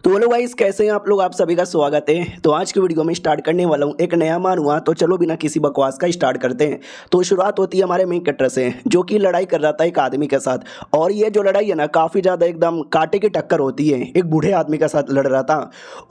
तो hello guys, कैसे हैं आप लोग। आप सभी का स्वागत है। तो आज की वीडियो में स्टार्ट करने वाला हूँ एक नया मान हुआ। तो चलो बिना किसी बकवास का स्टार्ट करते हैं। तो शुरुआत होती है हमारे मेन कैरेक्टर से, जो कि लड़ाई कर रहा था एक आदमी के साथ। और ये जो लड़ाई है ना, काफ़ी ज़्यादा एकदम कांटे की टक्कर होती है। एक बूढ़े आदमी के साथ लड़ रहा था।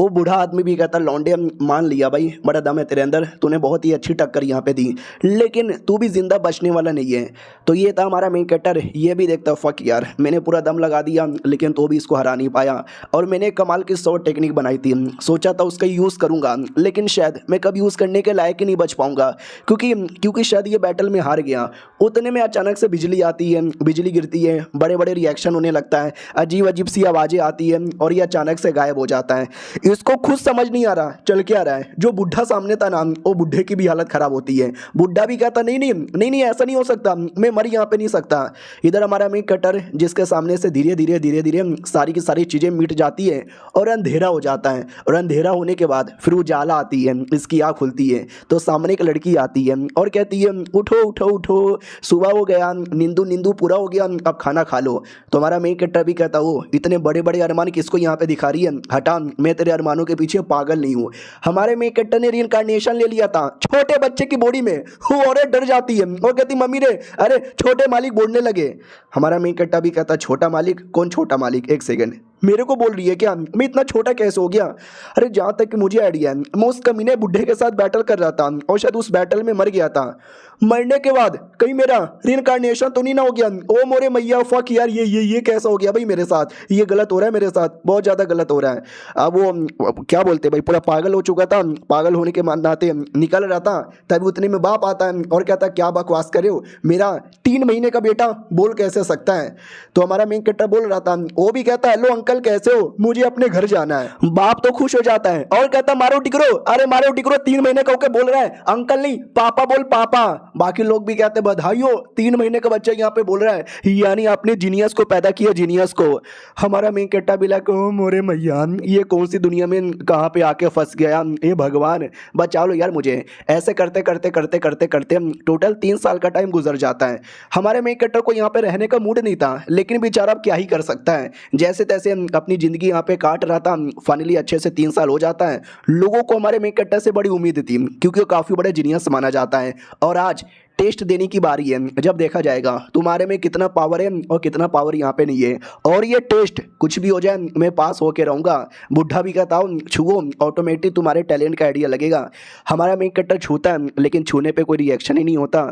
वो बूढ़ा आदमी भी कहता, लौंडे मान लिया भाई, बड़ा दम है तेरे अंदर, तूने बहुत ही अच्छी टक्कर यहाँ पे दी, लेकिन तू भी जिंदा बचने वाला नहीं है। तो ये था हमारा मेन कैरेक्टर। ये भी देखता, फक यार, मैंने पूरा दम लगा दिया लेकिन तो भी इसको हरा नहीं पाया। और मैंने कमाल की 100 टेक्निक बनाई थी, सोचा था उसका यूज़ करूंगा, लेकिन शायद मैं कभी यूज़ करने के लायक ही नहीं बच पाऊंगा, क्योंकि शायद ये बैटल में हार गया। उतने में अचानक से बिजली आती है, बिजली गिरती है, बड़े बड़े रिएक्शन होने लगता है, अजीब अजीब सी आवाज़ें आती है और ये अचानक से गायब हो जाता है। इसको खुद समझ नहीं आ रहा चल क्या रहा है। जो बुढ़ा सामने था ना, वो बुढ़े की भी हालत खराब होती है। बुढ़ा भी कहता, नहीं नहीं नहीं नहीं, ऐसा नहीं हो सकता, मैं मर यहाँ पे नहीं सकता। इधर हमारा मेन कटर, जिसके सामने से धीरे धीरे धीरे धीरे सारी की सारी चीज़ें मिट जाती है और अंधेरा हो जाता है। और अंधेरा होने के बाद फिर उजाला आती है, इसकी आँख खुलती है तो सामने एक लड़की आती है और कहती है, उठो उठो उठो, सुबह हो गया, नींदू नींदू पूरा हो गया, अब खाना खा लो। तो हमारा मेन कटर भी कहता, वो इतने बड़े बड़े अरमान किसको यहाँ पे दिखा रही है, हटा, मैं तेरे अरमानों के पीछे पागल नहीं हूँ। हमारे मेन कटर ने रीइंकार्नेशन ले लिया था छोटे बच्चे की बॉडी में। वो औरत डर जाती है और कहती, मम्मी रे, अरे छोटे मालिक बोलने लगे। हमारा मेन कट्टा भी कहता, छोटा मालिक? कौन छोटा मालिक? एक सेकंड, मेरे को बोल रही है क्या? मैं इतना छोटा कैसे हो गया? अरे जहाँ तक कि मुझे आइडिया है, मैं उस कमीने बुढ़े के साथ बैटल कर रहा था और शायद उस बैटल में मर गया था। मरने के बाद कहीं मेरा रिइंकार्नेशन तो नहीं ना हो गया? ओ मोरे मैया, फक यार, ये कैसा हो गया भाई मेरे साथ? ये गलत हो रहा है मेरे साथ, बहुत ज़्यादा गलत हो रहा है। अब वो क्या बोलते भाई, पूरा पागल हो चुका था। पागल होने के नाते निकल रहा था, तभी उतने में बाप आता है और कहता, क्या बकवास करे हो, मेरा 3 महीने का बेटा बोल कैसे सकता है? तो हमारा मेन कैरेक्टर बोल रहा था, वो भी कहता, हेलो अंकल कैसे हो, मुझे अपने घर जाना है। बाप तो खुश हो जाता है और कहता, मारो टिकरो, अरे मारो टिकरो, 3 महीने का होकर बोल रहा है, अंकल नहीं पापा बोल, पापा। बाकी लोग भी कहते, बधाई हो, 3 महीने का बच्चा यहाँ पे बोल रहा है, यानी आपने जीनियस को पैदा किया, जीनियस को। हमारा मेन कैरेक्टर भी लगा, ओ मोरे मैया, ये कौन सी दुनिया में कहाँ पे आके फंस गया, ये भगवान बचा लो यार मुझे। ऐसे करते करते करते करते करते टोटल 3 साल का टाइम गुजर जाता है। हमारे मेन कैरेक्टर को यहाँ पे रहने का मूड नहीं था, लेकिन बेचारा अब क्या ही कर सकता है, जैसे तैसे अपनी जिंदगी यहाँ पे काट रहा था। फाइनली अच्छे से 3 साल हो जाता है। लोगों को हमारे मेन कैरेक्टर से बड़ी उम्मीद थी, क्योंकि वो काफ़ी बड़े जीनियस माना जाता है। और आज टेस्ट देने की बारी है, जब देखा जाएगा तुम्हारे में कितना पावर है और कितना पावर यहाँ पे नहीं है। और ये टेस्ट कुछ भी हो जाए, मैं पास होके रहूँगा। बुढ़ा भी कहता हूँ, छुओ, ऑटोमेटिक तुम्हारे टैलेंट का आइडिया लगेगा। हमारा मेन कैरेक्टर छूता है, लेकिन छूने पे कोई रिएक्शन ही नहीं होता।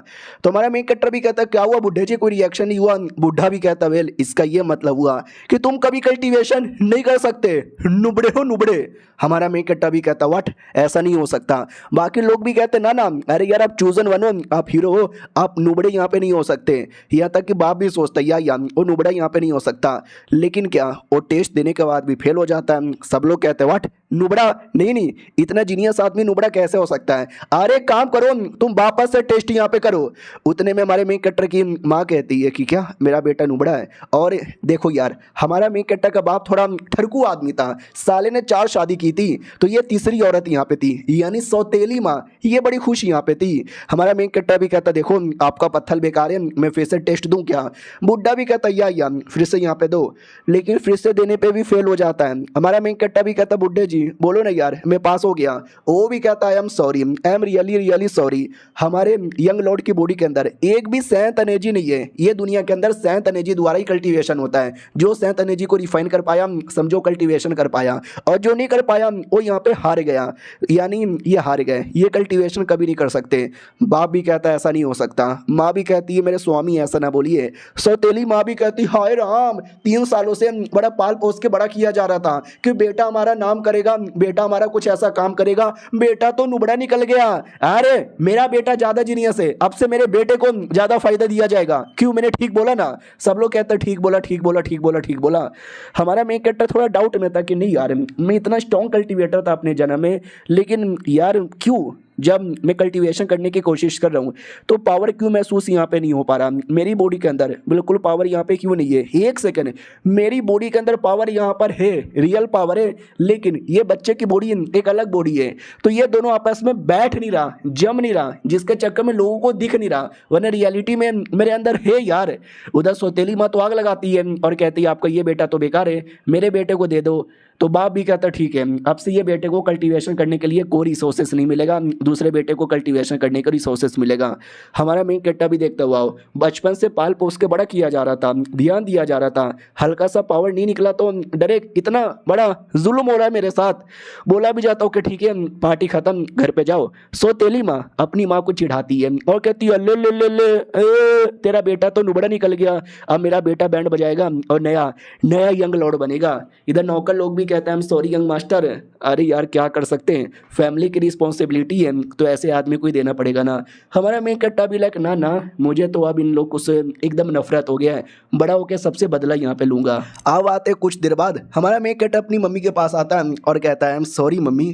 तो हमारा मेन कैरेक्टर भी कहता, क्या हुआ बुढ़े जी, कोई रिएक्शन नहीं हुआ? बुढ़ा भी कहता, वेल, इसका ये मतलब हुआ कि तुम कभी कल्टीवेशन नहीं कर सकते, नुबड़े हो नुबड़े। हमारा मेन कैरेक्टर भी कहता, व्हाट, ऐसा नहीं हो सकता। बाकी लोग भी कहते, ना ना, अरे यार आप चूजन वन हो, आप हीरो हो, आप नुबड़े यहाँ पे नहीं हो सकते। यहाँ तक कि बाप भी सोचता है, यार वो नुबड़ा यहाँ पे नहीं हो सकता। लेकिन क्या, वो टेस्ट देने के बाद भी फेल हो जाता है। सब लोग कहते हैं, व्हाट, नुबड़ा? नहीं नहीं, इतना जीनियस आदमी नुबड़ा कैसे हो सकता है? अरे काम करो, तुम वापस से टेस्ट यहाँ पे करो। उतने में हमारे मेन कैरेक्टर की माँ कहती है कि क्या मेरा बेटा नुबड़ा है? और देखो यार, हमारा मेन कैरेक्टर का बाप थोड़ा ठरकू आदमी था, साले ने 4 शादी की थी, तो ये तीसरी औरत यहाँ पे थी, यानी सौतेली माँ। ये बड़ी खुश यहाँ पे थी। हमारा मेन कैरेक्टर भी कहता, देखो आपका पत्थर बेकार है, मैं फिर से टेस्ट दूं क्या? बुड्ढा भी कहता, या फिर से यहाँ पे दो, लेकिन फिर से देने पे भी फेल हो जाता है। हमारा मेन कैरेक्टर भी कहता, बुड्ढे जी बोलो ना यार, मैं पास हो गया। वो भी कहता, आई am sorry, I am really really sorry. हमारे यंग लॉर्ड की बॉडी के अंदर एक भी सेंथ एनर्जी नहीं है। ये दुनिया के अंदर सेंथ एनर्जी द्वारा ही कल्टीवेशन होता है। जो सेंथ एनर्जी को रिफाइन कर पाया, समझो कल्टीवेशन कर पाया, और जो नहीं कर पाया वो यहाँ पे हार गया, यानी ये हार गए, ये कल्टीवेशन कभी नहीं कर सकते। बाप भी कहता है, ऐसा नहीं हो सकता। माँ भी कहती है, मेरे स्वामी ऐसा ना बोलिए। सौतेली माँ भी कहती, हाय राम, 3 सालों से बड़ा पाल पोस के बड़ा किया जा रहा था कि बेटा हमारा नाम करेगा, बेटा हमारा कुछ ऐसा काम करेगा, बेटा तो नुबड़ा निकल गया। अरे मेरा बेटा ज्यादा जीनियस है, अब से मेरे बेटे को ज्यादा फायदा दिया जाएगा। क्यों, मैंने ठीक बोला ना? सब लोग कहते हैं, ठीक बोला ठीक बोला ठीक बोला ठीक बोला। हमारा मेन कैरेक्टर थोड़ा डाउट में था कि नहीं यार, मैं इतना स्ट्रॉन्ग कल्टीवेटर था अपने जन्म में, लेकिन यार क्यों जब मैं कल्टीवेशन करने की कोशिश कर रहा हूँ तो पावर क्यों महसूस यहाँ पे नहीं हो पा रहा, मेरी बॉडी के अंदर बिल्कुल पावर यहाँ पे क्यों नहीं है। एक सेकंड, मेरी बॉडी के अंदर पावर यहाँ पर है, रियल पावर है, लेकिन ये बच्चे की बॉडी एक अलग बॉडी है, तो ये दोनों आपस में बैठ नहीं रहा, जम नहीं रहा, जिसके चक्कर में लोगों को दिख नहीं रहा, वरना रियलिटी में मेरे अंदर है यार। उधर सौतेली माँ तो आग लगाती है और कहती है आपका ये बेटा तो बेकार है, मेरे बेटे को दे दो। तो बाप भी कहता ठीक है, अब से ये बेटे को कल्टीवेशन करने के लिए कोई रिसोर्सेस नहीं मिलेगा, दूसरे बेटे को कल्टीवेशन करने का रिसोर्सेस मिलेगा। हमारा मेन कट्टा भी देखता हुआ बचपन से पाल पोस के बड़ा किया जा रहा था, ध्यान दिया जा रहा था, हल्का सा पावर नहीं निकला तो डरे इतना बड़ा जुल्म हो रहा है मेरे साथ। बोला भी जाता हूँ कि ठीक है पार्टी खत्म, घर पे जाओ। सौतेली माँ अपनी माँ को चिढ़ाती है और कहती है ले ले ले ले तेरा बेटा तो नुबड़ा निकल गया, अब मेरा बेटा बैंड बजाएगा और नया नया यंग लॉर्ड बनेगा। इधर नौकर लोग भी कहते हैं सॉरी यंग मास्टर, अरे यार क्या कर सकते हैं, फैमिली की रिस्पॉन्सिबिलिटी है तो ऐसे आदमी को ही देना पड़ेगा ना। हमारा मेन कट्टा भी लाइक ना ना मुझे तो अब इन लोगों से एकदम नफरत हो गया है, बड़ा होकर सबसे बदला यहाँ पे लूंगा। अब आते कुछ देर बाद हमारा मेन कट्टा अपनी मम्मी के पास आता है और कहता है आई am sorry mummy,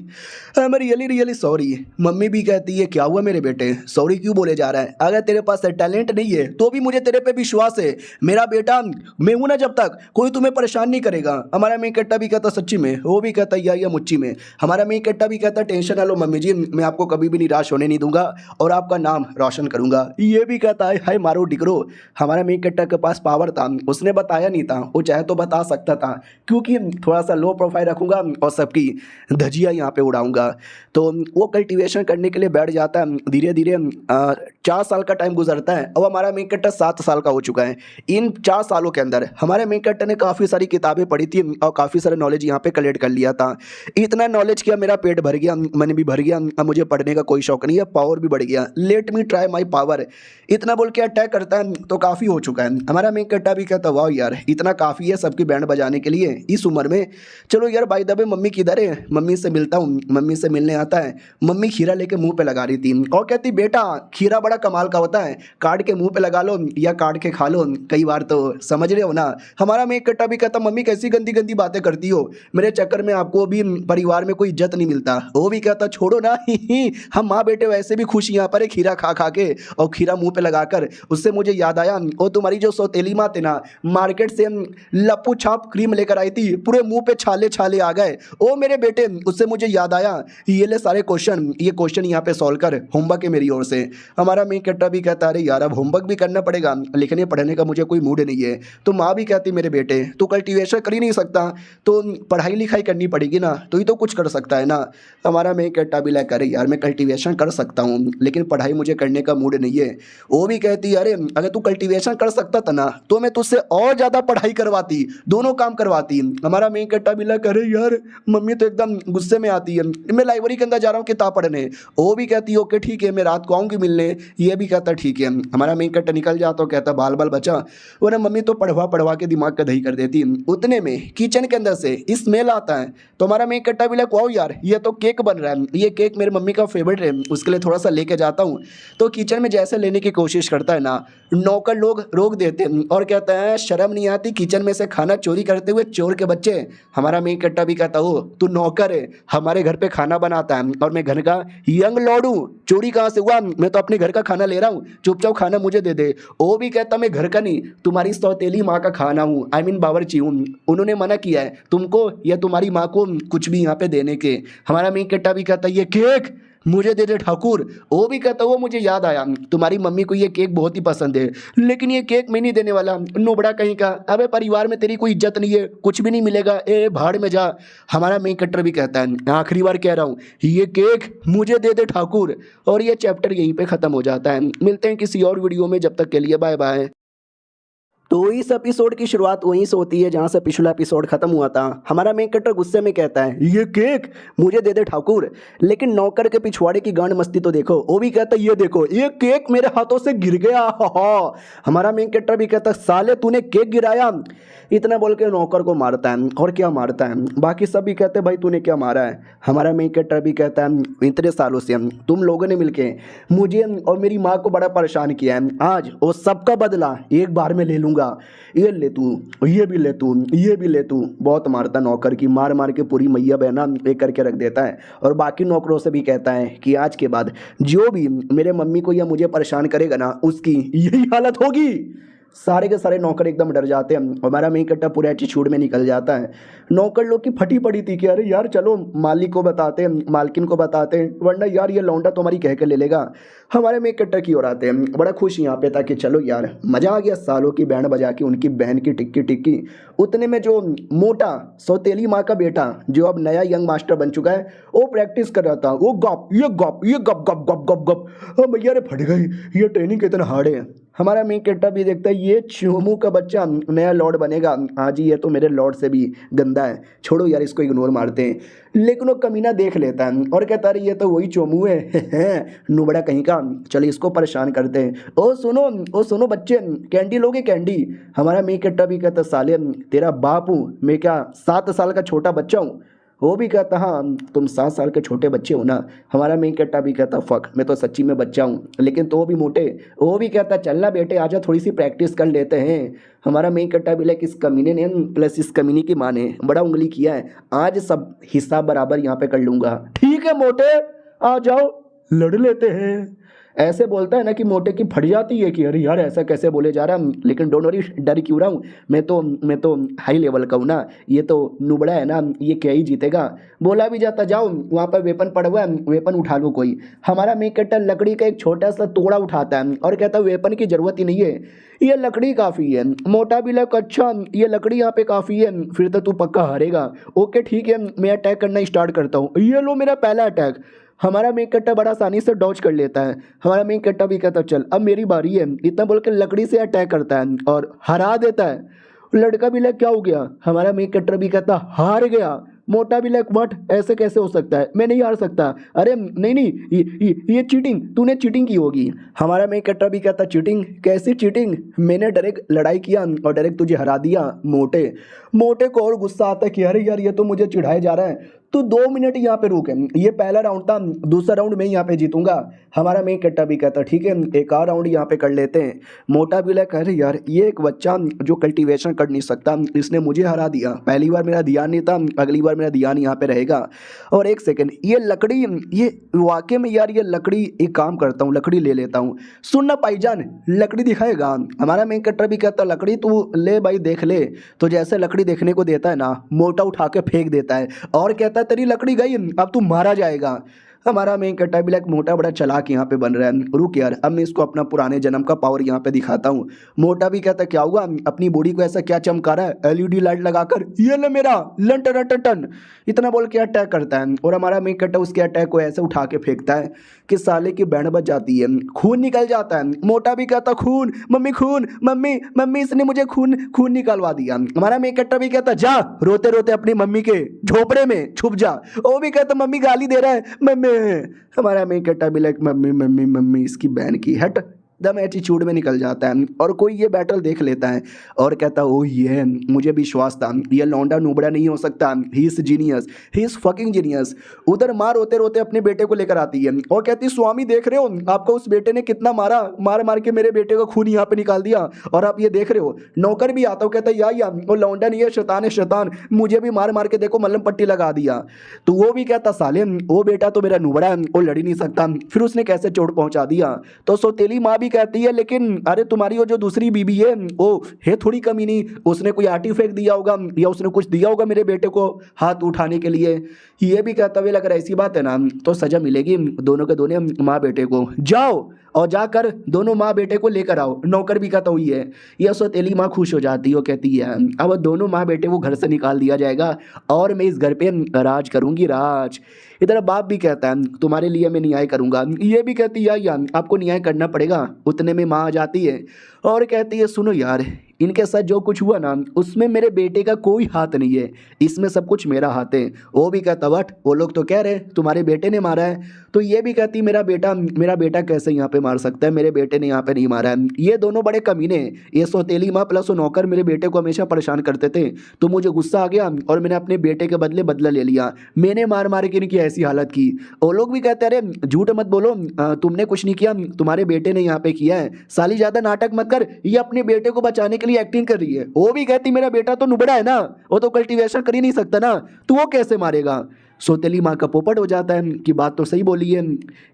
I am really really sorry. Mummy भी कहती है क्या हुआ मेरे बेटे, सॉरी क्यों बोले जा रहा है, अगर तेरे पास टैलेंट नहीं है तो भी मुझे तेरे पे विश्वास है, मेरा बेटा मैं हूं ना, जब तक कोई तुम्हें परेशान नहीं करेगा। हमारा मेन कट्टा भी कहता सच्ची में, वो भी कहता या मुच्ची में। हमारा मेन कट्टा भी कहता टेंशन ना लो मम्मी जी, मैं आपको कभी भी निराश होने नहीं दूंगा और आपका नाम रोशन करूंगा। ये भी कहता है हाय मारो डिकरो। हमारा मेन कट्टा के पास पावर था, उसने बताया नहीं था, वो चाहे तो बता सकता था, क्योंकि थोड़ा सा लो प्रोफाइल रखूंगा और सबकी धजिया यहाँ पे उड़ाऊंगा। तो वो कल्टीवेशन करने के लिए बैठ जाता है, धीरे धीरे 4 साल का टाइम गुजरता है। अब हमारा मेन कट्टा 7 साल का हो चुका है। इन 4 सालों के अंदर हमारे मेन कट्टा ने काफ़ी सारी किताबें पढ़ी थी और काफ़ी सारे नॉलेज यहाँ पे कलेक्ट कर लिया था। इतना नॉलेज किया मेरा पेट भर गया, मन भी भर गया, अब मुझे पढ़ने का कोई शौक नहीं है, पावर भी बढ़ गया, let me try my power, इतना बोल के अटैक करता है तो काफ़ी हो चुका है। हमारा मेन कट्टा भी कहता वाह यार इतना काफ़ी है सबकी बैंड बजाने के लिए इस उम्र में। चलो यार बाय द वे मम्मी किधर है, मम्मी से मिलता हूँ। मम्मी से मिलने आता है, मम्मी खीरा लेके मुंह पे लगा रही थी और कहती बेटा खीरा बड़ा कमाल का होता है, काट के मुंह पे लगा लो या काट के खा लो, कई बार तो समझ रहे हो ना। हमारा मेन कट्टा भी कहता मम्मी कैसी गंदी गंदी बातें करती हो, मेरे चक्कर में आपको भी परिवार में कोई इज्जत नहीं मिलता। वो भी कहता छोड़ो ना हम माँ बेटे वैसे भी खुश यहाँ पर खीरा खा खा के और खीरा मुंह पे लगाकर। उससे मुझे याद आया वो तुम्हारी जो सौतेली माँ थे ना, मार्केट से लप्पू छाप क्रीम लेकर आई थी, पूरे मुंह पे छाले छाले आ गए। ओ मेरे बेटे उससे मुझे याद आया ये ले सारे क्वेश्चन, ये क्वेश्चन यहाँ पे सॉल्व कर, होमवर्क है मेरी ओर से। हमारा मेन कट्टा भी कहता अरे यार अब होमवर्क भी करना पड़ेगा, लिखने पढ़ने का मुझे कोई मूड नहीं है। तो माँ भी कहती मेरे बेटे तू कल्टीवेशन कर ही नहीं सकता तो पढ़ाई लिखाई करनी पड़ेगी ना, तो ही तो कुछ कर सकता है ना। हमारा मेन कट्टा भी लाइक अरे यार मैं कल्टीवेशन कर सकता हूँ लेकिन पढ़ाई मुझे करने का मूड नहीं है। वो भी कहती अरे अगर तू कल्टीवेशन कर सकता था ना तो मैं तुझसे और ज़्यादा पढ़ाई करवाती, दोनों काम करवाती। हमारा मेन कट्टा भी लाइक अरे यार मम्मी तो एकदम गुस्से में आती है, मैं लाइब्रेरी के अंदर जा रहा हूँ किताब पढ़ने। वो भी कहती ओके ठीक है मैं रात को आऊँगी मिलने, ये भी कहता ठीक है। हमारा मेन कट्टा निकल जाता और कहता बाल बाल बचा, वरना मम्मी तो पढ़वा पढ़वा के दिमाग का दही कर देती। उतने में किचन के अंदर से स्मेल आता है तो हमारा मेन कट्टा भी लाइक वाओ यार ये तो केक बन रहा है, ये केक मेरे मम्मी का फेवरेट है, उसके लिए थोड़ा सा लेके जाता हूँ। तो किचन में जैसे लेने की कोशिश करता है ना, नौकर लोग रोक देते हैं और कहते हैं शर्म नहीं आती किचन में से खाना चोरी करते हुए चोर के बच्चे। हमारा मेन कट्टा भी कहता हो तू नौकर है, हमारे घर पे खाना बनाता है और मैं घर का यंग लॉर्ड हूँ, चोरी कहाँ से हुआ, मैं तो अपने घर का खाना ले रहा हूँ, चुपचाप खाना मुझे दे दे। वो भी कहता मैं घर का नहीं तुम्हारी सौतेली माँ का खाना हूँ, आई मीन बावर्ची हूँ, उन्होंने मना किया है तुमको या तुम्हारी माँ को कुछ भी यहाँ पे देने के। हमारा मेन कट्टा भी कहता ये केक मुझे दे दे ठाकुर। वो भी कहता वो मुझे याद आया तुम्हारी मम्मी को ये केक बहुत ही पसंद है लेकिन ये केक मैं नहीं देने वाला, नोबड़ा कहीं का, अबे परिवार में तेरी कोई इज्जत नहीं है, कुछ भी नहीं मिलेगा, ए भाड़ में जा। हमारा मेन कट्टर भी कहता है आखिरी बार कह रहा हूँ ये केक मुझे दे दे ठाकुर। और ये चैप्टर यहीं पे ख़त्म हो जाता है। मिलते हैं किसी और वीडियो में, जब तक के लिए बाय बाय। तो इस एपिसोड की शुरुआत वहीं से होती है जहाँ से पिछला एपिसोड खत्म हुआ था। हमारा मेन कट्टर गुस्से में कहता है ये केक मुझे दे दे ठाकुर, लेकिन नौकर के पिछवाड़े की गांड मस्ती तो देखो। वो भी कहता है ये देखो ये केक मेरे हाथों से गिर गया। हमारा मेन कट्टर भी कहता है साले तूने केक गिराया, इतना बोल के नौकर को मारता है। और क्या मारता है, बाकी सब भी कहते हैं भाई तूने क्या मारा है। हमारा मेन कट्टर भी कहता है इतने सालों से तुम लोगों ने मिलके मुझे और मेरी माँ को बड़ा परेशान किया है, आज वो सबका बदला एक बार में ले लूंगा। बेचूंगा, ये ले तू, ये भी ले तू, ये भी ले तू। बहुत मारता नौकर की, मार मार के पूरी मैया बहना एक करके रख देता है। और बाकी नौकरों से भी कहता है कि आज के बाद जो भी मेरे मम्मी को या मुझे परेशान करेगा ना, उसकी यही हालत होगी। सारे के सारे नौकर एकदम डर जाते हैं। हमारा मेन कट्टा पूरे एटीट्यूड में निकल जाता है। नौकर लोग की फटी पड़ी थी कि अरे यार चलो मालिक को बताते हैं, मालकिन को बताते हैं, वरना यार ये लौंडा तो हमारी कह के ले लेगा। हमारे मेन कट्टा की ओर आते हैं, बड़ा खुश यहाँ पे था कि चलो यार मजा आ गया, सालों की बैंड बजा के उनकी बहन की टिक्की टिक्की। उतने में जो मोटा सौतेली माँ का बेटा जो अब नया यंग मास्टर बन चुका है, वो प्रैक्टिस कर रहा था। वो गप ये गप ये गप गप गप गप गप, भैया रे फट गई, ये ट्रेनिंग कितना हार्ड है। हमारा मेन कट्टा भी देखता है ये चोमू का बच्चा नया लॉर्ड बनेगा। हाँ जी, ये तो मेरे लॉर्ड से भी गंदा है, छोड़ो यार इसको इग्नोर मारते हैं। लेकिन वो कमीना देख लेता है और कहता है ये तो वही चोमू है नुबड़ा कहीं का, चलो इसको परेशान करते हैं। ओ सुनो बच्चे, कैंडी लोगे कैंडी? हमारा मेन कट्टा भी कहता साले तेरा बाप हूँ मैं, क्या 7 साल का छोटा बच्चा हूँ? वो भी कहता हाँ तुम 7 साल के छोटे बच्चे हो ना। हमारा मेन कट्टा भी कहता फक मैं तो सच्ची में बच्चा हूँ, लेकिन तो भी मोटे। वो भी कहता चलना बेटे आजा थोड़ी सी प्रैक्टिस कर लेते हैं। हमारा मेन कट्टा भी लाइक इस कमीने ने प्लस इस कमीने की माँ ने बड़ा उंगली किया है, आज सब हिसाब बराबर यहाँ पे कर लूँगा। ठीक है मोटे आ जाओ लड़ लेते हैं। ऐसे बोलता है ना कि मोटे की फट जाती है कि अरे यार ऐसा कैसे बोले जा रहा है, लेकिन डोंट वरी डर क्यों रहा हूँ, मैं तो हाई लेवल का हूँ ना, ये तो नुबड़ा है ना, ये क्या ही जीतेगा। बोला भी जाता जाओ वहाँ पर वेपन पड़ा हुआ है, वेपन उठा लो कोई। हमारा मेन कट्टा लकड़ी का एक छोटा सा टुकड़ा उठाता है और कहता है वेपन की ज़रूरत ही नहीं है, ये लकड़ी काफ़ी है। मोटा भी लग अच्छा ये लकड़ी यहाँ पे काफ़ी है, फिर तो तू पक्का हारेगा। ओके ठीक है मैं अटैक करना स्टार्ट करता हूँ, ये लो मेरा पहला अटैक। हमारा मेन कट्टा बड़ा आसानी से डॉज कर लेता है। हमारा मेन कट्टा भी कहता चल अब मेरी बारी है, इतना बोल के लकड़ी से अटैक करता है और हरा देता है। लड़का भी लग क्या हो गया? हमारा मेन कट्टा भी कहता हार गया। मोटा भी लग व्हाट, ऐसे कैसे हो सकता है, मैं नहीं हार सकता। अरे नहीं नहीं ये चीटिंग, तूने चीटिंग की होगी। हमारा मेन कट्टा भी कहता चीटिंग? कैसी चीटिंग? मैंने डायरेक्ट लड़ाई किया और डायरेक्ट तुझे हरा दिया। मोटे मोटे को और गुस्सा आता है कि अरे यार ये तो मुझे चिढ़ाया जा रहा है, तो 2 मिनट यहाँ पे रुके, ये पहला राउंड था, दूसरा राउंड मैं यहाँ पे जीतूंगा। हमारा मेन कट्टा भी कहता ठीक है एक और राउंड यहाँ पे कर लेते हैं। मोटा भी लग अरे यार ये एक बच्चा जो कल्टीवेशन कर नहीं सकता, इसने मुझे हरा दिया, पहली बार मेरा ध्यान नहीं था, अगली बार मेरा ध्यान यहाँ पे रहेगा। और एक सेकेंड ये लकड़ी, ये वाकई में यार ये लकड़ी, एक काम करता हूँ लकड़ी ले लेता हूँ। सुनना भाईजान लकड़ी दिखाएगा? हमारा मेन कट्टा भी कहता लकड़ी तू ले भाई देख ले। तो जैसे लकड़ी देखने को देता है ना, मोटा उठा के फेंक देता है और कहता है तेरी लकड़ी गई, अब तू मारा जाएगा। हमारा मेन कट्टा भी लाइक मोटा बड़ा चालाक यहाँ पे बन रहा है, रुक यार अब मैं इसको अपना पुराने जन्म का पावर यहाँ पे दिखाता हूँ। मोटा भी कहता क्या हुआ, अपनी बॉडी को ऐसा क्या चमका रहा है, एलईडी लाइट लगाकर, ये ले मेरा लन टन टन टन, इतना बोल के अटैक करता है। और हमारा मेन कट्टा उसके अटैक को ऐसे उठा के फेंकता है कि साले की बैंड बज जाती है, खून निकल जाता है। मोटा भी कहता खून मम्मी खून, मम्मी मम्मी इसने मुझे खून निकलवा दिया। हमारा मेन कट्टा भी कहता जा रोते रोते अपनी मम्मी के झोपड़े में छुप जा। वो भी कहता मम्मी गाली दे रहा है मम्मी। हमारा मेन कट्टा भी लाइक मम्मी मम्मी मम्मी इसकी बहन की हट, दम एटीट्यूड में निकल जाता है। और कोई ये बैटल देख लेता है और कहता ओ ये मुझे विश्वास था ये लौंडा नूबड़ा नहीं हो सकता, he is genius, he is fucking genius. उधर माँ रोते रोते अपने बेटे को लेकर आती है और कहती स्वामी देख रहे हो आपको उस बेटे ने कितना मारा, मार मार के मेरे बेटे का खून यहाँ पे निकाल दिया और आप ये देख रहे हो। नौकर भी आता हो कहता या वो लौंडा नहीं है शैतान है शैतान, मुझे भी मार मार के देखो मल्लम पट्टी लगा दिया। तो वो भी कहता साले वो बेटा तो मेरा नूबड़ा है, वो लड़ ही नहीं सकता, फिर उसने कैसे चोट पहुंचा दिया। तो सौतेली माँ कहती है लेकिन अरे तुम्हारी वो जो दूसरी बीबी है वो है थोड़ी कमीनी, उसने कोई आर्टिफैक्ट दिया होगा या उसने कुछ दिया होगा मेरे बेटे को हाथ उठाने के लिए। ये भी कहता हुआ अगर ऐसी बात है ना तो सजा मिलेगी दोनों के दोनों माँ बेटे को, जाओ और जाकर दोनों माँ बेटे को लेकर आओ। नौकर भी कहता हुई है। यह सौतेली माँ खुश हो जाती है, वो कहती है अब दोनों माँ बेटे को घर से निकाल दिया जाएगा और मैं इस घर पे राज करूंगी राज। इधर बाप भी कहता है तुम्हारे लिए मैं न्याय करूंगा। ये भी कहती है यार आपको न्याय करना पड़ेगा। उतने में माँ आ जाती है और कहती है सुनो यार इनके साथ जो कुछ हुआ ना उसमें मेरे बेटे का कोई हाथ नहीं है, इसमें सब कुछ मेरा हाथ है। वो भी कहता वट वो लोग तो कह रहे तुम्हारे बेटे ने मारा है। तो ये भी कहती मेरा बेटा कैसे यहाँ पे मार सकता है, मेरे बेटे ने यहाँ पे नहीं मारा है। ये दोनों बड़े कमीने, ये सौतेली माँ प्लस वो नौकर मेरे बेटे को हमेशा परेशान करते थे, तो मुझे गुस्सा आ गया और मैंने अपने बेटे के बदले बदला ले लिया, मैंने मार मार के इनकी ऐसी हालत की। वो लोग भी कहते अरे झूठ मत बोलो तुमने कुछ नहीं किया, तुम्हारे बेटे ने यहाँ पे किया है, साली ज़्यादा नाटक मत कर, ये अपने बेटे को बचाने के लिए एक्टिंग कर रही है। वो भी कहती मेरा बेटा तो नुबड़ा है ना, वो तो कल्टीवेशन कर ही नहीं सकता ना, तो वो कैसे मारेगा। सौतेली माँ का पोपट हो जाता है कि बात तो सही बोली है।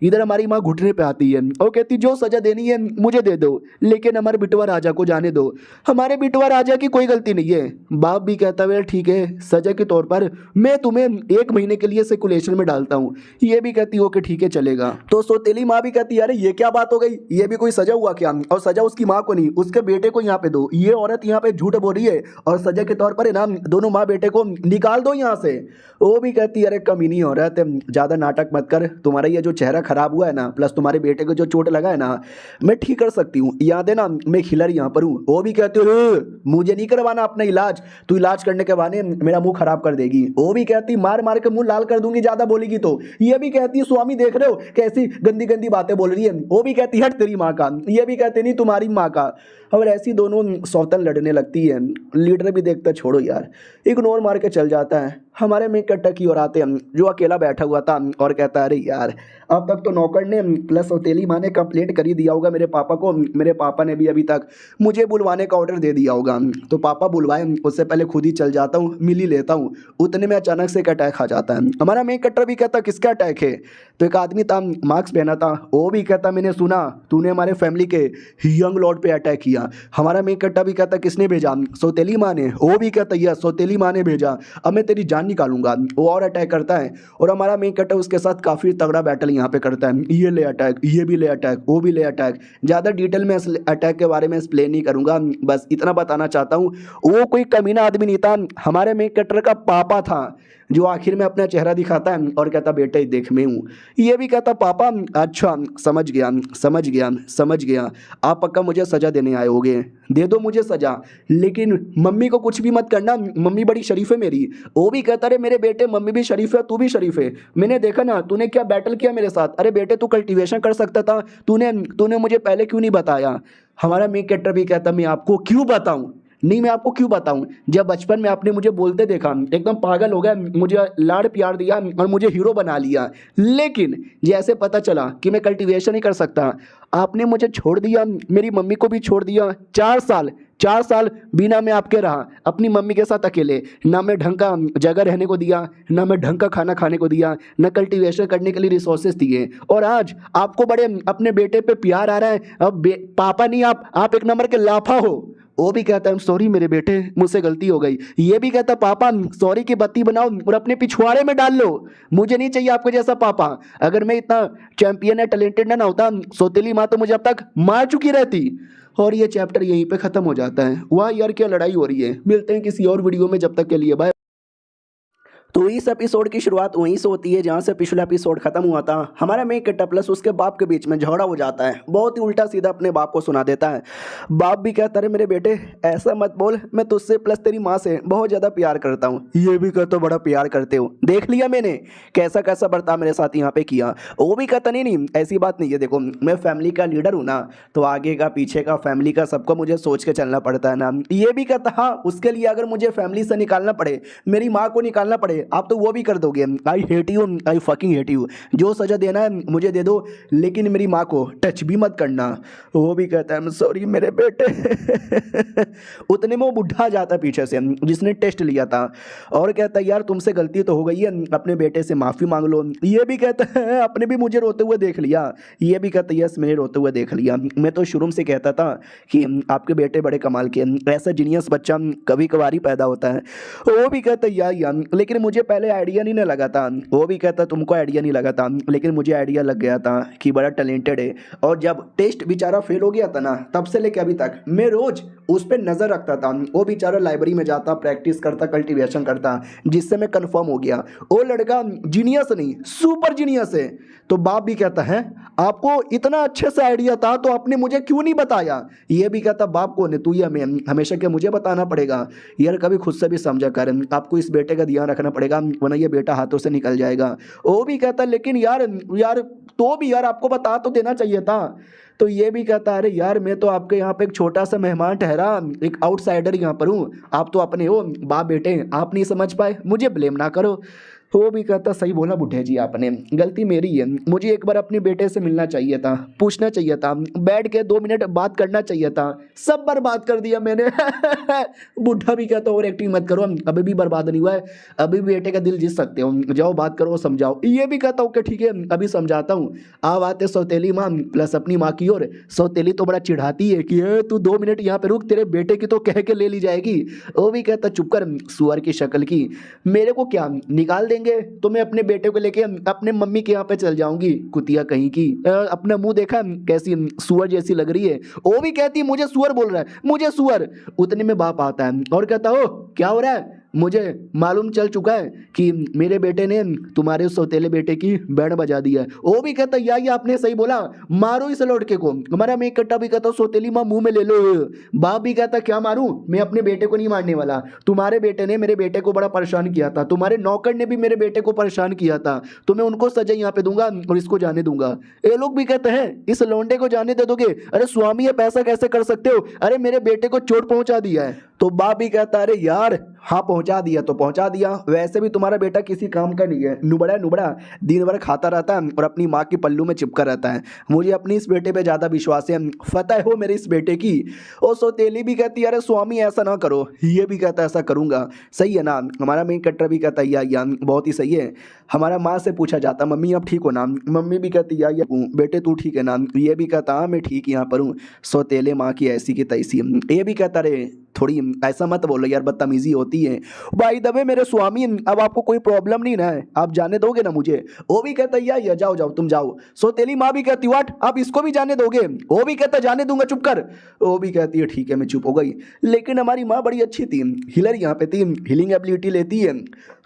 इधर हमारी माँ घुटने पे आती है और कहती जो सजा देनी है मुझे दे दो, लेकिन हमारे बिटवा राजा को जाने दो, हमारे बिटवा राजा की कोई गलती नहीं है। बाप भी कहता है ठीक है, सजा के तौर पर मैं तुम्हें 1 महीने के लिए सर्कुलेशन में डालता हूँ। ये भी कहती ओके ठीक है चलेगा। तो सौतेली माँ भी कहती अरे ये क्या बात हो गई, ये भी कोई सजा हुआ क्या, और सजा उसकी माँ को नहीं उसके बेटे को यहाँ पे दो। ये औरत यहाँ पे झूठ बोल रही है और सजा के तौर पर है ना दोनों माँ बेटे को निकाल दो यहाँ से। वो भी कहती अरे कमीनी औरत ज्यादा नाटक मत कर, तुम्हारा ये जो चेहरा खराब हुआ है ना, प्लस तुम्हारे बेटे को जो चोट लगा है ना, मैं ठीक कर सकती हूँ, याद है ना मैं खिलर यहाँ पर हूँ। वो भी कहती मुझे नहीं करवाना अपना इलाज, तू इलाज करने के बहाने मेरा मुंह खराब कर देगी। वो भी कहती मार मार के मुंह लाल कर दूंगी ज्यादा बोलेगी तो। ये भी कहती है स्वामी देख रहे हो कैसी गंदी गंदी बातें बोल रही है। वो भी कहती हट तेरी माँ का, ये भी कहते नहीं तुम्हारी माँ का। और ऐसी दोनों सौतन लड़ने लगती है। लीडर भी देखता छोड़ो यार, इग्नोर मार के चल जाता है। हमारे में कट्टा की ओर आते हैं जो अकेला बैठा हुआ था और कहता है अरे यार अब तक तो नौकर ने प्लस सौतेली माँ ने कंप्लेंट कर ही दिया होगा मेरे पापा को, मेरे पापा ने भी अभी तक मुझे बुलवाने का ऑर्डर दे दिया होगा, तो पापा बुलवाए उससे पहले खुद ही चल जाता हूँ, मिल ही लेता हूँ। उतने में अचानक से एक अटैक आ जाता है। हमारा मेन कट्टर भी कहता किसका अटैक है, तो एक आदमी था मास्क पहना था, वो भी कहता मैंने सुना तूने हमारे फैमिली के यंग लॉर्ड पे अटैक किया। हमारा मेन कट्टा भी कहता किसने भेजा, सौतेली माँ ने। वो भी कहता यस सौतेली माँ ने भेजा, अब मैं तेरी जान निकालूंगा। वो और अटैक करता है और हमारा मेन कट्टर उसके साथ काफ़ी तगड़ा बैटल यहाँ पे करता है। ये ले अटैक, ये भी ले अटैक, वो भी ले अटैक। ज़्यादा डिटेल में अटैक के बारे में एक्सप्लेन नहीं करूँगा, बस इतना बताना चाहता हूँ वो कोई कमीना आदमी नहीं था, हमारे मेन कट्टर का पापा था, जो आखिर में अपना चेहरा दिखाता है और कहता बेटे देख मैं हूँ। ये भी कहता पापा अच्छा समझ गया समझ गया समझ गया, आप पक्का मुझे सज़ा देने आए होगे, दे दो मुझे सज़ा, लेकिन मम्मी को कुछ भी मत करना, मम्मी बड़ी शरीफ है मेरी। वो भी कहता अरे मेरे बेटे मम्मी भी शरीफ है तू भी शरीफ है, मैंने देखा ना तूने क्या बैटल किया मेरे साथ, अरे बेटे तू कल्टीवेशन कर सकता था, तूने तूने मुझे पहले क्यों नहीं बताया। हमारा मेन कैरेक्टर भी कहता मैं आपको क्यों बताऊं, नहीं मैं आपको क्यों बताऊं, जब बचपन में आपने मुझे बोलते देखा एकदम पागल हो गया, मुझे लाड़ प्यार दिया और मुझे हीरो बना लिया, लेकिन जैसे पता चला कि मैं कल्टीवेशन नहीं कर सकता आपने मुझे छोड़ दिया, मेरी मम्मी को भी छोड़ दिया। 4 साल बिना मैं आपके रहा अपनी मम्मी के साथ अकेले, ना मैं ढंग का जगह रहने को दिया, ना मैं ढंग का खाना खाने को दिया, ना कल्टीवेशन करने के लिए रिसोर्सेज दिए, और आज आपको बड़े अपने बेटे पे प्यार आ रहा है। अब पापा नहीं आप एक नंबर के लाफा हो। वो भी कहता है सॉरी मेरे बेटे मुझसे गलती हो गई। ये भी कहता पापा सॉरी की बत्ती बनाओ और अपने पिछवाड़े में डाल लो, मुझे नहीं चाहिए आपको जैसा पापा, अगर मैं इतना चैंपियन है टैलेंटेड ना होता सौतेली माँ तो मुझे अब तक मार चुकी रहती। और ये चैप्टर यहीं पे ख़त्म हो जाता है। वाह यार क्या लड़ाई हो रही है। मिलते हैं किसी और वीडियो में, जब तक के लिए बाय। तो इस एपिसोड की शुरुआत वहीं से होती है जहाँ से पिछला एपिसोड खत्म हुआ था। हमारा मेन कैरेक्टर प्लस उसके बाप के बीच में झगड़ा हो जाता है, बहुत ही उल्टा सीधा अपने बाप को सुना देता है। बाप भी कहता है मेरे बेटे ऐसा मत बोल, मैं तुझसे प्लस तेरी माँ से बहुत ज़्यादा प्यार करता हूँ। ये भी कहता बड़ा प्यार करते हो, देख लिया मैंने कैसा कैसा बर्ताव मेरे साथ यहाँ पे किया। वो भी कहता नहीं ऐसी बात नहीं है, देखो मैं फैमिली का लीडर हूँ ना, तो आगे का पीछे का फैमिली का सबको मुझे सोच के चलना पड़ता है ना। ये भी कहता हाँ उसके लिए अगर मुझे फैमिली से निकालना पड़े, मेरी माँ को निकालना पड़े, आप तो वो भी कर दोगे। I hate you, I fucking hate you, जो सजा देना है मुझे दे दो, लेकिन मेरी माँ को टच भी मत करना। वो भी कहता है सॉरी मेरे बेटे। उतने में वो बुढ़ा जाता पीछे से जिसने टेस्ट लिया था और कहता है यार तुमसे गलती तो हो गई है, अपने बेटे से माफ़ी मांग लो। ये भी कहता है आपने भी मुझे रोते हुए देख लिया। ये भी कहता है यस मैंने रोते हुए देख लिया, मैं तो शुरू से कहता था कि आपके बेटे बड़े कमाल के, ऐसा जीनियस बच्चा कभी कभार ही पैदा होता है। वो भी कहता है यार लेकिन मुझे पहले आइडिया नहीं ना लगा था। वो भी कहता तुमको आइडिया नहीं लगा था, लेकिन मुझे आइडिया लग गया था कि बड़ा टैलेंटेड है। और जब टेस्ट बेचारा फेल हो गया था ना, तब से लेकर अभी तक मैं रोज उस पर नज़र रखता था। वो बेचारा लाइब्रेरी में जाता, प्रैक्टिस करता, कल्टीवेशन करता, जिससे मैं कंफर्म हो गया वो लड़का जीनियस नहीं सुपर जीनियस है। तो बाप भी कहता है आपको इतना अच्छे से आइडिया था तो आपने मुझे क्यों नहीं बताया। ये भी कहता बाप को ने तू या मैं हमेशा क्या मुझे बताना पड़ेगा यार, कभी खुद से भी समझा कर, आपको इस बेटे का ध्यान रखना पड़ेगा वरना ये बेटा हाथों से निकल जाएगा। वो भी कहता लेकिन यार तो भी यार आपको बता तो देना चाहिए था। तो ये भी कहता अरे यार मैं तो आपके यहाँ पे एक छोटा सा मेहमान ठहरा, एक आउटसाइडर यहाँ पर हूँ, आप तो अपने हो बाप बेटे, आप नहीं समझ पाए, मुझे ब्लेम ना करो। वो भी कहता सही बोला बुढ़े जी आपने, गलती मेरी है, मुझे एक बार अपने बेटे से मिलना चाहिए था, पूछना चाहिए था, बैठ के 2 मिनट बात करना चाहिए था, सब बर्बाद कर दिया मैंने। बुढ़ा भी कहता और एक्टिंग मत करो, अभी भी बर्बाद नहीं हुआ है, अभी भी बेटे का दिल जीत सकते हो, जाओ बात करो समझाओ। ये भी कहता हूँ कि ठीक है अभी समझाता हूँ। अब आते सौतेली माँ प्लस अपनी माँ की ओर। सौतेली तो बड़ा चिढ़ाती है कि तू 2 मिनट यहाँ पे रुक, तेरे बेटे की तो कह के ले ली जाएगी। वो भी कहता चुप कर सुअर की शक्ल की, मेरे को क्या निकाल देंगे तो मैं अपने बेटे को लेके अपने मम्मी के यहाँ पे चल जाऊंगी, कुतिया कहीं की। अपना मुंह देखा कैसी सुअर जैसी लग रही है। वो भी कहती है मुझे सुअर बोल रहा है, मुझे सुअर। उतने में बाप आता है और कहता हो क्या हो रहा है, मुझे मालूम चल चुका है कि मेरे बेटे ने तुम्हारे सौतेले बेटे की बैंड बजा दी है। वो भी कहता या ये आपने सही बोला, मारो इस लड़के को। हमारा मैं कट्टा भी कहता सौतेली माँ मुंह में ले लो। बाप भी कहता क्या मारूं, मैं अपने बेटे को नहीं मारने वाला, तुम्हारे बेटे ने मेरे बेटे को बड़ा परेशान किया था, तुम्हारे नौकर ने भी मेरे बेटे को परेशान किया था, तो मैं उनको सजा यहाँ पे दूंगा और इसको जाने दूंगा। ये लोग भी कहते हैं इस लौंडे को जाने दे दोगे? अरे स्वामी ये पैसा कैसे कर सकते हो, अरे मेरे बेटे को चोट पहुंचा दिया है। तो बाप भी कहता अरे यार हाँ पहुंचा दिया तो पहुंचा दिया, वैसे भी तुम्हारा बेटा किसी काम का नहीं है, नुबड़ा नुबड़ा दिन भर खाता रहता है और अपनी माँ की पल्लू में चिपका रहता है, मुझे अपनी इस बेटे पे ज़्यादा विश्वास है, फतह हो मेरे इस बेटे की। और सौतेली भी कहती है अरे स्वामी ऐसा ना करो, ये भी कहता ऐसा करूँगा। सही है ना, हमारा मेन कट्टर भी कहता या बहुत ही सही है। हमारा माँ से पूछा जाता मम्मी आप ठीक हो ना, मम्मी भी कहती या बेटे तू ठीक है ना, ये भी कहता हाँ मैं ठीक यहाँ पर हूँ। सौतेले माँ की ऐसी की तैसी, ये भी कहता रे थोड़ी ऐसा मत बोलो यार, बदतमीजी होती है। भाई दबे मेरे स्वामी अब आपको कोई प्रॉब्लम नहीं ना है, आप जाने दोगे ना मुझे? वो भी कहता या जाओ जाओ तुम जाओ। सौतेली माँ भी कहती व्हाट आप इसको भी जाने दोगे? वो भी कहता जाने दूंगा चुप कर। वो भी कहती है ठीक है मैं चुप हो गई। लेकिन हमारी माँ बड़ी अच्छी थी, हिलर यहाँ पे थी, हीलिंग एबिलिटी लेती है,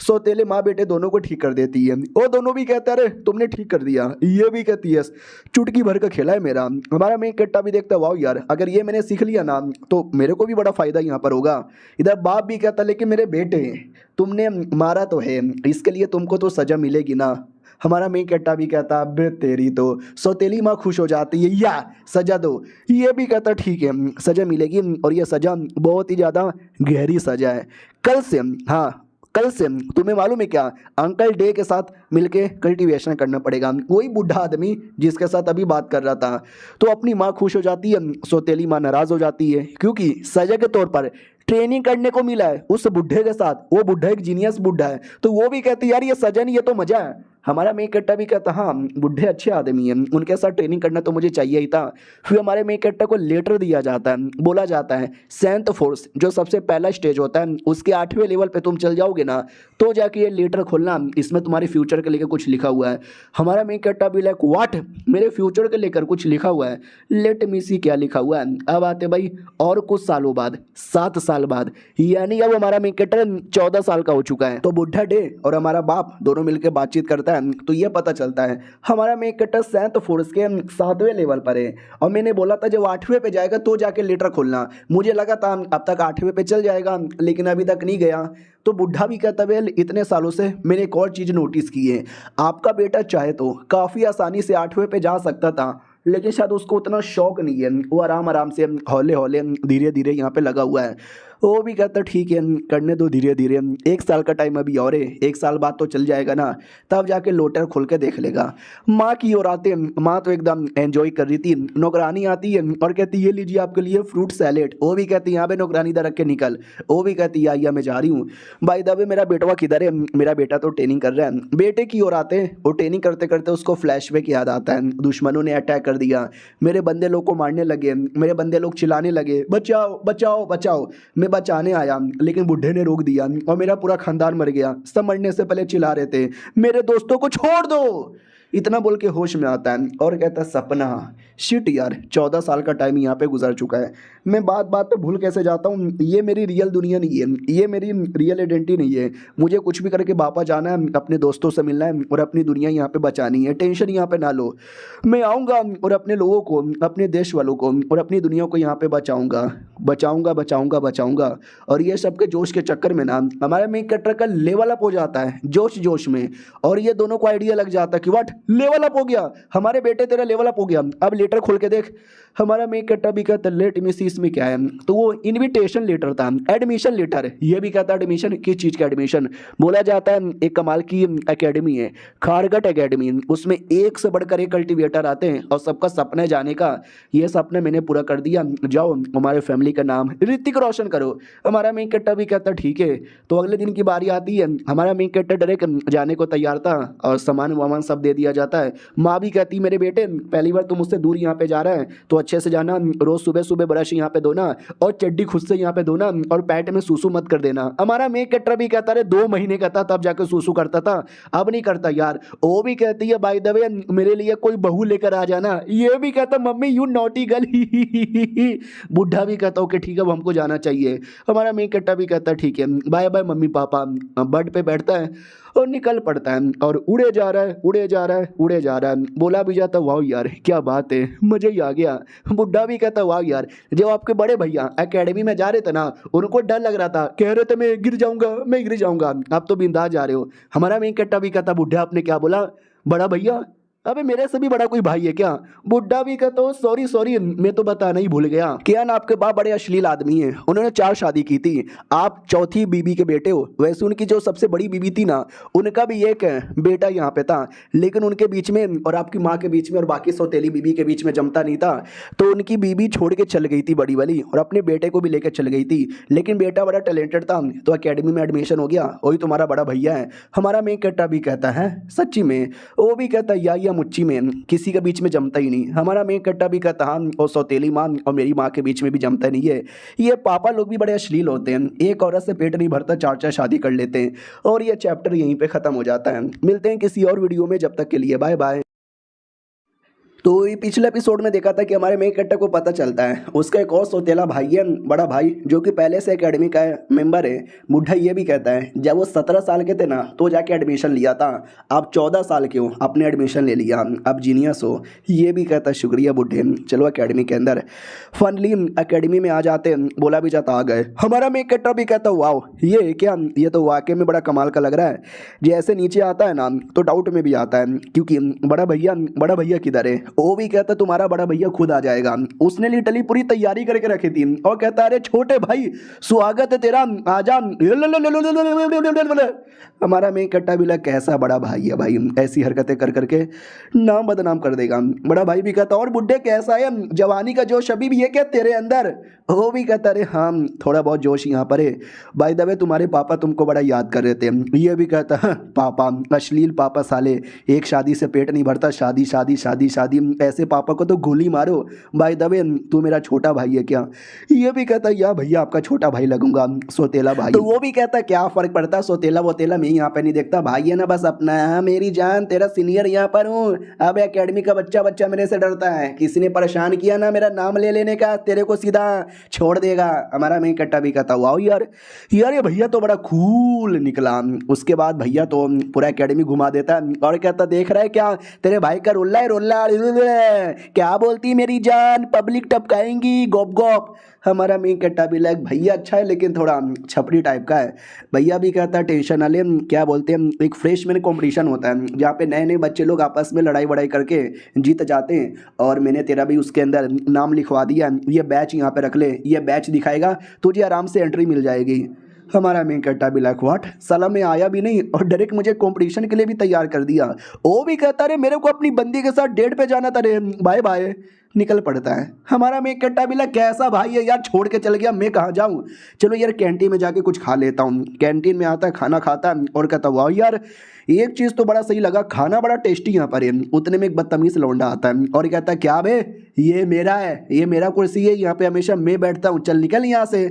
सौतेले माँ बेटे दोनों को ठीक कर देती है। वो दोनों भी कहते अरे तुमने ठीक कर दिया। ये भी कहती है चुटकी भर का खेला है मेरा। हमारा मैं कट्टा भी देखता वाह यार अगर ये मैंने सीख लिया ना तो मेरे को भी बड़ा फायदा यहाँ पर होगा। इधर बाप भी कहता लेकिन मेरे बेटे तुमने मारा तो है, इसके लिए तुमको तो सजा मिलेगी ना। हमारा मैं कट्टा भी कहता अबे तेरी तो। सौतेली माँ खुश हो जाती है या सजा दो। ये भी कहता ठीक है सजा मिलेगी और ये सजा बहुत ही ज़्यादा गहरी सजा है। कल से हाँ कल से तुम्हें मालूम है क्या, अंकल डे के साथ मिलके कल्टीवेशन करना पड़ेगा। वही बुढ़ा आदमी जिसके साथ अभी बात कर रहा था। तो अपनी माँ खुश हो जाती है, सौतेली माँ नाराज हो जाती है क्योंकि सजा के तौर पर ट्रेनिंग करने को मिला है उस बुढ़े के साथ। वो बुढ़ा एक जीनियस बुढ़ा है, तो वो भी कहती यार ये सजा नहीं ये तो मजा है। हमारा मेक कट्टा भी कहता हाँ बुढ़े अच्छे आदमी हैं, उनके साथ ट्रेनिंग करना तो मुझे चाहिए ही था। फिर हमारे मेक कट्टा को लेटर दिया जाता है, बोला जाता है सेंथ फोर्स जो सबसे पहला स्टेज होता है उसके 8वें लेवल पे तुम चल जाओगे ना तो जाके ये लेटर खोलना, इसमें तुम्हारे फ्यूचर के लेकर कुछ लिखा हुआ है। हमारा मेक कट्टा भी लाइक व्हाट मेरे फ्यूचर के लेकर कुछ लिखा हुआ है, लेट मी सी क्या लिखा हुआ है। अब आते भाई और कुछ सालों बाद 7 साल बाद, यानी अब हमारा मेक कट्टा 14 साल का हो चुका है। तो बुढ़ा डे और हमारा बाप दोनों मिलकर बातचीत करता है तो ये पता चलता है हमारा मेक कट्टा सेंथ फोर्स के 7वें लेवल पर है और मैंने बोला था जब 8वें पे जाएगा तो जाके लेटर खोलना। मुझे लगा था अब तक 8वें पे चल जाएगा लेकिन अभी तक नहीं गया। तो बुढ़ा भी कहता वेल इतने सालों से मैंने एक और चीज़ नोटिस की है, आपका बेटा चाहे तो काफ़ी आसानी से 8वें पे जा सकता था लेकिन शायद उसको उतना शौक नहीं है, वो आराम आराम से हौले हौले धीरे धीरे यहाँ पे लगा हुआ है। वो भी कहता ठीक है करने दो धीरे धीरे, 1 साल का टाइम अभी और है, 1 साल बाद तो चल जाएगा ना, तब जाके लोटर खोल के देख लेगा। माँ की ओर आते, माँ तो एकदम एंजॉय कर रही थी। नौकरानी आती है और कहती ये लीजिए आपके लिए फ्रूट सैलेड। वो भी कहती यहाँ पे नौकरानी इधर रख के निकल। वो भी कहती या मैं जा रही हूँ। भाई दबे मेरा बेटवा किधर है, मेरा बेटा तो ट्रेनिंग कर रहा है। बेटे की ओर आते वो ट्रेनिंग करते करते उसको फ्लैशबैक याद आता है, दुश्मनों ने अटैक कर दिया, मेरे बंदे लोग को मारने लगे, मेरे बंदे लोग चिल्लाने लगे बचाओ बचाओ बचाओ। मैं बचाने आया लेकिन बुढ़े ने रोक दिया और मेरा पूरा खानदान मर गया। सब मरने से पहले चिल्ला रहे थे मेरे दोस्तों को छोड़ दो। इतना बोल के होश में आता है और कहता है सपना शिट यार 14 साल का टाइम यहाँ पे गुजर चुका है, मैं बात बात पे भूल कैसे जाता हूँ। ये मेरी रियल दुनिया नहीं है, ये मेरी रियल आइडेंटिटी नहीं है। मुझे कुछ भी करके वापस जाना है, अपने दोस्तों से मिलना है और अपनी दुनिया यहाँ पे बचानी है। टेंशन यहाँ पे ना लो, मैं आऊँगा और अपने लोगों को, अपने देश वालों को और अपनी दुनिया को यहाँ पे बचाऊँगा बचाऊँगा बचाऊँगा बचाऊँगा। और ये सबके जोश के चक्कर में ना हमारे मेन कैरेक्टर का लेवल अप हो जाता है जोश जोश में, और ये दोनों को आइडिया लग जाता है कि व्हाट लेवल अप हो गया हमारे बेटे, तेरा लेवल अप हो गया। अब लेटर खोल के देख। हमारा मेन कट्टा भी कहता लेट मी सी इसमें क्या है। तो वो इनविटेशन लेटर था, एडमिशन लेटर। ये भी कहता एडमिशन, किस चीज़ का एडमिशन। बोला जाता है एक कमाल की एकेडमी है, खारगट एकेडमी। उसमें एक से बढ़कर एक कल्टिवेटर आते हैं और सबका सपना है जाने का। ये सपना मैंने पूरा कर दिया, जाओ हमारे फैमिली का नाम ऋतिक रोशन करो। हमारा मेन कट्टा भी कहता ठीक है। तो अगले दिन की बारी आती है, हमारा मेन कट्टा डायरेक्ट जाने को तैयार था और सामान वामान सब दे दिया जाता है। माँ भी कहती मेरे बेटे पहली बार तुम मुझसे दूर यहाँ पे जा रहा है तो अच्छे से जाना, रोज सुबह सुबह ब्रश यहाँ पे धोना और चड्डी खुद से यहाँ पे धोना और पैंट में सूसू मत कर देना। हमारा मेन कट्टा भी कहता रहे 2 महीने का था तब जाकर सूसू करता था, अब नहीं करता यार। वो भी कहती है बाय द वे मेरे लिए कोई बहू लेकर आ जाना। ये भी कहता मम्मी यू नॉटी गर्ल। बुढ़ा भी कहता ओके ठीक है अब हमको जाना चाहिए। हमारा मेन कट्टा भी कहता ठीक है bye bye mummy papa. Bed पे बैठता है और निकल पड़ता है और उड़े जा रहा है, उड़े जा रहा है, उड़े जा रहा है। बोला भी जाता वाह यार क्या बात है, मजा ही आ गया। बुढ़ा भी कहता वाह यार, जब आपके बड़े भैया एकेडमी में जा रहे थे ना उनको डर लग रहा था, कह रहे थे मैं गिर जाऊंगा, मैं गिर जाऊंगा, आप तो बिंदास जा रहे हो। हमारा मेन कट्टा भी कहता बुढ़ा आपने क्या बोला, बड़ा भैया अबे मेरे से भी बड़ा कोई भाई है क्या। बुड्ढा भी कहता हूँ सॉरी सॉरी मैं तो बताना ही भूल गया। क्या ना आपके बाप बड़े अश्लील आदमी हैं, उन्होंने 4 शादी की थी, आप चौथी बीबी के बेटे हो। वैसे उनकी जो सबसे बड़ी बीबी थी ना उनका भी एक बेटा यहाँ पे था, लेकिन उनके बीच में और आपकी माँ के बीच में और बाकी सौतेली बीबी के बीच में जमता नहीं था, तो उनकी बीबी छोड़ के चल गई थी बड़ी वाली और अपने बेटे को भी लेकर चल गई थी। लेकिन बेटा बड़ा टैलेंटेड था तो अकेडमी में एडमिशन हो गया, वही तुम्हारा बड़ा भैया है। हमारा मेन कट्टा भी कहता है सच्ची में, वो भी कहता या मुच्ची में, किसी के बीच में जमता ही नहीं। हमारा मेन कट्टा भी कहता हाँ और सौतेली माँ और मेरी माँ के बीच में भी जमता नहीं है। ये पापा लोग भी बड़े अश्लील होते हैं, एक औरत से पेट नहीं भरता 4 शादी कर लेते हैं। और ये चैप्टर यहीं पे ख़त्म हो जाता है। मिलते हैं किसी और वीडियो में, जब तक के लिए बाय बाय। तो ये पिछले एपिसोड में देखा था कि हमारे मेन कट्टा को पता चलता है उसका एक और सौतेला भाई है, बड़ा भाई, जो कि पहले से एकेडमी का मेंबर है। बुढ़ा ये भी कहता है जब वो 17 साल के थे ना तो जाके एडमिशन लिया था, आप 14 साल के हो आपने एडमिशन ले लिया, आप जीनियस हो। ये भी कहता है शुक्रिया बुढ़े, चलो एकेडमी के अंदर। फनली एकेडमी में आ जाते, बोला भी जाता आ गए। हमारा मेन कट्टा भी कहता वाओ ये क्या, ये तो वाकई में बड़ा कमाल का लग रहा है। जैसे नीचे आता है ना तो डाउट में भी आता है क्योंकि बड़ा भैया किधर है। वो भी कहता तुम्हारा बड़ा भैया खुद आ जाएगा, उसने लिटरली पूरी तैयारी करके रखी थी और कहता अरे छोटे भाई स्वागत है तेरा, आजा। हमारा मेन कट्टा भी लगा कैसा बड़ा भाई है भाई, ऐसी हरकतें कर करके नाम बदनाम कर देगा। बड़ा भाई भी कहता और बुड्ढे कैसा है, जवानी का जोश अभी भी है क्या तेरे अंदर। वो भी कहता अरे हाँ थोड़ा बहुत जोश यहाँ पर है। बाय द वे तुम्हारे पापा तुमको बड़ा याद कर रहे थे। ये भी कहता पापा, अश्लील पापा साले, एक शादी से पेट नहीं भरता, शादी शादी शादी शादी, ऐसे पापा को तो गोली मारो। बाय द वे तू मेरा छोटा भाई है क्या। ये भी कहता या भैया आपका छोटा भाई लगूंगा, सौतेला भाई। तो वो भी कहता क्या फर्क पड़ता, सौतेला वोतेला मैं यहाँ पे नहीं देखता, भाई है ना बस अपना, मेरी जान तेरा सीनियर यहाँ पर हूँ। अब एकेडमी का बच्चा मेरे से डरता है, किसी ने परेशान किया ना मेरा नाम ले लेने का, तेरे को सीधा छोड़ देगा। हमारा मेन कट्टा भी कहता वाओ यार ये भैया तो बड़ा कूल निकला। उसके बाद भैया तो पूरा एकेडमी घुमा देता है और कहता देख रहा है क्या तेरे भाई का रोल्ला है, रोल्ला क्या बोलती मेरी जान, पब्लिक टपकाएंगी गोप गोप। हमारा मेन कट्टा भी लग भैया अच्छा है लेकिन थोड़ा छपरी टाइप का है। भैया भी कहता टेंशन वाले, क्या बोलते हैं एक फ्रेशमैन कंपटीशन होता है जहाँ पे नए नए बच्चे लोग आपस में लड़ाई वड़ाई करके जीत जाते हैं, और मैंने तेरा भी उसके अंदर नाम लिखवा दिया, ये बैच यहाँ पे रख ले, ये बैच दिखाएगा तुझे आराम से एंट्री मिल जाएगी। हमारा मेन कट्टा भी लाइक व्हाट, साला मैं आया भी नहीं और डायरेक्ट मुझे कंपटीशन के लिए भी तैयार कर दिया। वो भी कहता रे मेरे को अपनी बंदी के साथ डेट पे जाना था रे, बाय बाय, निकल पड़ता है। हमारा मेन कट्टा भी लाइक कैसा भाई है यार, छोड़ के चल गया, मैं कहाँ जाऊँ, चलो यार कैंटीन में जाके कुछ खा लेता हूँ। कैंटीन में आता है खाना खाता है और कहता वाह यार एक चीज़ तो बड़ा सही लगा, खाना बड़ा टेस्टी यहाँ पर है। उतने में एक बदतमीज लौंडा आता है और कहता है क्या बे ये मेरा है, ये मेरा कुर्सी है, यहाँ पे हमेशा मैं बैठता हूँ, चल निकल यहाँ से।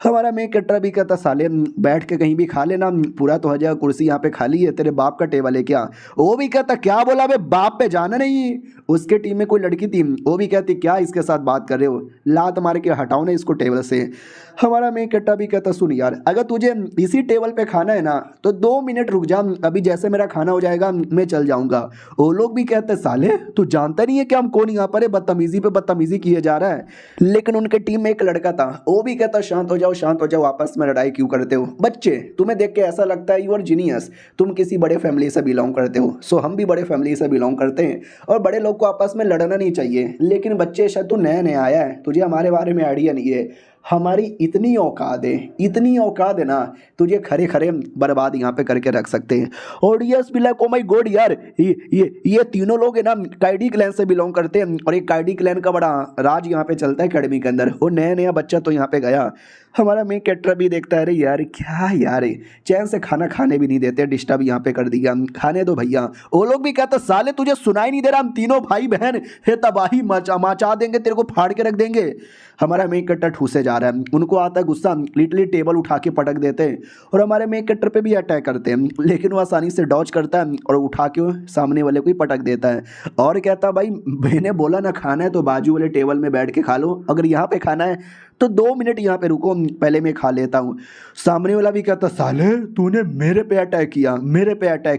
हमारा मेन कट्टा भी कहता साले बैठ के कहीं भी खा लेना, पूरा तो हो जाएगा, कुर्सी यहाँ पे खाली है, तेरे बाप का टेबल है क्या। वो भी कहता क्या बोला बे, बाप पे जाना नहीं। उसके टीम में कोई लड़की थी, वो भी कहती क्या इसके साथ बात कर रहे हो, लात मार के हटाओ ना इसको टेबल से। हमारा मेन कट्टा भी कहता सुन यार, अगर तुझे इसी टेबल पे खाना है ना तो 2 मिनट रुक जा, अभी जैसे मेरा खाना हो जाएगा मैं चल जाऊंगा। वो लोग भी कहते साले तू जानता नहीं है कि हम कौन यहाँ पर है, बदतमीजी पे बदतमीजी किए जा रहा है। लेकिन उनके टीम में एक लड़का था, वो भी कहता शांत हो जाओ शांत हो जाओ, आपस में लड़ाई क्यों करते हो बच्चे, तुम्हें देख के ऐसा लगता है यू आर जीनियस, तुम किसी बड़े फैमिली से बिलोंग करते हो। सो हम भी बड़े फैमिली से बिलोंग करते हैं और बड़े लोग को आपस में लड़ना नहीं चाहिए। लेकिन बच्चे शायद तू नया नया आया है, तुझे हमारे बारे में आइडिया नहीं है, हमारी इतनी औकात है ना, तुझे खरे खरे बर्बाद यहाँ पे करके रख सकते हैं। और यस भी लाइक ओ माय गॉड यार, ये तीनों लोग है ना काइडी क्लैन से बिलोंग करते हैं और एक काइडी क्लैन का बड़ा राज यहाँ पे चलता है अकेडमी के अंदर। और नया नया बच्चा तो यहाँ पे गया, हमारा मेन कैरेक्टर भी देखता है अरे यार क्या यार, चैन से खाना खाने भी नहीं देते, डिस्टर्ब यहाँ पे कर दिया, खाने दो भैया। वो लोग भी कहते साले तुझे सुनाई नहीं दे रहा, हम तीनों भाई बहन है तबाही मचा देंगे, तेरे को फाड़ के रख देंगे। हमारा मेन कैरेक्टर ठूसे जा रहा है, उनको आता है गुस्सा, लिटरली टेबल उठा के पटक देते हैं और हमारे मेन कैरेक्टर पे भी अटैक करते हैं। लेकिन वो आसानी से डॉज करता है और उठा के सामने वाले को ही पटक देता है और कहता भाई मैंने बोला ना खाना है तो बाजू वाले टेबल में बैठ के खा लो, अगर यहाँ पे खाना है तो 2 मिनट यहाँ पे रुको, पहले मैं खा लेता हूँ। सामने वाला भी कहता साले तूने मेरे पे अटैक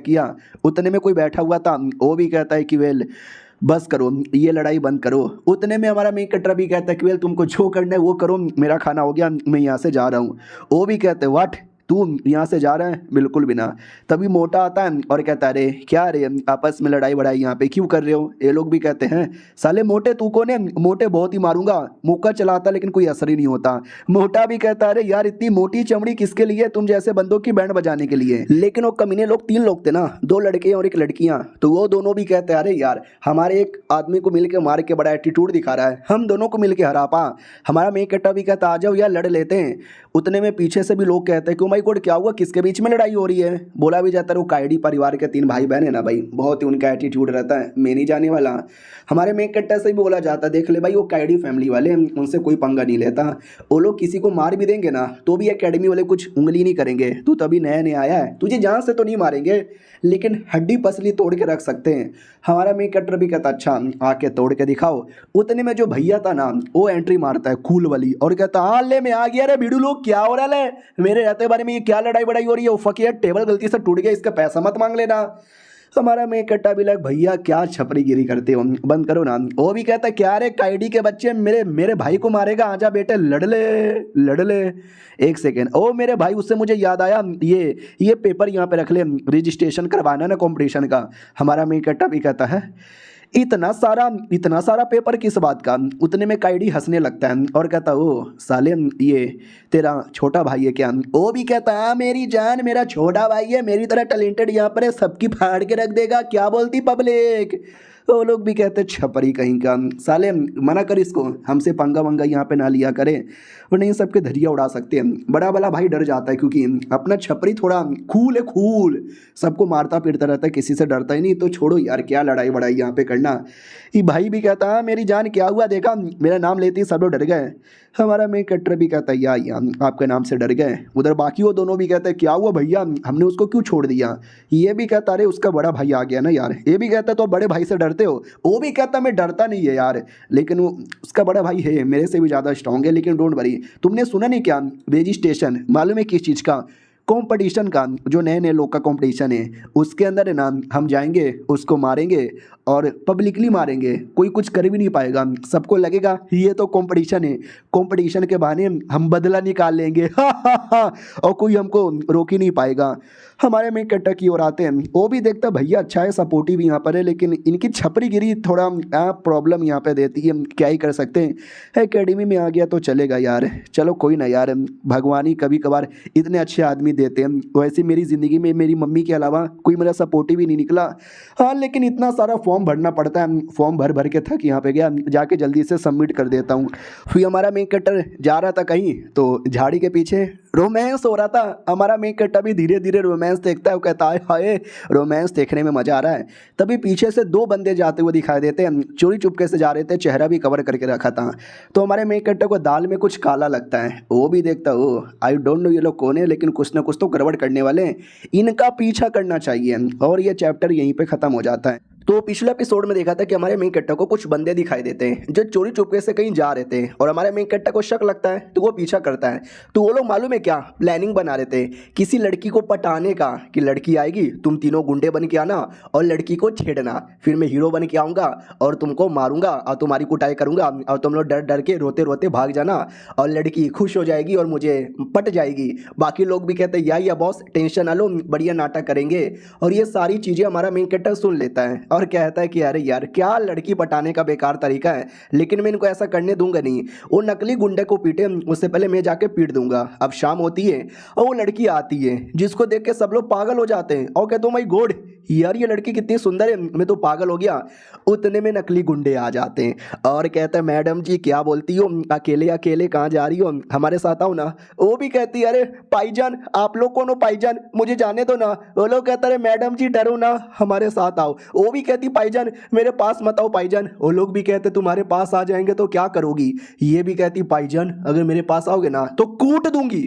किया। उतने में कोई बैठा हुआ था, वो भी कहता है कि वेल बस करो, ये लड़ाई बंद करो। उतने में हमारा मेन कटरा भी कहता है कि वेल तुमको जो करना है वो करो, मेरा खाना हो गया, मैं यहाँ से जा रहा हूँ। वो भी कहते व्हाट, तू यहाँ से जा रहा है, बिल्कुल भी ना। तभी मोटा आता है और कहता है अरे क्या रे आपस में लड़ाई बड़ाई यहाँ पे क्यों कर रहे हो। ये लोग भी कहते हैं साले मोटे तू कौन है, मोटे बहुत ही मारूंगा, मुक्का चलाता लेकिन कोई असर ही नहीं होता। मोटा भी कहता है अरे यार इतनी मोटी चमड़ी किसके लिए, तुम जैसे बंदों की बैंड बजाने के लिए। लेकिन वो कमीने लोग 3 लोग थे ना, 2 लड़के और एक लड़कियां, तो वो दोनों भी कहते हैं अरे यार हमारे एक आदमी को मिलकर मार के बड़ा एटीट्यूड दिखा रहा है, हम दोनों को मिलकर हरा पा। हमारा मेन कट्टा भी कहता आ जाओ यार लड़ लेते हैं। उतने में पीछे से भी लोग कहते हैं कि ओ माय गॉड क्या हुआ, किसके बीच में लड़ाई हो रही है। बोला भी जाता है वो कायडी परिवार के 3 भाई बहन है ना भाई, बहुत ही उनका एटीट्यूड रहता है, मैं नहीं जाने वाला। हमारे मेन कट्टा से भी बोला जाता है देख ले भाई वो कायडी फैमिली वाले उनसे कोई पंगा नहीं लेता, वो लोग किसी को मार भी देंगे ना तो भी एकेडमी वाले कुछ उंगली नहीं करेंगे, तू तभी नया नया आया है, तुझे जान से तो नहीं मारेंगे लेकिन हड्डी पसली तोड़ के रख सकते हैं। हमारा मेन कट्टर भी कहता अच्छा आके तोड़ के दिखाओ। उतने में जो भैया था ना वो एंट्री मारता है कूल वाली और कहता हाँ ले मैं आ गया रे भिड़ू लोग, क्या हो रहा है मेरे रहते बारे में, ये क्या लड़ाई बड़ाई हो रही है, उफक यार टेबल गलती से टूट गया, इसका पैसा मत मांग लेना। हमारा मेन कट्टा भी लग भैया क्या छपरी गिरी करते हो, बंद करो ना। वो भी कहता क्या रे कायडी के बच्चे मेरे भाई को मारेगा, आजा बेटे लड़ ले। एक सेकेंड, ओ मेरे भाई उससे मुझे याद आया, ये पेपर यहाँ पे रख ले, रजिस्ट्रेशन करवाना ना कंपटीशन का। हमारा मेन कट्टा भी कहता है इतना सारा पेपर किस बात का। उतने में कायडी हंसने लगता है और कहता ओ साले ये तेरा छोटा भाई है क्या। वो भी कहता हाँ मेरी जान मेरा छोटा भाई है, मेरी तरह टैलेंटेड यहाँ पर है, सबकी फाड़ के रख देगा, क्या बोलती पब्लिक। वो लोग भी कहते छपरी कहीं का, साले मना कर इसको, हमसे पंगा वंगा यहाँ पे ना लिया करे और नहीं सबके धरिया उड़ा सकते हैं। बड़ा वाला भाई डर जाता है क्योंकि अपना छपरी थोड़ा कूल है, कूल सबको मारता पीटता रहता है, किसी से डरता ही नहीं। तो छोड़ो यार क्या लड़ाई बड़ाई यहाँ पे करना। ये भाई भी कहता है मेरी जान क्या हुआ, देखा मेरा नाम लेते ही सब लोग डर गए। हमारा मेन कट्टर भी कहता है यार आपके नाम से डर गए। उधर बाकी वो दोनों भी कहते हैं क्या हुआ भैया, हमने उसको क्यों छोड़ दिया। ये भी कहता अरे उसका बड़ा भाई आ गया ना यार। ये भी कहता तो बड़े भाई से डरते हो। वो भी कहता मैं डरता नहीं है यार, लेकिन वो उसका बड़ा भाई है मेरे से भी ज़्यादा स्ट्रॉन्ग है, लेकिन डोंट वरी। तुमने सुना नहीं क्या रजिस्ट्रेशन मालूम है किस चीज़ का, कंपटीशन का, जो नए नए लोग का कंपटीशन है उसके अंदर है ना, हम जाएंगे उसको मारेंगे और पब्लिकली मारेंगे, कोई कुछ कर भी नहीं पाएगा, सबको लगेगा ये तो कंपटीशन है, कंपटीशन के बहाने हम बदला निकाल लेंगे और कोई हमको रोक ही नहीं पाएगा। हमारे में कट्टा की ओर आते हैं, वो भी देखता भैया अच्छा है सपोर्टिव यहाँ पर है, लेकिन इनकी छपरी गिरी थोड़ा प्रॉब्लम यहाँ पे देती है, क्या ही कर सकते हैं। एकेडमी में आ गया तो चलेगा यार, चलो कोई ना यार, भगवान ही कभी कभार इतने अच्छे आदमी देते हैं। वैसे मेरी ज़िंदगी में मेरी मम्मी के अलावा कोई मेरा सपोर्टिव ही नहीं निकला। हाँ लेकिन इतना सारा फॉर्म भरना पड़ता है, फॉर्म भर के थक यहाँ पे गया, जाके जल्दी से सबमिट कर देता हूँ। फिर हमारा मेन कट्टर जा रहा था कहीं तो झाड़ी के पीछे रोमांस हो रहा था। हमारा मेन कट्टा भी धीरे धीरे रोमांस देखता है, वो कहता है हाय रोमांस देखने में मज़ा आ रहा है। तभी पीछे से 2 बंदे जाते हुए दिखाई देते हैं, चोरी चुपके से जा रहे थे, चेहरा भी कवर करके रखा था। तो हमारे मेन कट्टे को दाल में कुछ काला लगता है, वो भी देखता ओ आई डोंट नो ये लोग कौन है, लेकिन कुछ ना कुछ तो गड़बड़ करने वाले हैं, इनका पीछा करना चाहिए। और ये चैप्टर यहीं पे ख़त्म हो जाता है। तो तो पिछले एपिसोड में देखा था कि हमारे मेन कैरेक्टर को कुछ बंदे दिखाई देते हैं जो चोरी चुपके से कहीं जा रहे थे और हमारे मेन कैरेक्टर को शक लगता है तो वो पीछा करता है। तो वो लोग मालूम है क्या प्लानिंग बना रहे थे किसी लड़की को पटाने का कि लड़की आएगी, तुम तीनों गुंडे बन के आना और लड़की को छेड़ना, फिर मैं हीरो बन के आऊँगा और तुमको मारूंगा और तुम्हारी कुटाई करूंगा और तुम लोग डर डर के रोते रोते भाग जाना और लड़की खुश हो जाएगी और मुझे पट जाएगी। बाकी लोग भी कहते हैं या बॉस टेंशन ना लो, बढ़िया नाटक करेंगे। और ये सारी चीज़ें हमारा मेन कैरेक्टर सुन लेता है और कहता है कि अरे यार क्या लड़की पटाने का बेकार तरीका है, लेकिन मैं इनको ऐसा करने दूंगा नहीं। वो नकली गुंडे को पीटे उससे पहले मैं जाके पीट दूंगा। अब शाम होती है और वो लड़की आती है जिसको देख के सब लोग पागल हो जाते हैं और कहते हो माय गॉड यार ये लड़की कितनी सुंदर है, मैं तो पागल हो गया। उतने में नकली गुंडे आ जाते हैं और कहते हैं मैडम जी क्या बोलती हो, अकेले अकेले कहाँ जा रही हो, हमारे साथ आओ ना। वो भी कहती है अरे भाईजान आप लोग कौन हो भाईजान, मुझे जाने दो ना। वो लोग कहते हैं मैडम जी डरो ना हमारे साथ आओ। वो भी कहती भाईजान मेरे पास मत आओ भाईजान। वो लोग भी कहते तुम्हारे पास आ जाएंगे तो क्या करोगी। ये भी कहती भाईजान अगर मेरे पास आओगे ना तो कूट दूंगी।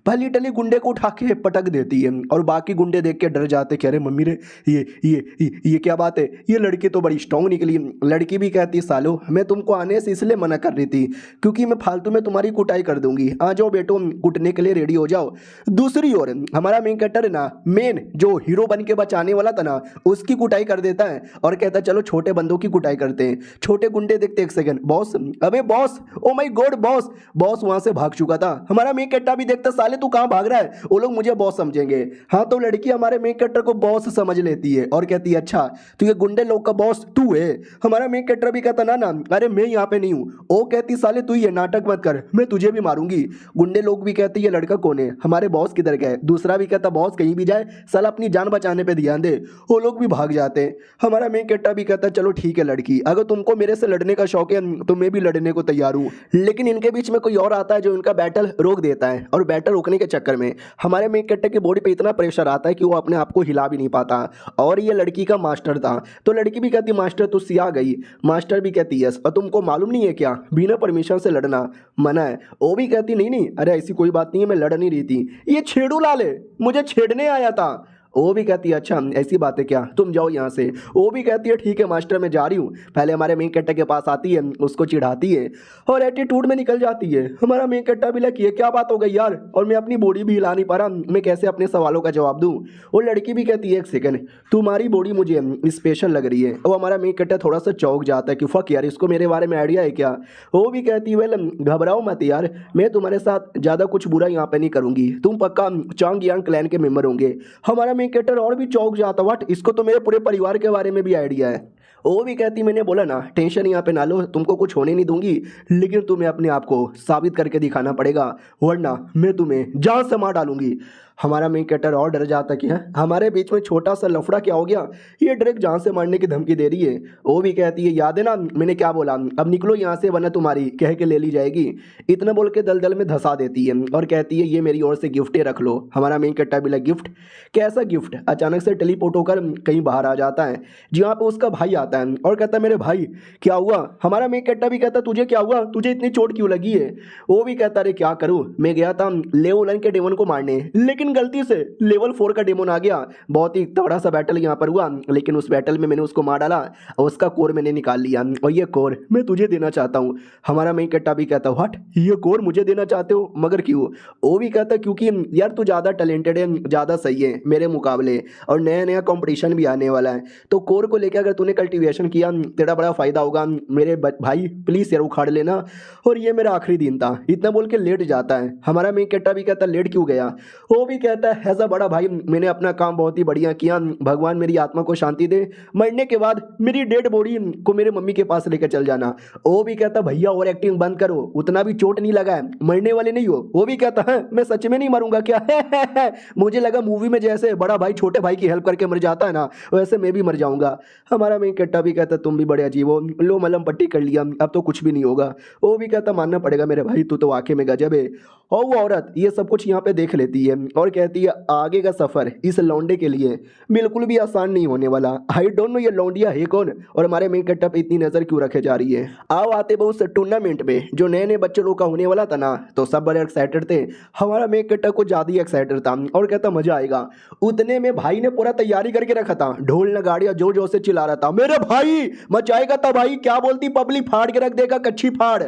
भली टली गुंडे को उठा के पटक देती है और बाकी गुंडे देख के डर जाते कि अरे मम्मी रे ये क्या बात है, ये लड़की तो बड़ी स्ट्रांग निकली। लड़की भी कहती सालो मैं तुमको आने से इसलिए मना कर रही थी क्योंकि मैं फालतू में तुम्हारी कुटाई कर दूंगी, आ जाओ बेटो कुटने के लिए रेडी हो जाओ। दूसरी ओर हमारा मेन कैरेक्टर है ना, मेन जो हीरो बन के बचाने वाला था ना, उसकी कुटाई कर देता है और कहता है चलो छोटे बंदों की कुटाई करते हैं। छोटे गुंडे देखते एक सेकंड बॉस, अबे boss oh my God boss. Boss वहां से भाग चुका था। हमारा मेन कैरेक्टर भी देखता साले तू कहां भाग रहा है, वो लोग मुझे बॉस समझेंगे। हाँ तो लड़की हमारे मेन कैरेक्टर को बॉस समझ लेती है और कहती है अच्छा तो ये गुंडे लोग का बॉस तू है। हमारा मेन कैरेक्टर भी कहता ना ना अरे मैं यहाँ पे नहीं हूँ। वो कहती साले तू ये नाटक मत कर, मैं तुझे भी मारूंगी। गुंडे लोग भी कहते ये लड़का कौन है, हमारे बॉस किधर गए। दूसरा भी कहता बॉस कहीं भी जाए साला अपनी जान बचाने पे ध्यान दे। वो लोग भी भाग जाते हैं। हमारा मेन कैरेक्टर भी कहता चलो ठीक है लड़की अगर तुमको मेरे से लड़ने का शौक है तो मैं भी लड़ने को तैयार हूँ। लेकिन इनके बीच में कोई और आता है जो इनका बैटल रोक देता है और बैटल रोकने के चक्कर में हमारे मेन कैरेक्टर की बॉडी पे इतना प्रेशर आता है कि वो अपने आप को हिला भी नहीं पाता। और ये लड़की का मास्टर था तो लड़की भी कहती मास्टर तू सिया गई। मास्टर भी कहती यस और तुमको मालूम नहीं है क्या बिना परमिशन से लड़ना मना है। वो भी कहती नहीं नहीं अरे ऐसी कोई बात नहीं है मैं लड़ नहीं रही थी, ये छेड़ू लाल है मुझे छेड़ने आया था। वो भी कहती है अच्छा ऐसी बात है क्या तुम जाओ यहाँ से। वो भी कहती है ठीक है मास्टर मैं जा रही हूँ। पहले हमारे मेन कैरेक्टर के पास आती है उसको चिढ़ाती है और एटीट्यूड में निकल जाती है। हमारा मेन कैरेक्टर भी लगी है क्या बात हो गई यार और मैं अपनी बॉडी भी हिला नहीं पा रहा, मैं कैसे अपने सवालों का जवाब दूँ। वो लड़की भी कहती है एक सेकंड तुम्हारी बॉडी मुझे स्पेशल लग रही है। और हमारा मेन कैरेक्टर थोड़ा सा चौंक जाता है कि फक यार इसको मेरे बारे में आइडिया है क्या। वो भी कहती है वेल घबराओ मत यार मैं तुम्हारे साथ ज़्यादा कुछ बुरा यहाँ पे नहीं करूँगी, तुम पक्का चांग यांग क्लैन के मेंबर होंगे। हमारा मेन कैरेक्टर और भी चौंक जाता व्हाट इसको तो मेरे पूरे परिवार के बारे में भी आइडिया है। वो भी कहती मैंने बोला ना टेंशन यहाँ पे ना लो तुमको कुछ होने नहीं दूंगी, लेकिन तुम्हें अपने आप को साबित करके दिखाना पड़ेगा वरना मैं तुम्हें जान से मार डालूंगी। हमारा मेन कैरेक्टर और डर जाता कि हमारे बीच में छोटा सा लफड़ा क्या हो गया, ये डायरेक्ट जान से मारने की धमकी दे रही है। वो भी कहती है याद है ना मैंने क्या बोला, अब निकलो यहाँ से वरना तुम्हारी कह के ले ली जाएगी। इतना बोल के दलदल में धंसा देती है और कहती है ये मेरी ओर से गिफ्ट है रख लो। हमारा मेन कैरेक्टर भी लग गिफ्ट कैसा गिफ्ट, अचानक से टेलीपोर्ट होकर कहीं बाहर आ जाता है जहाँ पे उसका भाई आता है और कहता है मेरे भाई क्या हुआ। हमारा मेन कैरेक्टर भी कहता तुझे क्या हुआ, तुझे इतनी चोट क्यों लगी है। वो भी कहता अरे क्या करूँ मैं गया था लेवल 1 के डेमन को मारने लेकिन गलती से लेवल 4 का डेमन आ गया। बहुत ही तगड़ा सा बैटल यहाँ पर हुआ लेकिन उस बैटल में मैंने उसको मार डाला और उसका कोर मैंने निकाल लिया और ये कोर मैं तुझे देना चाहता हूँ। हमारा मेन कैरेक्टर भी कहता व्हाट ये कोर मुझे देना चाहते हो मगर क्यों। वो भी कहता क्योंकि यार तू ज़्यादा टैलेंटेड है ज़्यादा सही है मेरे मुकाबले और नया नया कॉम्पिटिशन भी आने वाला है तो कोर को लेकर अगर तूने कल्टीवेशन किया तेरा बड़ा फायदा होगा मेरे भाई प्लीज़ यार उखाड़ लेना। और ये मेरा आखिरी दिन था। इतना बोल के लेट जाता है। हमारा मेन कैरेक्टर भी कहता लेट क्यों गया। वो भी कहता है ऐसा बड़ा भाई मैंने अपना काम बहुत ही बढ़िया किया, भगवान मेरी आत्मा को शांति दे, मरने के बाद मेरी डेड बॉडी को मेरे मम्मी के पास लेकर चल जाना। वो भी कहता भैया और एक्टिंग बंद करो उतना भी चोट नहीं लगा है मरने वाले नहीं हो। वो भी कहता है मैं सच में नहीं मरूंगा क्या मुझे लगा मूवी में जैसे बड़ा भाई छोटे भाई की हेल्प करके मर जाता है ना वैसे मैं भी मर जाऊंगा। हमारा मेन कैरेक्टर भी कहता तुम भी बड़े अजीब हो, लो मलम पट्टी कर लिया अब तो कुछ भी नहीं होगा। वो भी कहता मानना पड़ेगा मेरे भाई तू तो वाकई में गजब है। और वो औरत ये सब कुछ यहाँ पे देख लेती है और कहती है आगे का सफर इस लौंडे के लिए बिल्कुल भी आसान नहीं होने वाला। आई डोंट नो ये लौंडिया है कौन और हमारे मेन कट्टा पे इतनी नजर क्यों रखे जा रही है। आओ आते बहु उस टूर्नामेंट में जो नए नए बच्चे लोग का होने वाला था ना, तो सब बड़े एक्साइटेड थे। हमारा मेन कट्टा को ज्यादा ही एक्साइटेड था और कहता मजा आएगा। उतने में भाई ने पूरा तैयारी करके रखा था, ढोल नगाड़िया जोर जोर से चिल्ला रहा था मेरे भाई मचाएगा था भाई, क्या बोलती पब्लिक फाड़ के रख देगा कच्ची फाड़।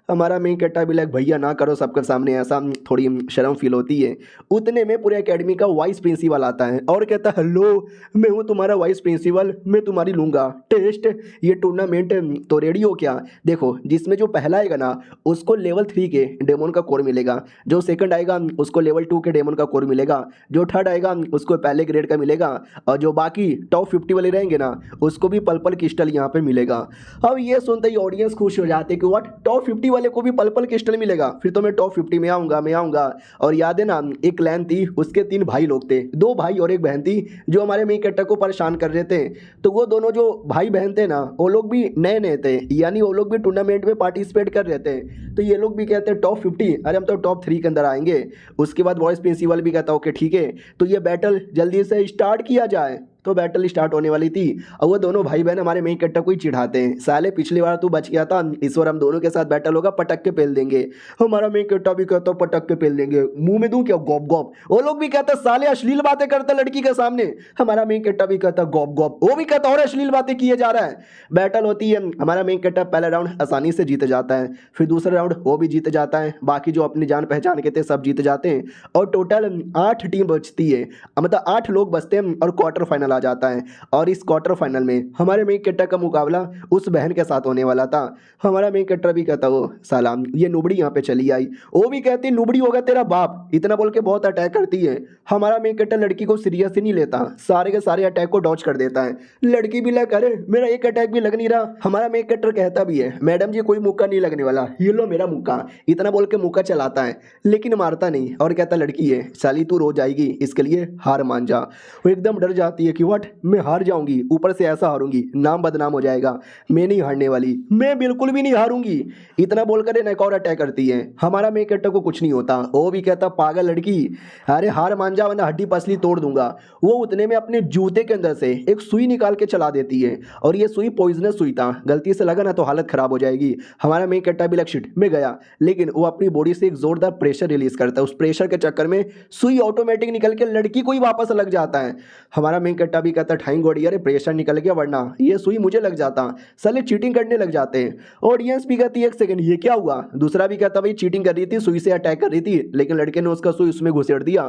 हमारा मेन कट्टा भी लाइक भैया ना करो सबके सामने, ऐसा थोड़ी शर्म फील होती है। उतने में पूरे एकेडमी का वाइस प्रिंसिपल आता है और कहता है हेलो मैं हूँ तुम्हारा वाइस प्रिंसिपल, मैं तुम्हारी लूँगा टेस्ट। ये टूर्नामेंट तो रेडी हो क्या? देखो जिसमें जो पहला आएगा ना उसको लेवल 3 के डेमन का कोर मिलेगा, जो सेकंड आएगा उसको लेवल 2 के डेमन का कोर मिलेगा, जो थर्ड आएगा उसको पहले ग्रेड का मिलेगा, और जो बाकी टॉप 50 वाले रहेंगे ना उसको भी पल क्रिस्टल यहाँ पे मिलेगा। अब ये सुनते ही ऑडियंस खुश हो जाते कि व्हाट टॉप 50 वाले को भी पल क्रिस्टल मिलेगा, फिर तो मैं टॉप 50 में आऊँगा। और याद है ना एक क्लैन थी उसके 3 भाई लोग थे, 2 भाई और एक बहन थी जो हमारे मेन कैरेक्टर को परेशान कर रहे थे। तो वो दोनों जो भाई बहन थे ना वो लोग भी नए थे, यानी वो लोग भी टूर्नामेंट में पार्टिसिपेट कर रहे थे। तो ये लोग भी कहते हैं टॉप 50, अरे हम तो टॉप 3 के अंदर आएंगे। उसके बाद वॉइस प्रिंसिपल भी कहता ओके ठीक है तो ये बैटल जल्दी से स्टार्ट किया जाए। तो बैटल स्टार्ट होने वाली थी और वो दोनों भाई बहन हमारे मेन कैरेक्टर को ही चिढ़ाते हैं, साले पिछली बार तू बच गया था, इस बार हम दोनों के साथ बैटल होगा, पटक के पेल देंगे। हमारा मेन कैरेक्टर भी कहता पटक के पेल देंगे, मुंह में दूं क्या गॉप गॉप। वो लोग भी कहता साले अश्लील बातें करता लड़की के सामने, हमारा मेन कैरेक्टर भी कहता गॉप गॉप, वो भी कहता और अश्लील बातें किए जा रहा है। बैटल होती है, हमारा मेन कैरेक्टर पहला राउंड आसानी से जीत जाता है, फिर दूसरा राउंड वो भी जीत जाता है, बाकी जो अपनी जान पहचान के थे सब जीत जाते हैं और टोटल 8 टीम बचती है, मतलब 8 लोग बचते हैं और क्वार्टर फाइनल आ जाता है। और इस क्वार्टर फाइनल में हमारे मेन कैरेक्टर का मुकाबला उस बहन के साथ होने वाला था। हमारा मेन कैरेक्टर भी कहता वो सलाम ये नुबड़ी यहाँ पे चली आई, वो भी कहती नुबड़ी होगा तेरा बाप, इतना बोल के बहुत अटैक करती है। हमारा मेन कैरेक्टर लड़की को सीरियस ही नहीं लेता, सारे के सारे अटैक को डॉज कर देता है। लड़की भी लग अरे मेरा एक अटैक भी लग नहीं रहा। हमारा मेन कैरेक्टर कहता भी है मैडम जी कोई मुक्का नहीं लगने वाला, ये लो मेरा मुक्का, इतना बोल के मुक्का चलाता है लेकिन मारता नहीं और कहता लड़की है साली तू रो जाएगी, इसके लिए हार मान जा। वो एकदम डर जाती है कि व्हाट मैं हार जाऊंगी, ऊपर से ऐसा हारूंगी नाम बदनाम हो जाएगा, मैं नहीं हारने वाली, मैं बिल्कुल भी नहीं हारूंगी, इतना बोलकर एक और अटैक करती है। हमारा मेन कैरेक्टर को कुछ नहीं होता, वो भी कहता पागल लड़की अरे हार मान जा वरना हड्डी पसली तोड़ दूंगा। वो उतने में अपने जूते के अंदर से एक सुई निकाल के चला देती है और ये सुई पॉइजनस सुई था, गलती से लगा ना तो हालत खराब हो जाएगी। हमारा मेन कैरेक्टर भी शिट में गया, लेकिन वो अपनी बॉडी से एक जोरदार प्रेशर रिलीज करता है, उस प्रेशर के चक्कर में सुई ऑटोमेटिक निकल के लड़की को ही वापस लग जाता है। हमारा मेन कैरेक्टर भी कहता ठाई गोड़ी अरे प्रेशर निकल गया वरना ये सुई मुझे लग जाता, साले चीटिंग करने लग जाते हैं। ऑडियंस भी कहती है एक सेकंड ये क्या हुआ, दूसरा भी कहता भाई चीटिंग कर रही थी, सुई से अटैक कर रही थी लेकिन लड़के ने उसका सुई उसमें घुसेड़ दिया।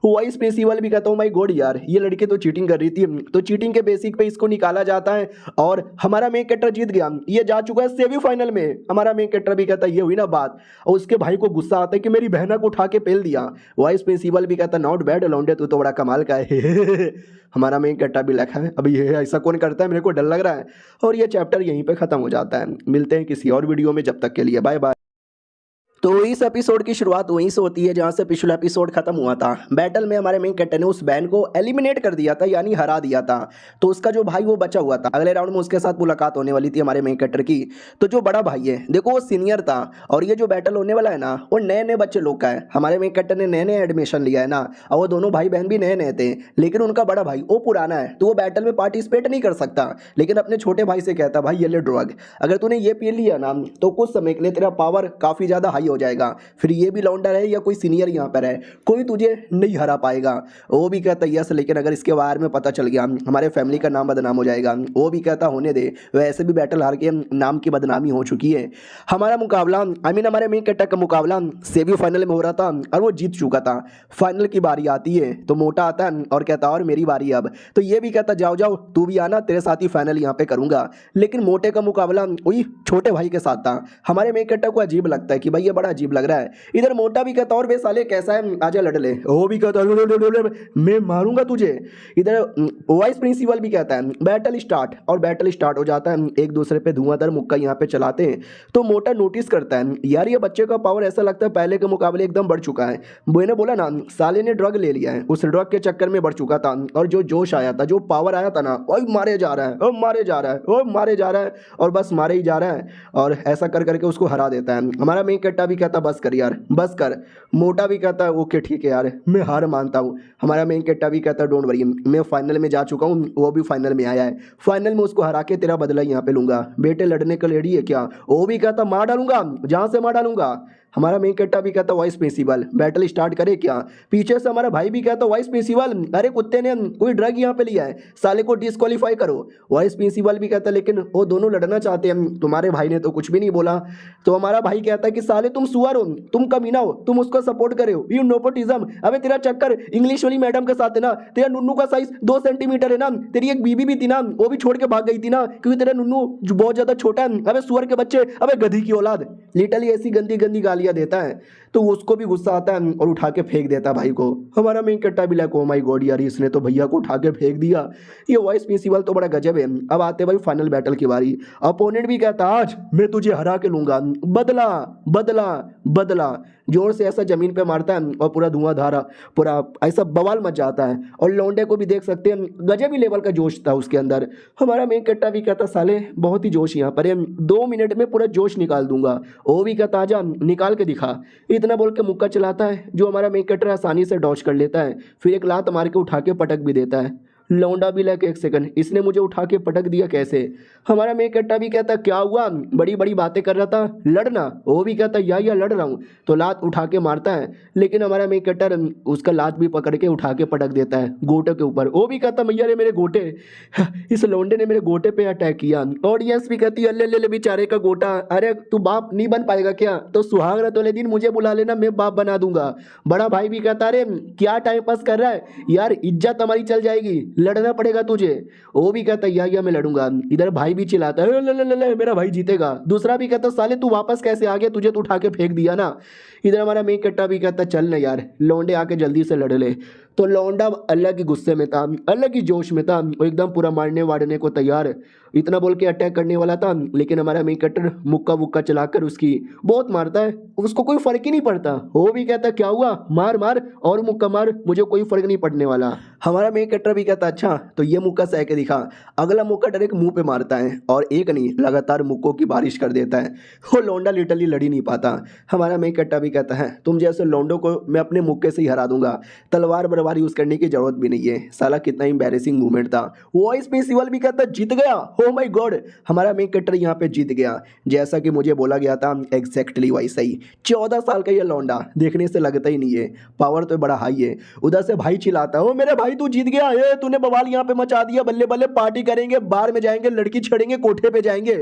वाइस प्रिंसिपल भी कहता हूँ माई गॉड यार ये लड़के तो चीटिंग कर रही थी, तो चीटिंग के बेसिक पे इसको निकाला जाता है और हमारा मेन कैरेक्टर जीत गया, ये जा चुका है सेमीफाइनल में। हमारा मेन कैरेक्टर भी कहता ये हुई ना बात, और उसके भाई को गुस्सा आता है कि मेरी बहना को उठा के पेल दिया। वाइस प्रिंसिपल भी कहता नॉट बैड लौंडे तू तो बड़ा कमाल का है। हमारा मेन कैरेक्टर भी लिखा है अभी ये ऐसा कौन करता है, मेरे को डर लग रहा है। और ये चैप्टर यहीं पे खत्म हो जाता है, मिलते हैं किसी और वीडियो में, जब तक के लिए बाय बाय। तो इस एपिसोड की शुरुआत वहीं से होती है जहां से पिछला एपिसोड खत्म हुआ था। बैटल में हमारे मेन कैरेक्टर ने उस बहन को एलिमिनेट कर दिया था, यानी हरा दिया था। तो उसका जो भाई वो बचा हुआ था, अगले राउंड में उसके साथ मुलाकात होने वाली थी हमारे मेन कैरेक्टर की। तो जो बड़ा भाई है देखो वो सीनियर था और ये जो बैटल होने वाला है ना वो नए नए बच्चे लोग का है। हमारे मेन कैरेक्टर ने नए नए एडमिशन लिया है ना, और वो दोनों भाई बहन भी नए नए थे, लेकिन उनका बड़ा भाई वो पुराना है तो वो बैटल में पार्टिसिपेट नहीं कर सकता। लेकिन अपने छोटे भाई से कहता भाई ये ले ड्रग, अगर तूने ये पी लिया ना तो कुछ समय के लिए तेरा पावर काफ़ी ज़्यादा हाई हो जाएगा, फिर ये भी लौंडा रहे या कोई सीनियर यहाँ पर है कोई तुझे नहीं हरा पाएगा। वो भी कहता यस, लेकिन अगर इसके बारे में पता चल गया हमारे फैमिली का नाम बदनाम हो जाएगा। वो भी कहता होने दे, वैसे भी बैटल हार के नाम की बदनामी हो चुकी है। हमारा मुकाबला हमारे मेन कैरेक्टर का मुकाबला सेमीफाइनल में हो रहा था और वो जीत चुका था। फाइनल की बारी आती है तो मोटा आता है और कहता और मेरी बारी अब। तो ये भी कहता जाओ जाओ तू भी आना, तेरे साथ ही फाइनल यहाँ पे करूँगा। लेकिन मोटे का मुकाबला वही छोटे भाई के साथ था। हमारे मेन कैरेक्टर को अजीब लगता है कि भाई ये बड़ा अजीब लग रहा है। इधर मोटा भी कहता और बे साले कैसा है आजा लड़ ले, वो भी कहता मैं मारूंगा तुझे। इधर वाइस प्रिंसिपल भी कहता है बैटल स्टार्ट, और बैटल स्टार्ट हो जाता है। एक दूसरे पे धुआंधार मुक्का यहाँ पे चलाते हैं। तो मोटा नोटिस करता है यार ये बच्चे का पावर ऐसा लगता है पहले के मुकाबले एकदम बढ़ चुका है। मैंने बोला ना साले ने ड्रग ले लिया है, उस ड्रग के चक्कर में बढ़ चुका था और जो जोश आया था जो पावर आया था ना वही मारे जा रहा है, वो मारे जा रहा है, वो मारे जा रहा है और बस मारे ही जा रहा है और ऐसा कर करके उसको हरा देता है। हमारा मेन कैरेक्टर भी कहता बस कर यार, बस कर। मोटा भी कहता है ओके ठीक है यार, मैं हार मानता हूँ। हमारा मेन कट्टा भी कहता है डोंट वरी, मैं फाइनल में जा चुका हूँ, वो भी फाइनल में आया है, फाइनल में उसको हरा के तेरा बदला यहाँ पे लूंगा। बेटे लड़ने का रेडी है क्या? वो भी कहता मार डालूंगा, जहाँ से मार डालूंगा। हमारा मेन कट्टा भी कहता वाइस प्रिंसिपल बैटल स्टार्ट करे क्या? पीछे से हमारा भाई भी कहता वाइस प्रिंसिपल अरे कुत्ते ने कोई ड्रग यहाँ पे लिया है, साले को डिस्क्वालीफाई करो। वाइस प्रिंसिपल भी कहता लेकिन वो दोनों लड़ना चाहते हैं, तुम्हारे भाई ने तो कुछ भी नहीं बोला। तो हमारा भाई कहता है कि साले तुम सुअर हो, तुम कमीना हो, तुम उसको सपोर्ट करे हो, यू नेपोटिज्म। अबे तेरा चक्कर इंग्लिश वाली मैडम के साथ है ना, तेरा नुन्नू का साइज 2 सेंटीमीटर है ना, तेरी एक बीबी भी थी ना, वो भी छोड़ के भाग गई थी ना, क्योंकि तेरा नुन्नू जो बहुत ज्यादा छोटा है। अबे सुअर के बच्चे, अबे गधी की औलाद, लिटरली ऐसी गंदी गंदी गालियां देता है। तो उसको भी गुस्सा आता है और उठा के फेंक देता है भाई को। हमारा मेन कट्टा भी लाइक ओ माय गॉड यार, इसने तो भैया को उठा के फेंक दिया। ये वाइस प्रिंसिपल तो बड़ा गजब है। अब आते भाई फाइनल बैटल की बारी। अपोनेंट भी कहता आज मैं तुझे हरा के लूंगा, बदला बदला बदला। जोर से ऐसा जमीन पे मारता है और पूरा धुआंधार, पूरा ऐसा बवाल मच जाता है। और लौंडे को भी देख सकते हैं, गजब ही लेवल का जोश था उसके अंदर। हमारा मेन कट्टा भी कहता साले बहुत ही जोश यहाँ पर है, 2 मिनट में पूरा जोश निकाल दूंगा। वो भी कहता आजा निकाल के दिखा। इतना बोल के मुक्का चलाता है, जो हमारा मेन कट्टा आसानी से डॉच कर लेता है, फिर एक लात मार के उठा के पटक भी देता है। लौंडा भी लग एक सेकंड, इसने मुझे उठा के पटक दिया कैसे? हमारा मेन कट्टा भी कहता क्या हुआ, बड़ी बड़ी बातें कर रहा था, लड़ना। वो भी कहता या लड़ रहा हूँ। तो लात उठा के मारता है, लेकिन हमारा मेन कट्टा उसका लात भी पकड़ के उठा के पटक देता है गोटे के ऊपर। वो भी कहता भैया रे मेरे गोटे, इस लौंडे ने मेरे गोटे पे अटैक किया। ऑडियंस भी कहती अल्ले ले बेचारे का गोटा, अरे तू बाप नहीं बन पाएगा क्या? तो सुहाग रात वाले दिन मुझे बुला लेना, मैं बाप बना दूंगा। बड़ा भाई भी कहता अरे क्या टाइम पास कर रहा है यार, इज्जत हमारी चल जाएगी, लड़ना पड़ेगा तुझे। वो भी कहता या मैं लड़ूंगा। इधर भाई भी चिल्लाता है ले मेरा भाई जीतेगा। दूसरा भी कहता साले तू वापस कैसे आ गया, तुझे तो उठा के फेंक दिया ना। इधर हमारा मेन कट्टा भी कहता चल ना यार, लौंडे आके जल्दी से लड़ ले। तो लौंडा अलग ही गुस्से में था, अलग ही जोश में था, वो एकदम पूरा मारने वाड़ने को तैयार, इतना बोल के अटैक करने वाला था। लेकिन हमारा मेन कट्टर मुक्का वुक्का चलाकर उसकी बहुत मारता है, उसको कोई फर्क ही नहीं पड़ता। वो भी कहता क्या हुआ, मार मार और मुक्का मार, मुझे कोई फर्क नहीं पड़ने वाला। हमारा मेन कट्टर भी कहता अच्छा तो ये मुक्का सह के दिखा। अगला मुक्का डायरेक्ट मुंह पे मारता है और एक नहीं लगातार मुक्कों की बारिश कर देता है। वो लौंडा लिटरली लड़ ही नहीं पाता। हमारा मेन कट्टा भी कहता है तुम जैसे लौंडों को मैं अपने मुक्के से ही हरा दूंगा, तलवार बरवार यूज करने की जरूरत भी नहीं है। साला कितना एम्बैरेसिंग मूवमेंट था। वॉइस प्रिंसिपल भी कहता जीत गया, ओ माय गॉड हमारा मेन कट्टर यहाँ पे जीत गया, जैसा कि मुझे बोला गया था एग्जैक्टली वैसा ही। 14 साल का ये लौंडा देखने से लगता ही नहीं है, पावर तो बड़ा हाई है। उधर से भाई चिल्लाता है ओ मेरे भाई तू जीत गया, ये तूने बवाल यहाँ पे मचा दिया, बल्ले बल्ले पार्टी करेंगे, बार में जाएंगे, लड़की छेड़ेंगे, कोठे पे जाएंगे।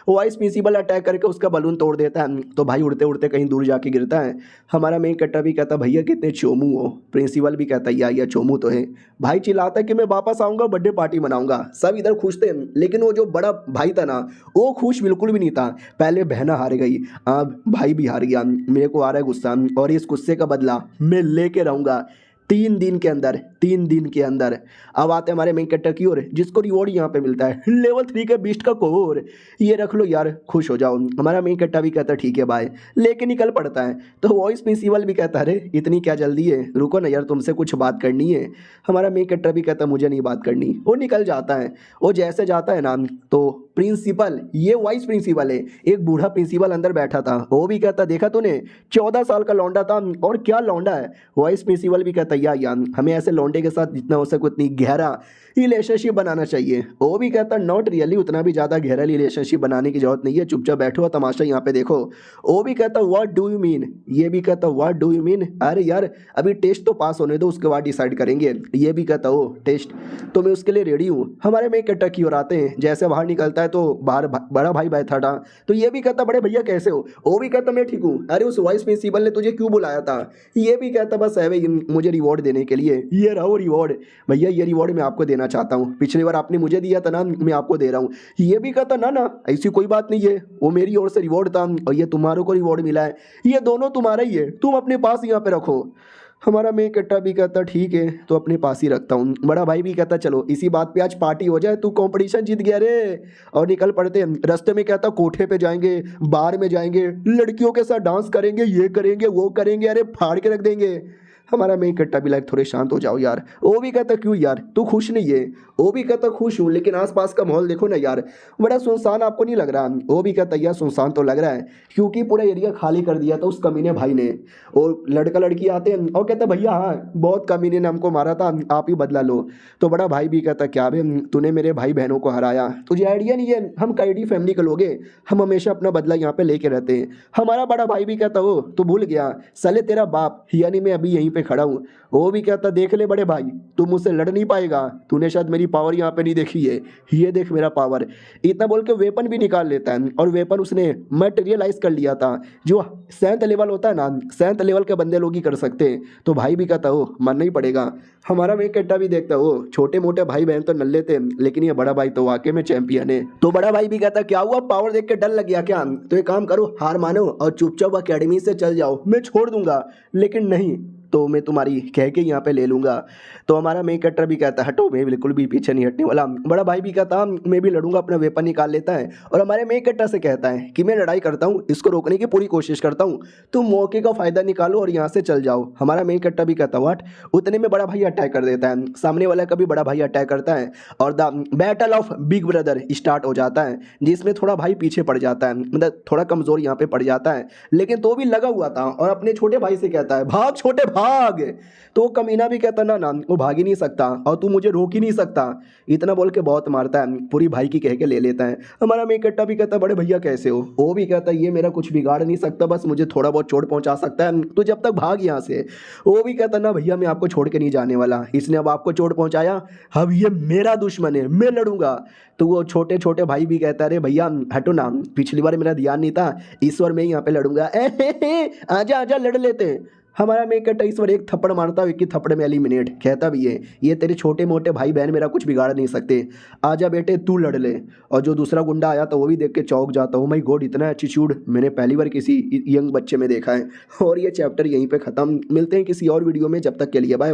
वाइस प्रिंसिपल अटैक करके उसका बलून तोड़ देता है, तो भाई उड़ते उड़ते कहीं दूर जाके गिरता है। हमारा मेन कट्टर भी कहता भैया कितने चोमू हो। प्रिंसिपल भी कहता या चोमू तो है। भाई चिल्लाता है कि मैं वापस आऊंगा, बर्थडे पार्टी मनाऊंगा। सब इधर खुश थे, लेकिन वो जो बड़ा भाई था ना वो खुश बिल्कुल भी नहीं था। पहले बहना हार गई, अब भाई भी हार गया। मेरे को आ रहा है गुस्सा और इस गुस्से का बदला मैं लेके रहूंगा 3 दिन के अंदर, 3 दिन के अंदर। अब आते हमारे मेन कट्टर की ओर, जिसको रिवॉर्ड यहाँ पे मिलता है लेवल 3 के बीस्ट का कोर। ये रख लो यार, खुश हो जाओ। हमारा मेन कट्टा भी कहता ठीक है भाई, लेके निकल पड़ता है। तो वॉइस प्रिंसिपल भी कहता अरे इतनी क्या जल्दी है, रुको ना यार तुमसे कुछ बात करनी है। हमारा मेन कट्टर भी कहता मुझे नहीं बात करनी। वो निकल जाता है। वो जैसे जाता है ना तो प्रिंसिपल, ये वाइस प्रिंसिपल है, एक बूढ़ा प्रिंसिपल अंदर बैठा था, वो भी कहता देखा तूने 14 साल का लौंडा था और क्या लौंडा है। वाइस प्रिंसिपल भी कहता यार हमें ऐसे लौंडे के साथ जितना हो सके उतनी गहरा रिलेशनशिप बनाना चाहिए। वो भी कहता नॉट रियली, उतना भी ज़्यादा गहरा रिलेशनशिप बनाने की जरूरत नहीं है, चुपचाप बैठो और तमाशा यहाँ पे देखो। वो भी कहता व्हाट डू यू मीन, ये भी कहता व्हाट डू यू मीन, अरे यार अभी टेस्ट तो पास होने दो, उसके बाद डिसाइड करेंगे। ये भी कहता हो टेस्ट तो मैं उसके लिए रेडी हूँ। हमारे मेन कट्टर की ओर आते हैं, जैसे बाहर निकलता है तो बाहर बड़ा भाई बैठा था। तो ये भी कहता बड़े भैया कैसे हो। वो भी कहता मैं ठीक हूँ, अरे उस वाइस प्रिंसिपल ने तुझे क्यों बुलाया था। ये भी कहता बस है भाई मुझे रिवॉर्ड देने के लिए, ये रहो रिवॉर्ड भैया, ये रिवॉर्ड मैं आपको देना चाहता हूँ, पिछली बार आपने मुझे दिया था ना, मैं आपको दे रहा हूँ। ये भी कहता ना ना ऐसी कोई बात नहीं है, वो मेरी ओर से रिवॉर्ड था और ये तुम्हारों को रिवॉर्ड मिला है, ये दोनों तुम्हारा ही है, तुम अपने पास यहाँ पे रखो। हमारा मेन कट्टा भी कहता ठीक है तो अपने पास ही रखता हूँ। बड़ा भाई भी कहता चलो इसी बात पे आज पार्टी हो जाए, तू कंपटीशन जीत गया रे। और निकल पड़ते हैं। रास्ते में कहता कोठे पे जाएंगे, बार में जाएंगे, लड़कियों के साथ डांस करेंगे, ये करेंगे वो करेंगे, अरे फाड़ के रख देंगे। हमारा मेन कट्टा भी लाइक थोड़े शांत हो जाओ यार। वो भी कहता क्यों यार, तू खुश नहीं है? वो भी कहता खुश हूँ, लेकिन आसपास का माहौल देखो ना यार, बड़ा सुनसान आपको नहीं लग रहा? वो भी कहता यार सुनसान तो लग रहा है, क्योंकि पूरा एरिया खाली कर दिया था उस कमीने भाई ने। और लड़का लड़की आते हैं और कहता भैया हाँ बहुत कमीने ने हमको मारा था, आप ही बदला लो। तो बड़ा भाई भी कहता क्या बे, तूने मेरे भाई बहनों को हराया, तुझे आइडिया नहीं है हम कैडी फैमिली के लोग हैं, हम हमेशा अपना बदला यहाँ पे लेके रहते हैं। हमारा बड़ा भाई भी कहता हो तू भूल गया, साले तेरा बाप यानी मैं अभी यहीं पे खड़ा हूँ। वो भी कहता देख ले बड़े भाई, तू मुझसे लड़ नहीं पाएगा, तूने शायद मेरी पावर यहाँ पे नहीं देखी है, ये देख मेरा पावर। इतना बोल के वेपन भी निकाल लेता है, और वेपन उसने मटेरियलाइज कर लिया था। जो 7th लेवल होता है ना, 7th लेवल के बंदे लोग ही कर सकते हैं। तो भाई भी कहता हो मानना ही पड़ेगा। हमारा मेन कट्टा भी देखता हो छोटे मोटे भाई बहन तो नल्ले थे, लेकिन ये बड़ा भाई तो वाकई में चैंपियन है। तो बड़ा भाई भी कहता क्या हुआ, पावर देख के डर लग गया क्या? तो एक काम करो, हार मानो और चुपचाप अकेडमी से चल जाओ, मैं छोड़ दूंगा, लेकिन नहीं तो मैं तुम्हारी कह के यहाँ पे ले लूँगा। तो हमारा मेन कट्टर भी कहता हटो, मैं बिल्कुल भी पीछे नहीं हटने वाला। बड़ा भाई भी कहता मैं भी लड़ूंगा, अपना वेपन निकाल लेता है और हमारे मेन कट्टर से कहता है कि मैं लड़ाई करता हूँ, इसको रोकने की पूरी कोशिश करता हूँ, तुम मौके का फ़ायदा निकालो और यहाँ से चल जाओ। हमारा मेन कट्टर भी कहता व्हाट। उतने में बड़ा भाई अटैक कर देता है, सामने वाला का भी बड़ा भाई अटैक करता है और the battle of big brother start हो जाता है, जिसमें थोड़ा भाई पीछे पड़ जाता है, मतलब थोड़ा कमज़ोर यहाँ पे पड़ जाता है, लेकिन तो भी लगा हुआ था और अपने छोटे भाई से कहता है भाग छोटे भाग। तो कमीना भी कहता ना वो भाग ही नहीं सकता और तू मुझे रोक ही नहीं सकता। इतना बोल के बहुत मारता है, पूरी भाई की कह के ले लेता है। हमारा मेन कट्टा भी कहता बड़े भैया कैसे हो? वो भी कहता ये मेरा कुछ बिगाड़ नहीं सकता, बस मुझे थोड़ा बहुत चोट पहुंचा सकता है, तो जब तक भाग यहाँ से। वो भी कहता ना भैया मैं आपको छोड़ के नहीं जाने वाला, इसने अब आपको चोट पहुंचाया, अब ये मेरा दुश्मन है, मैं लड़ूंगा। तो वो छोटे छोटे भाई भी कहता अरे भैया हटो ना, पिछली बार मेरा ध्यान नहीं था, इस बार मैं यहाँ पे लड़ूंगा। आजा आजा लड़ लेते हैं। हमारा मेन कट्टा इस बार एक थप्पड़ मारता है, एक थप्पड़ में एलिमिनेट। कहता भी है ये तेरे छोटे मोटे भाई बहन मेरा कुछ बिगाड़ नहीं सकते, आजा बेटे तू लड़ ले। और जो दूसरा गुंडा आया तो वो भी देख के चौंक जाता हूँ, माय गॉड इतना एटीट्यूड मैंने पहली बार किसी यंग बच्चे में देखा है। और ये चैप्टर यहीं पे ख़त्म, मिलते हैं किसी और वीडियो में, जब तक के लिए बाय।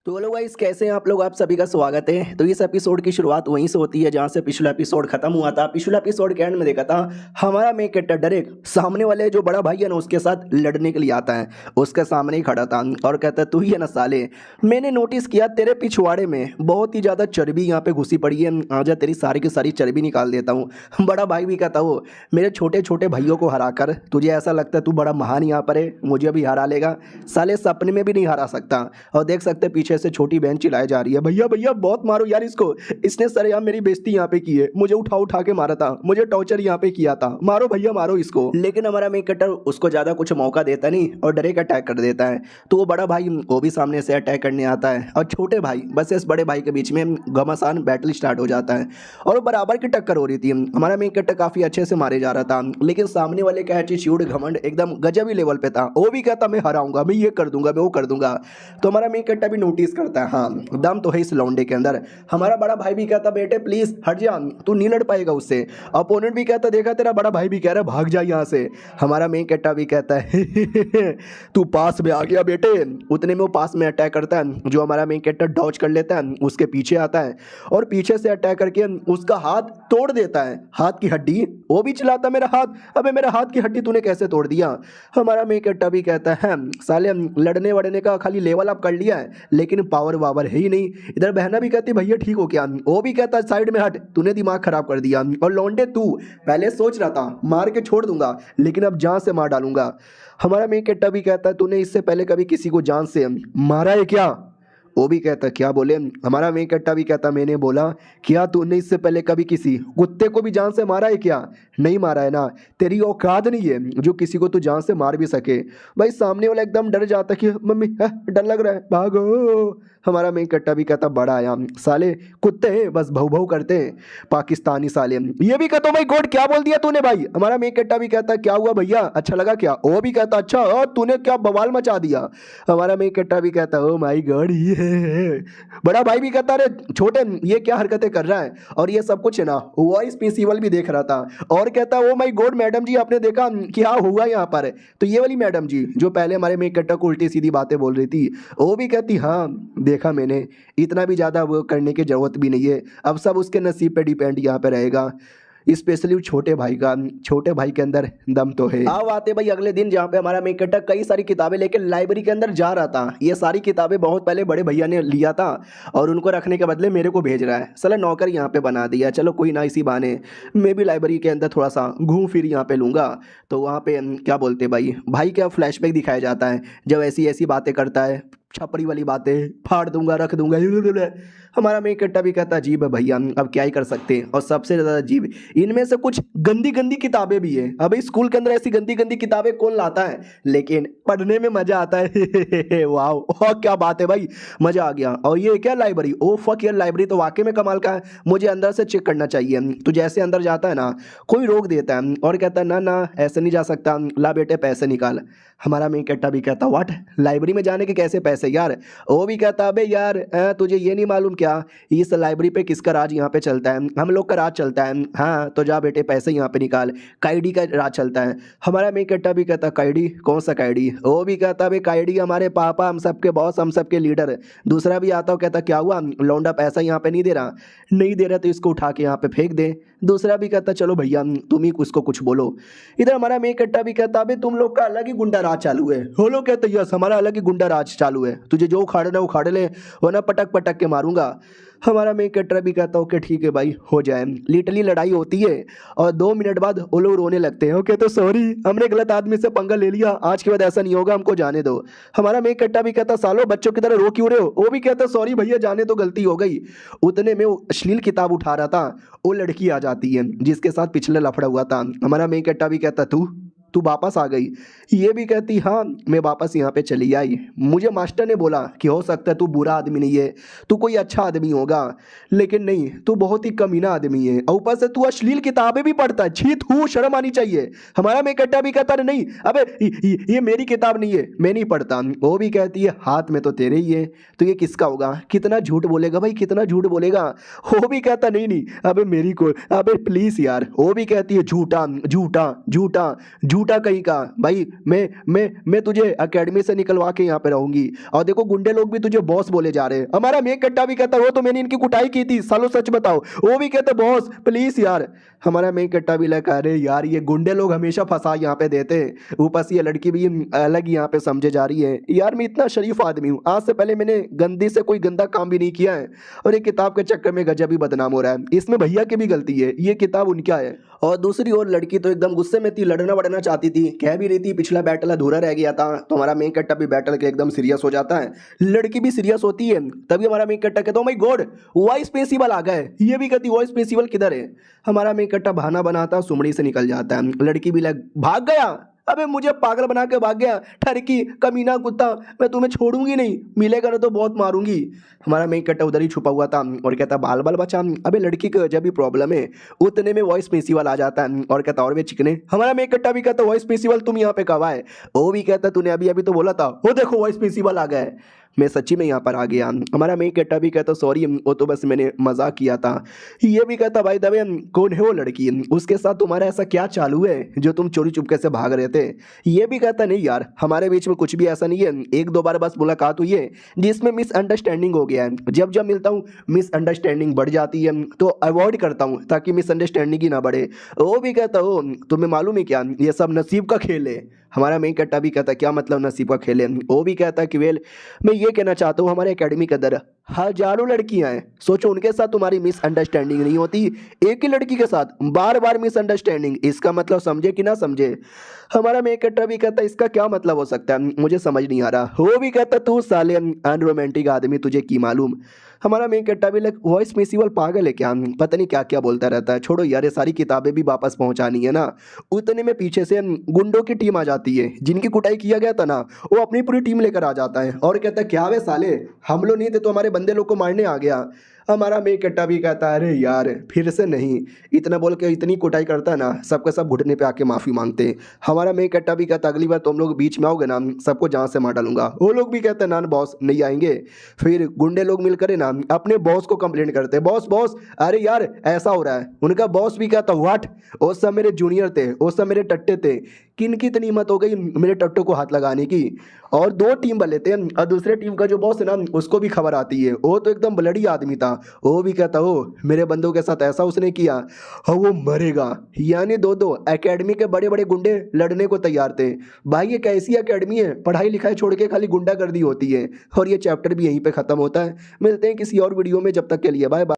तो हेलो गाइस कैसे हैं आप लोग, आप सभी का स्वागत है। तो इस एपिसोड की शुरुआत वहीं से होती है जहां से पिछला एपिसोड खत्म हुआ था। पिछला एपिसोड के एंड में देखा था हमारा मेन कैरेक्टर डायरेक्ट सामने वाले जो बड़ा भाई है ना उसके साथ लड़ने के लिए आता है, उसके सामने ही खड़ा था और कहता है तू ही है ना साले, मैंने नोटिस किया तेरे पिछवाड़े में बहुत ही ज़्यादा चर्बी यहाँ पे घुसी पड़ी है, आजा तेरी सारी की सारी चर्बी निकाल देता हूँ। बड़ा भाई भी कहता हो मेरे छोटे छोटे भाइयों को हरा कर तुझे ऐसा लगता है तू बड़ा महान यहाँ पर है, मुझे भी हरा लेगा, साले सपने में भी नहीं हरा सकता। और देख सकते पीछे से छोटी बहन चिल्लाई जा रही है भैया भैया बहुत मारो यार इसको, इसने सरेआम मेरी बेइज्जती यहाँ पे की है, मुझे उठा उठा के मारा था, मुझे टॉर्चर यहाँ पे किया था, मारो भैया मारो इसको। लेकिन हमारा मेन कटर उसको ज्यादा कुछ मौका देता नहीं और डायरेक्ट अटैक कर देता है। तो वो बड़ा भाई वो भी सामने से अटैक करने आता है और छोटे भाई बस इस बड़े भाई के बीच में घमासान बैटल स्टार्ट हो जाता है और बराबर की टक्कर हो रही थी। हमारा मेन कटर काफी अच्छे से मारे जा रहा था, लेकिन सामने वाले का एटीट्यूड घमंड एकदम गजबी लेवल पे था। वो भी कहता मैं हराऊंगा, मैं ये कर दूंगा, मैं वो कर दूंगा। तो हमारा मेन कट्टा भी नोटिस करता है हाँ दम तो है इस लौंडे के अंदर। हमारा बड़ा भाई भी कहता बेटे प्लीज हट जा, तू नहीं लड़ पाएगा उससे। अपोनेंट भी कहता देखा तेरा बड़ा भाई भी कह रहा है भाग जा यहाँ से। हमारा मेन कट्टा भी कहता है तू पास में आ गया बेटे। उतने में वो पास में अटैक करता है, जो हमारा मेन कट्टा डॉज कर लेता है, उसके पीछे आता है और पीछे से अटैक करके उसका हाथ तोड़ देता है, हाथ की हड्डी। वो भी चिल्लाता मेरा हाथ, अबे मेरा हाथ की हड्डी तूने कैसे तोड़ दिया। हमारा मेन कट्टा भी कहता है साले लड़ने वड़ने का खाली लेवल अप कर लिया है, लेकिन पावर वावर है ही नहीं। इधर बहना भी कहती भैया ठीक हो क्या, वो भी कहता साइड में हट, तूने दिमाग खराब कर दिया। और लौंडे तू पहले सोच रहा था मार के छोड़ दूंगा, लेकिन अब जान से मार डालूंगा। हमारा मेन कट्टा भी कहता है तूने इससे पहले कभी किसी को जान से मारा है क्या। वो भी कहता क्या बोले। हमारा मेन कट्टा भी कहता मैंने बोला क्या तूने इससे पहले कभी किसी कुत्ते को भी जान से मारा है क्या, नहीं मारा है ना, तेरी औकात नहीं है जो किसी को तू जान से मार भी सके। भाई सामने वाला एकदम डर जाता कि मम्मी डर लग रहा है भागो। हमारा मेन कट्टा भी कहता बड़ा आया साले कुत्ते हैं बस भौ भौ करते हैं पाकिस्तानी साले। ये भी कहता भाई गॉड क्या बोल दिया तूने भाई। हमारा मेन कट्टा भी कहता क्या हुआ भैया अच्छा लगा क्या। वो भी कहता अच्छा और तूने क्या बवाल मचा दिया। हमारा मेन कट्टा भी कहता ओ माई गॉड ये बड़ा भाई भी कहता अरे छोटे ये क्या हरकतें कर रहा है। और ये सब कुछ है ना वॉइस प्रिंसिपल भी देख रहा था और कहता ओ माई गॉड मैडम जी आपने देखा क्या हुआ यहाँ पर। तो ये वाली मैडम जी जो पहले हमारे मेन कट्टा को उल्टी सीधी बातें बोल रही थी, वो भी कहती हाँ देखा मैंने, इतना भी ज़्यादा वो करने की ज़रूरत भी नहीं है, अब सब उसके नसीब पे डिपेंड यहाँ पे रहेगा। स्पेशली छोटे भाई का। छोटे भाई के अंदर दम तो है। अब आते भाई अगले दिन, जहाँ पे हमारा मेन कैरेक्टर कई सारी किताबें लेकर लाइब्रेरी के अंदर जा रहा था। ये सारी किताबें बहुत पहले बड़े भैया ने लिया था और उनको रखने के बदले मेरे को भेज रहा है। साला नौकर यहाँ पे बना दिया। चलो कोई ना, इसी बहाने मैं भी लाइब्रेरी के अंदर थोड़ा सा घूम फिर यहाँ पे लूँगा। तो वहाँ पे क्या बोलते भाई, भाई क्या फ्लैशबैक दिखाया जाता है जब ऐसी ऐसी बातें करता है, छपरी वाली बातें, फाड़ दूंगा रख दूंगा। हमारा मेन कैरेक्टर भी कहता अजीब है भैया, अब क्या ही कर सकते हैं। और सबसे ज़्यादा अजीब, इनमें से कुछ गंदी गंदी किताबें भी हैं। अभी स्कूल के अंदर ऐसी गंदी गंदी किताबें कौन लाता है, लेकिन पढ़ने में मज़ा आता है। वाह, और क्या बात है भाई, मज़ा आ गया। और ये क्या लाइब्रेरी, ओ फक यार, लाइब्रेरी तो वाकई में कमाल का है। मुझे अंदर से चेक करना चाहिए। तो जैसे अंदर जाता है ना, कोई रोक देता है और कहता है ना ना ऐसे नहीं जा सकता, ला बेटे पैसे निकाल। हमारा मेन कैरेक्टर भी कहता व्हाट, लाइब्रेरी में जाने के कैसे पैसे यार। वो भी कहता अबे यार तुझे ये नहीं मालूम क्या इस लाइब्रेरी पे किसका राज यहाँ पे चलता है, हम लोग का राज चलता है। हाँ तो जा बेटे पैसे यहाँ पे निकाल, काइडी का राज चलता है। हमारा मेन कैरेक्टर भी कहता काइडी, कौन सा काइडी। वो भी कहता भाई काइडी हमारे पापा, हम सबके बॉस, हम सबके लीडर। दूसरा भी आता हो कहता क्या हुआ, लौंडा पैसा यहाँ पे नहीं दे रहा, नहीं दे रहा तो इसको उठा के यहाँ पे फेंक दे। दूसरा भी कहता चलो भैया तुम ही उसको कुछ बोलो। इधर हमारा मेन कैरेक्टर भी कहता अबे तुम लोग का अलग ही गुंडा राज चालू है। वो लोग कहते यस हमारा अलग ही गुंडा राज चालू है, तुझे जो उखाड़ना उखाड़ ले, वरना पटक पटक के मारूंगा। हमारा मेन कैरेक्टर भी कहता ओके ठीक है भाई हो जाए। लिटरली लड़ाई होती है और 2 मिनट बाद वो लोग रोने लगते हैं। ओके तो सॉरी हमने गलत आदमी से पंगा ले लिया, आज के बाद ऐसा नहीं होगा, हमको जाने दो। हमारा मेन कैरेक्टर भी कहता सालो बच्चों की तरह रो क्यों रहे हो। वो भी कहता सॉरी भैया जाने तो गलती हो गई। उतने में वो अश्लील किताब उठा रहा था, वो लड़की आ जाती है जिसके साथ पिछले लफड़ा हुआ था। हमारा मेन कैरेक्टर भी कहता तू वापस आ गई। ये भी कहती हाँ मैं वापस यहाँ पे चली आई, मुझे मास्टर ने बोला कि हो सकता है तू बुरा आदमी नहीं है, तू कोई अच्छा आदमी होगा, लेकिन नहीं तू बहुत ही कमीना आदमी है, और ऊपर से तू अश्लील किताबें भी पढ़ता है, छी तू शर्म आनी चाहिए। हमारा मेन कैरेक्टर भी कहता नहीं अबे ये मेरी किताब नहीं है, मैं नहीं पढ़ता। वो भी कहती है हाथ में तो तेरे ही है, तो ये किसका होगा। कितना झूठ बोलेगा भाई, कितना झूठ बोलेगा। वो भी कहता नहीं नहीं अबे मेरी को, अबे प्लीज़ यार। वो भी कहती है झूठा झूठा झूठा झूठा कहीं का भाई, मैं तुझे एकेडमी से निकलवा के यहाँ पे रहूंगी। और देखो गुंडे लोग भी तुझे बॉस बोले जा रहे हैं। हमारा मेन कैरेक्टर भी कहता वो तो मैंने इनकी कुटाई की थी, सालो सच बताओ। वो भी कहते बॉस प्लीज यार। हमारा मेन कैरेक्टर भी लगा अरे यार ये गुंडे लोग हमेशा फंसा यहाँ पे देते हैं, ऊपर से ये लड़की भी अलग यहाँ पे समझे जा रही है। यार मैं इतना शरीफ आदमी हूँ, आज से पहले मैंने गंदी से कोई गंदा काम भी नहीं किया है, और ये किताब के चक्कर में गजब ही बदनाम हो रहा है। इसमें भैया की भी गलती है, ये किताब उनका है। और दूसरी ओर लड़की तो एकदम गुस्से में थी, लड़ना वड़ना चाहती थी, कह भी रही थी पिछला बैटल अधूरा रह गया था। तो हमारा मेन कैरेक्टर भी बैटल के एकदम सीरियस हो जाता है, लड़की भी सीरियस होती है। तभी हमारा मेन कैरेक्टर कहता है माय गॉड वॉइस प्रिंसिपल आ गए। ये भी कहती वॉइस प्रिंसिपल किधर है। हमारा मेन कैरेक्टर बहाना बनाता सुमड़ी से निकल जाता है। लड़की भी लग भाग गया, अबे मुझे पागल बना के भाग गया, ठरकी कमीना कुत्ता, मैं तुम्हें छोड़ूंगी नहीं, मिलेगा ना तो बहुत मारूंगी। हमारा मेन कैरेक्टर उधर ही छुपा हुआ था और कहता बाल बाल बचा। अबे लड़की को जब भी प्रॉब्लम है, उतने में वॉइस प्रिंसिपल आ जाता है और कहता और वे चिकने। हमारा मेन कैरेक्टर भी कहता वॉइस प्रिंसिपल तुम यहाँ पे कब आए। वो भी कहता तूने अभी अभी तो बोला था, वो देखो वॉइस प्रिंसिपल आ गए, मैं सच्ची में यहाँ पर आ गया। हमारा मेन कैरेक्टर भी कहता सॉरी वो तो बस मैंने मजाक किया था। ये भी कहता भाई दबे कौन है वो लड़की, उसके साथ तुम्हारा ऐसा क्या चालू है जो तुम चोरी चुपके से भाग रहे थे। ये भी कहता नहीं यार हमारे बीच में कुछ भी ऐसा नहीं है, 1-2 बार बस मुलाकात हुई है जिसमें मिसअंडरस्टैंडिंग हो गया है। जब जब मिलता हूँ मिसअंडरस्टैंडिंग बढ़ जाती है तो अवॉइड करता हूँ ताकि मिसअंडरस्टैंडिंग ही ना बढ़े। वो भी कहता हो तुम्हें मालूम है क्या ये सब नसीब का खेल है। हमारा मेन कैरेक्टर भी कहता क्या मतलब नसीब का खेल है। वो भी कहता कि वेल मैं ये कहना चाहता हूँ हमारे एकेडमी के अंदर हजारों लड़कियां हैं, सोचो उनके साथ तुम्हारी मिसअंडरस्टैंडिंग नहीं होती, एक ही लड़की के साथ बार बार मिसअंडरस्टैंडिंग, इसका मतलब समझे कि ना समझे। हमारा मेन कैरेक्टर भी कहता इसका क्या मतलब हो सकता है, मुझे समझ नहीं आ रहा। वो भी कहता तू साले अनरोमांटिक आदमी, तुझे की मालूम। हमारा मेन कैरेक्टर भी लाइक वॉइस प्रिंसिपल पागल है क्या, पता नहीं क्या क्या बोलता रहता है। छोड़ो यार ये सारी किताबें भी वापस पहुंचानी है ना। उतने में पीछे से गुंडों की टीम आ जाती है, जिनकी कुटाई किया गया था ना, वो अपनी पूरी टीम लेकर आ जाता है और कहता है क्या वे साले हम लोग नहीं थे तो हमारे बंदे लोग को मारने आ गया। हमारा मेन कैरेक्टर भी कहता है अरे यार फिर से नहीं, इतना बोल के इतनी कुटाई करता है ना, सबके सब घुटने पे आके माफ़ी मांगते हैं। हमारा मेन कैरेक्टर भी कहता अगली बार तुम लोग बीच में आओगे ना सबको जान से मार डालूंगा। वो लोग भी कहते हैं ना बॉस नहीं आएंगे। फिर गुंडे लोग मिलकर ना अपने बॉस को कंप्लेंट करते हैं, बॉस बॉस अरे यार ऐसा हो रहा है। उनका बॉस भी कहता व्हाट, वो सब मेरे जूनियर थे, वो सब मेरे टट्टे थे, किन की इतनी हिम्मत हो गई मेरे टट्टू को हाथ लगाने की। और दो टीम बन लेते हैं और दूसरे टीम का जो बॉस है ना उसको भी खबर आती है। वो तो एकदम ब्लडी आदमी था, वो भी कहता हो मेरे बंदों के साथ ऐसा उसने किया और वो मरेगा। यानी दो दो एकेडमी के बड़े बड़े गुंडे लड़ने को तैयार थे। भाई ये कैसी एकेडमी है, पढ़ाई लिखाई छोड़ के खाली गुंडागर्दी होती है। और ये चैप्टर भी यहीं पे खत्म होता है। मिलते हैं किसी और वीडियो में, जब तक के लिए बाय बाय।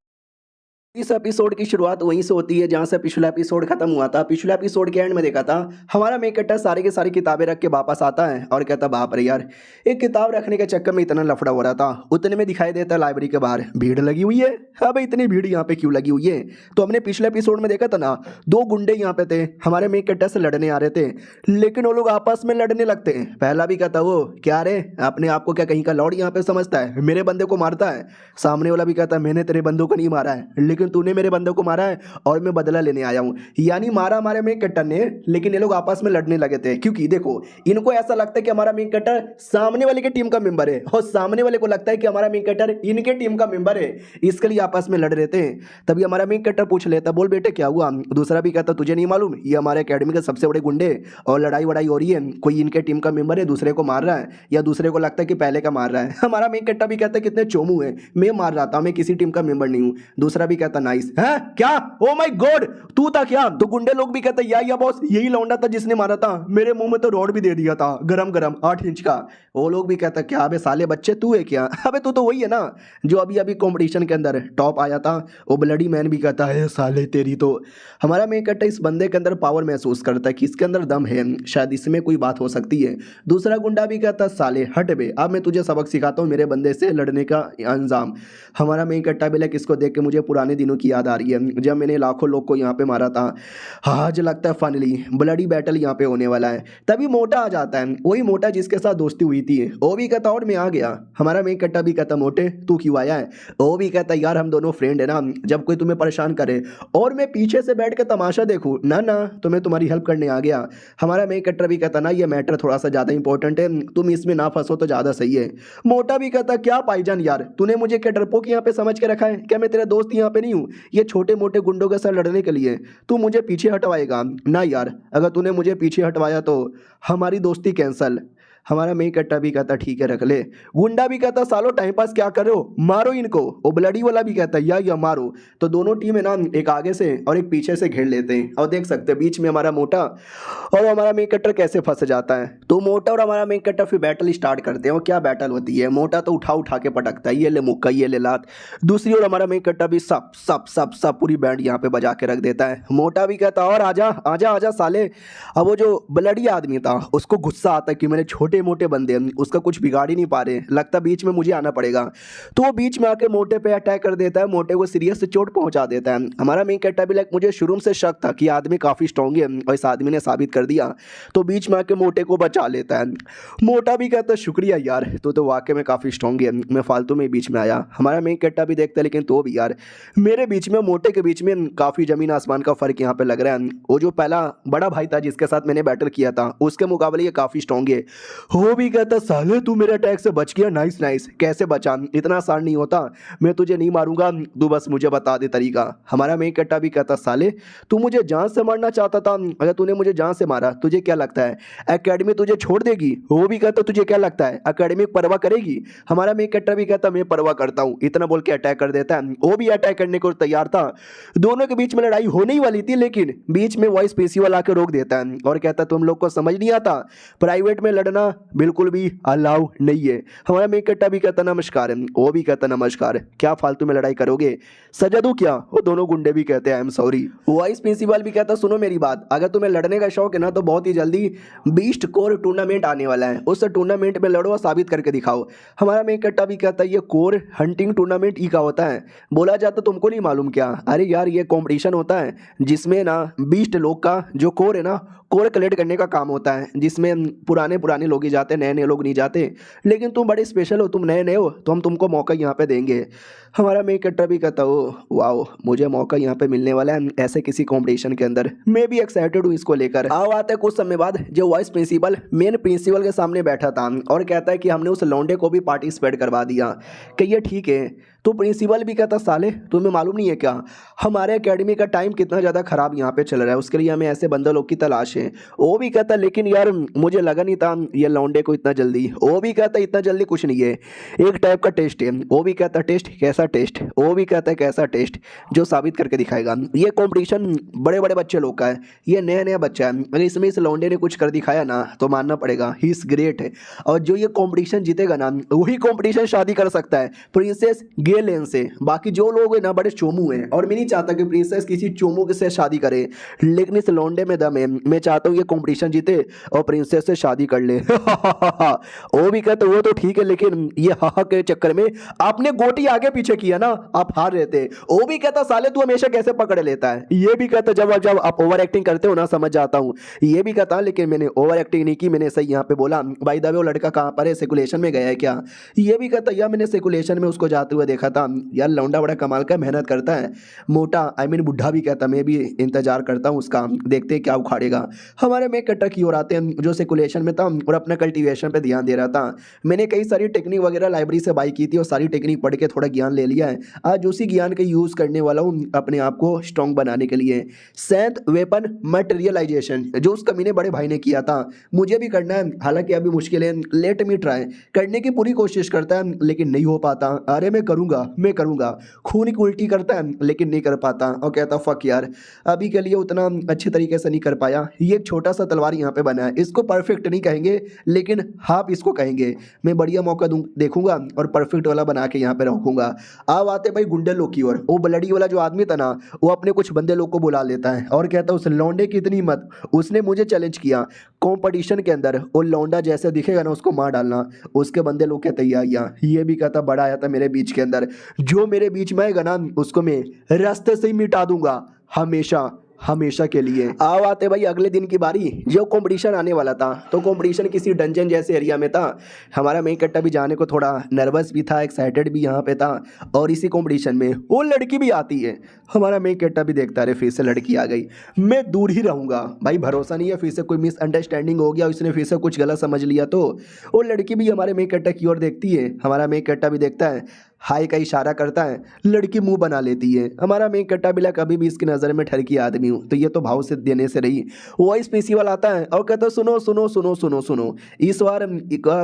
इस एपिसोड की शुरुआत वहीं से होती है जहां से पिछला एपिसोड खत्म हुआ था। पिछला एपिसोड के एंड में देखा था हमारा मेन कैरेक्टर सारी की सारी किताबें रख के वापस आता है और कहता बाप रे यार, एक किताब रखने के चक्कर में इतना लफड़ा हो रहा था। उतने में दिखाई देता है लाइब्रेरी के बाहर भीड़ लगी हुई है। हाँ भाई, इतनी भीड़ यहाँ पे क्यों लगी हुई है? तो हमने पिछले एपिसोड में देखा था ना, दो गुंडे यहाँ पे थे, हमारे मेन कैरेक्टर से लड़ने आ रहे थे, लेकिन वो लोग आपस में लड़ने लगते हैं। पहला भी कहता वो क्या रे, अपने आप को क्या कहीं का लॉर्ड यहाँ पे समझता है, मेरे बंदे को मारता है। सामने वाला भी कहता है मैंने तेरे बंदों को नहीं मारा है, लेकिन तूने मेरे बंदों को मारा है और मैं बदला लेने आया हूं। यानी मारा हमारे मेन कैरेक्टर ने, लेकिन ये लोग आपस में लड़ने लगे थे क्योंकि देखो इनको ऐसा लगता है कि हमारा मेन कैरेक्टर सामने वाले की टीम का मेंबर है और सामने वाले को लगता है कि हमारा मेन कैरेक्टर इनके टीम का मेंबर है। इसके लिए आपस में लड़ रहे थे। तभी हमारा मेन कैरेक्टर पूछ लेता बोल बेटे क्या हुआ? दूसरा भी कहता तुझे नहीं मालूम, ये हमारे अकेडमी के सबसे बड़े गुंडे और लड़ाई वड़ाई हो रही है, कोई इनके टीम का मेंबर है दूसरे को मार रहा है या दूसरे को लगता है कि पहले का मार रहा है। हमारा मेन कैरेक्टर भी कहता है कितने चोमू है, मैं मार रहा था, मैं किसी टीम का मेंबर नहीं हूं। दूसरा भी कहता नाइस है क्या, ओ माय गॉड तू था क्या? तो गुंडे लोग भी कहते या बॉस यही लौंडा था जिसने मारा था, मेरे मुंह में तो रॉड भी दे दिया था गरम गरम 8 इंच का। वो लोग भी कहता क्या अबे साले बच्चे तू है क्या? अबे तू तो वही है ना जो अभी अभी कंपटीशन के अंदर टॉप आया था। वो ब्लडी मैन भी कहता है साले तेरी तो। हमारा मेन कैरेक्टर इस बंदे के अंदर पावर महसूस करता है कि इसके अंदर दम है, शायद इसमें कोई बात हो सकती है। दूसरा गुंडा भी कहता साले हट बे, अब मैं तुझे सबक सिखाता हूँ मेरे बंदे से लड़ने का अंजाम। हमारा मेन कैरेक्टर भी लाइक इसको देख के मुझे पुराने दिनों की याद आ रही है जब मैंने लाखों लोग को यहाँ पे मारा था। आज लगता है फाइनली ब्लडी बैटल यहाँ पे होने वाला है। तभी मोटा आ जाता है, वही मोटा जिसके साथ दोस्ती हुई थी। वो भी कहता और मैं आ गया। हमारा मेन कैरेक्टर भी कहता मोटे तू क्यों आया है? वो भी कहता यार हम दोनों फ्रेंड है ना, जब कोई तुम्हें परेशान करे और मैं पीछे से बैठ के तमाशा देखूं ना ना तो मैं तुम्हारी हेल्प करने आ गया। हमारा मेन कैरेक्टर भी कहता ना ये मैटर थोड़ा सा ज़्यादा इंपॉर्टेंट है, तुम इसमें ना फंसो तो ज़्यादा सही है। मोटा भी कहता क्या भाईजान यार, तूने मुझे क्या डरपोक यहाँ पे समझ के रखा है क्या? मैं तेरा दोस्त यहाँ पे नहीं हूँ ये छोटे मोटे गुंडों के साथ लड़ने के लिए तू मुझे पीछे हटवाएगा ना यार? अगर तूने मुझे पीछे हटवाया तो हमारी दोस्ती कैंसल। हमारा मेन कैरेक्टर भी कहता ठीक है रख ले। गुंडा भी कहता सालो टाइम पास क्या कर रहे हो, मारो इनको। वो ब्लडी वाला भी कहता या मारो। तो दोनों टीम है ना, एक आगे से और एक पीछे से घेर लेते हैं और देख सकते हैं बीच में हमारा मोटा और हमारा मेन कैरेक्टर कैसे फंस जाता है। तो मोटा और हमारा मेन कैरेक्टर फिर बैटल स्टार्ट करते हैं। और क्या बैटल होती है, मोटा तो उठा उठा के पटकता है, ये ले मुक्का ये ले लात। दूसरी ओर हमारा मेन कैरेक्टर भी सब सब सब सब पूरी बैंड यहाँ पे बजा के रख देता है। मोटा भी कहता और आजा आजा आजा साले। अब वो जो ब्लडी आदमी था उसको गुस्सा आता है कि मेरे छोटे मोटे बंदे उसका कुछ बिगाड़ ही नहीं पा रहे, लगता बीच में मुझे आना पड़ेगा। तो वो बीच में आके मोटे पे अटैक कर देता है, मोटे को सीरियस चोट पहुंचा देता है। हमारा मेन कैरेक्टर भी लाइक मुझे शुरू से शक था कि आदमी काफ़ी स्ट्रॉन्ग है और इस आदमी ने साबित कर दिया, तो बीच में आके मोटे को बचा लेता है। मोटा भी कहता है शुक्रिया यार, तो वाकई में काफ़ी स्ट्रॉन्ग है, मैं फालतू में बीच में आया। हमारा मेन कैरेक्टर भी देखता है लेकिन तो भी यार मेरे बीच में मोटे के बीच में काफ़ी ज़मीन आसमान का फ़र्क यहाँ पे लग रहा है। वो जो पहला बड़ा भाई था जिसके साथ मैंने बैटल किया था उसके मुकाबले ये काफ़ी स्ट्रॉन्ग है। वो भी कहता साले तू मेरे अटैक से बच गया, नाइस नाइस। कैसे बचा? इतना आसान नहीं होता, मैं तुझे नहीं मारूंगा, तू बस मुझे बता दे तरीका। हमारा मेन कैरेक्टर भी कहता साले तू मुझे जान से मारना चाहता था, अगर तूने मुझे जान से मारा तुझे क्या लगता है एकेडमी तुझे छोड़ देगी? वो भी कहता तुझे क्या लगता है एकेडमी परवाह करेगी? हमारा मेन कैरेक्टर भी कहता मैं परवाह करता हूँ। इतना बोल के अटैक कर देता है। वो भी अटैक करने को तैयार था, दोनों के बीच में लड़ाई होने ही वाली थी, लेकिन बीच में वॉइस प्रिंसिपल आकर रोक देता है और कहता तुम लोग को समझ नहीं आता, प्राइवेट में लड़ना बिल्कुल भी अलाउ नहीं है। हमारा मेन कैरेक्टर भी कहता नमस्कार, वो भी कहता नमस्कार, क्या फालतू में लड़ाई करोगे, सजा दूं क्या? वो दोनों गुंडे भी कहते हैं I am sorry. Vice principal भी कहता सुनो मेरी बात, अगर तुम्हें लड़ने का शौक है ना तो बहुत ही जल्दी बीस्ट कोर टूर्नामेंट आने वाला है, उस टूर्नामेंट में लड़ो और साबित करके दिखाओ। हमारा मेन कैरेक्टर भी कहता है ये कोर हंटिंग टूर्नामेंट ई का होता है, बोला जाता तुमको नहीं मालूम क्या? अरे यार ये कॉम्पिटिशन होता है जिसमें ना 20 लोग का जो कोर है ना कोर कलेक्ट करने का काम होता है, जिसमें पुराने पुराने लोग ही जाते, नए नए लोग नहीं जाते। लेकिन तुम बड़े स्पेशल हो, तुम नए नए हो तो हम तुमको मौका यहाँ पे देंगे। हमारा मेन कैरेक्टर भी कहता हो वाओ मुझे मौका यहाँ पे मिलने वाला है ऐसे किसी कंपटीशन के अंदर, मैं भी एक्साइटेड हूँ इसको लेकर। आओ आते कुछ समय बाद जो वाइस प्रिंसिपल मेन प्रिंसिपल के सामने बैठा था और कहता है कि हमने उस लौंडे को भी पार्टिसिपेट करवा दिया कि ये ठीक है तो प्रिंसिपल भी कहता साले तुम्हें मालूम नहीं है क्या हमारे एकेडमी का टाइम कितना ज़्यादा ख़राब यहाँ पे चल रहा है, उसके लिए हमें ऐसे बंदे लोग की तलाश है। वो भी कहता लेकिन यार मुझे लगा नहीं था ये लौंडे को इतना जल्दी। वो भी कहता इतना जल्दी कुछ नहीं है, एक टाइप का टेस्ट है। वो भी कहता टेस्ट कैसा टेस्ट? वो भी कहता है कैसा टेस्ट जो साबित करके दिखाएगा। ये कंपटीशन बड़े बड़े बच्चे लोग का है, ये नया नया बच्चा है, अगर इसमें इस लौंडे ने कुछ कर दिखाया ना तो मानना पड़ेगा ही इज़ ग्रेट है। और जो ये कंपटीशन जीतेगा ना वही कंपटीशन शादी कर सकता है प्रिंसेस गेलेन से। बाकी जो लोग हैं ना बड़े चोमू हैं, और मैं नहीं चाहता कि प्रिंसेस किसी चोमू से शादी करे, लेकिन इस लौंडे में दम है। मैं चाहता हूँ ये कंपटीशन जीते और प्रिंसेस से शादी कर ले। वो भी कहते वो तो ठीक है, लेकिन ये हा के चक्कर में आपने गोटी आगे पीछे किया ना, आप हार रहे थे। वो भी कहता साले तू हमेशा कैसे पकड़ लेता है। ये भी कहता जब जब आप ओवर एक्टिंग करते हो ना समझ जाता हूँ। ये भी कहता लेकिन मैंने ओवर एक्टिंग नहीं की, मैंने सही यहाँ पे बोला। भाई दबे वो लड़का कहाँ पर है, सेकुलेशन में गया है क्या? ये भी कहता यार मैंने सेकुलेशन में उसको जाते हुए देखा था। यार लौंडा बड़ा कमाल का मेहनत करता है, मोटा आई मीन बुढ़ा भी कहता मैं भी इंतजार करता हूँ उसका, देखते हैं क्या उखाड़ेगा। हमारे में कट्टा की ओर आते हैं जो सेकुलेशन में था और अपना कल्टीवेशन पे ध्यान दे रहा था। मैंने कई सारी टेक्निक वगैरह लाइब्रेरी से बाई की थी और सारी टेक्निक पढ़ के थोड़ा ज्ञान ले लिया है। आज उसी ज्ञान का यूज़ करने वाला हूँ अपने आप को स्ट्रॉन्ग बनाने के लिए। सेंथ वेपन मटेरियलाइजेशन जो उस कमीने बड़े भाई ने किया था मुझे भी करना है, हालांकि अभी मुश्किल है। लेट मी ट्राई करने की पूरी कोशिश करता है लेकिन नहीं हो पाता। अरे मैं करूँगा खून की उल्टी करता है लेकिन नहीं कर पाता और कहता फक यार अभी के लिए उतना अच्छे तरीके से नहीं कर पाया। ये एक छोटा सा तलवार यहाँ पे बना है, इसको परफेक्ट नहीं कहेंगे लेकिन हाफ इसको कहेंगे। मैं बढ़िया मौका देखूंगा और परफेक्ट वाला बना के यहाँ पे रखूंगा। अब आते भाई गुंडे लोग की ओर। वो ब्लडी वाला जो आदमी था ना वो अपने कुछ बंदे लोग को बुला लेता है और कहता है उस लौंडे की इतनी हिम्मत, उसने मुझे चैलेंज किया कंपटीशन के अंदर, वो लौंडा जैसे दिखेगा ना उसको मार डालना। उसके बंदे लोग कहते या ये भी कहता बड़ा आया था मेरे बीच के अंदर, जो मेरे बीच में आएगा ना उसको मैं रास्ते से ही मिटा दूंगा हमेशा के लिए। अब आते भाई अगले दिन की बारी, जो कंपटीशन आने वाला था। तो कंपटीशन किसी डंजन जैसे एरिया में था। हमारा मेन कट्टा भी जाने को थोड़ा नर्वस भी था, एक्साइटेड भी यहाँ पे था। और इसी कंपटीशन में वो लड़की भी आती है। हमारा मेन कट्टा भी देखता है फिर से लड़की आ गई, मैं दूर ही रहूँगा। भाई भरोसा नहीं है फिर से कोई मिसअंडरस्टैंडिंग हो गया, उसने फिर से कुछ गलत समझ लिया तो। वो लड़की भी हमारे मेन कट्टा की ओर देखती है, हमारा मेन कट्टा भी देखता है, हाय का इशारा करता है, लड़की मुंह बना लेती है। हमारा मेन कट्टा बिला कभी भी इसकी नज़र में ठरकी आदमी हूँ तो ये तो भाव से देने से रही। वॉइस प्रिंसिपल आता है और कहता है सुनो इस बार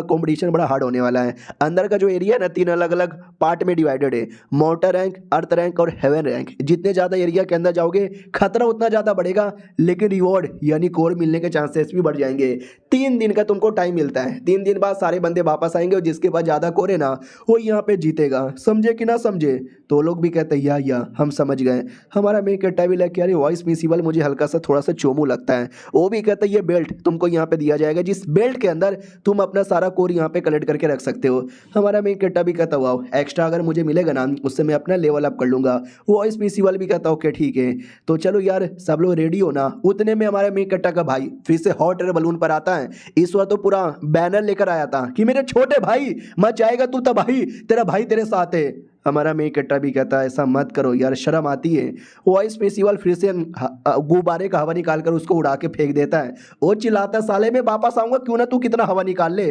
कंपटीशन बड़ा हार्ड होने वाला है। अंदर का जो एरिया है ना 3 अलग अलग पार्ट में डिवाइडेड है, मोटर रैंक, अर्थ रैंक और हेवन रैंक। जितने ज़्यादा एरिया के अंदर जाओगे खतरा उतना ज़्यादा बढ़ेगा, लेकिन रिवॉर्ड यानी कोर मिलने के चांसेस भी बढ़ जाएंगे। 3 दिन का तुमको टाइम मिलता है, 3 दिन बाद सारे बंदे वापस आएंगे और जिसके पास ज़्यादा कोर है ना वो यहाँ पे जीतेगा। समझे कि ना समझे? तो लोग भी कहते हैं या हम समझ गए। हमारा मेन कट्टा भी लगे अरे वॉइस प्रिंसिपल मुझे हल्का सा थोड़ा सा चोमू लगता है। वो भी कहता है ये बेल्ट तुमको यहाँ पे दिया जाएगा, जिस बेल्ट के अंदर तुम अपना सारा कोर यहाँ पे कलेक्ट करके रख सकते हो। हमारा मेन कट्टा भी कहता वाह एक्स्ट्रा अगर मुझे मिलेगा ना उससे मैं अपना लेवल अप कर लूँगा। वॉइस प्रिंसिपल भी कहता ओके ठीक है, तो चलो यार सब लोग रेडी हो ना। उतने में हमारे मेन कट्टा का भाई फिर से हॉट एयर बलून पर आता है। इस बार तो पूरा बैनर लेकर आया था कि मेरे छोटे भाई मत जाएगा तू तबाही, तेरा भाई तेरे साथ है। हमारा मेन कट्टा भी कहता है ऐसा मत करो यार शर्म आती है। वॉइस प्रिंसिपल फिर से गुब्बारे का हवा निकाल कर उसको उड़ा के फेंक देता है। वो चिल्लाता साले में वापस आऊंगा क्यों ना तू कितना हवा निकाल ले।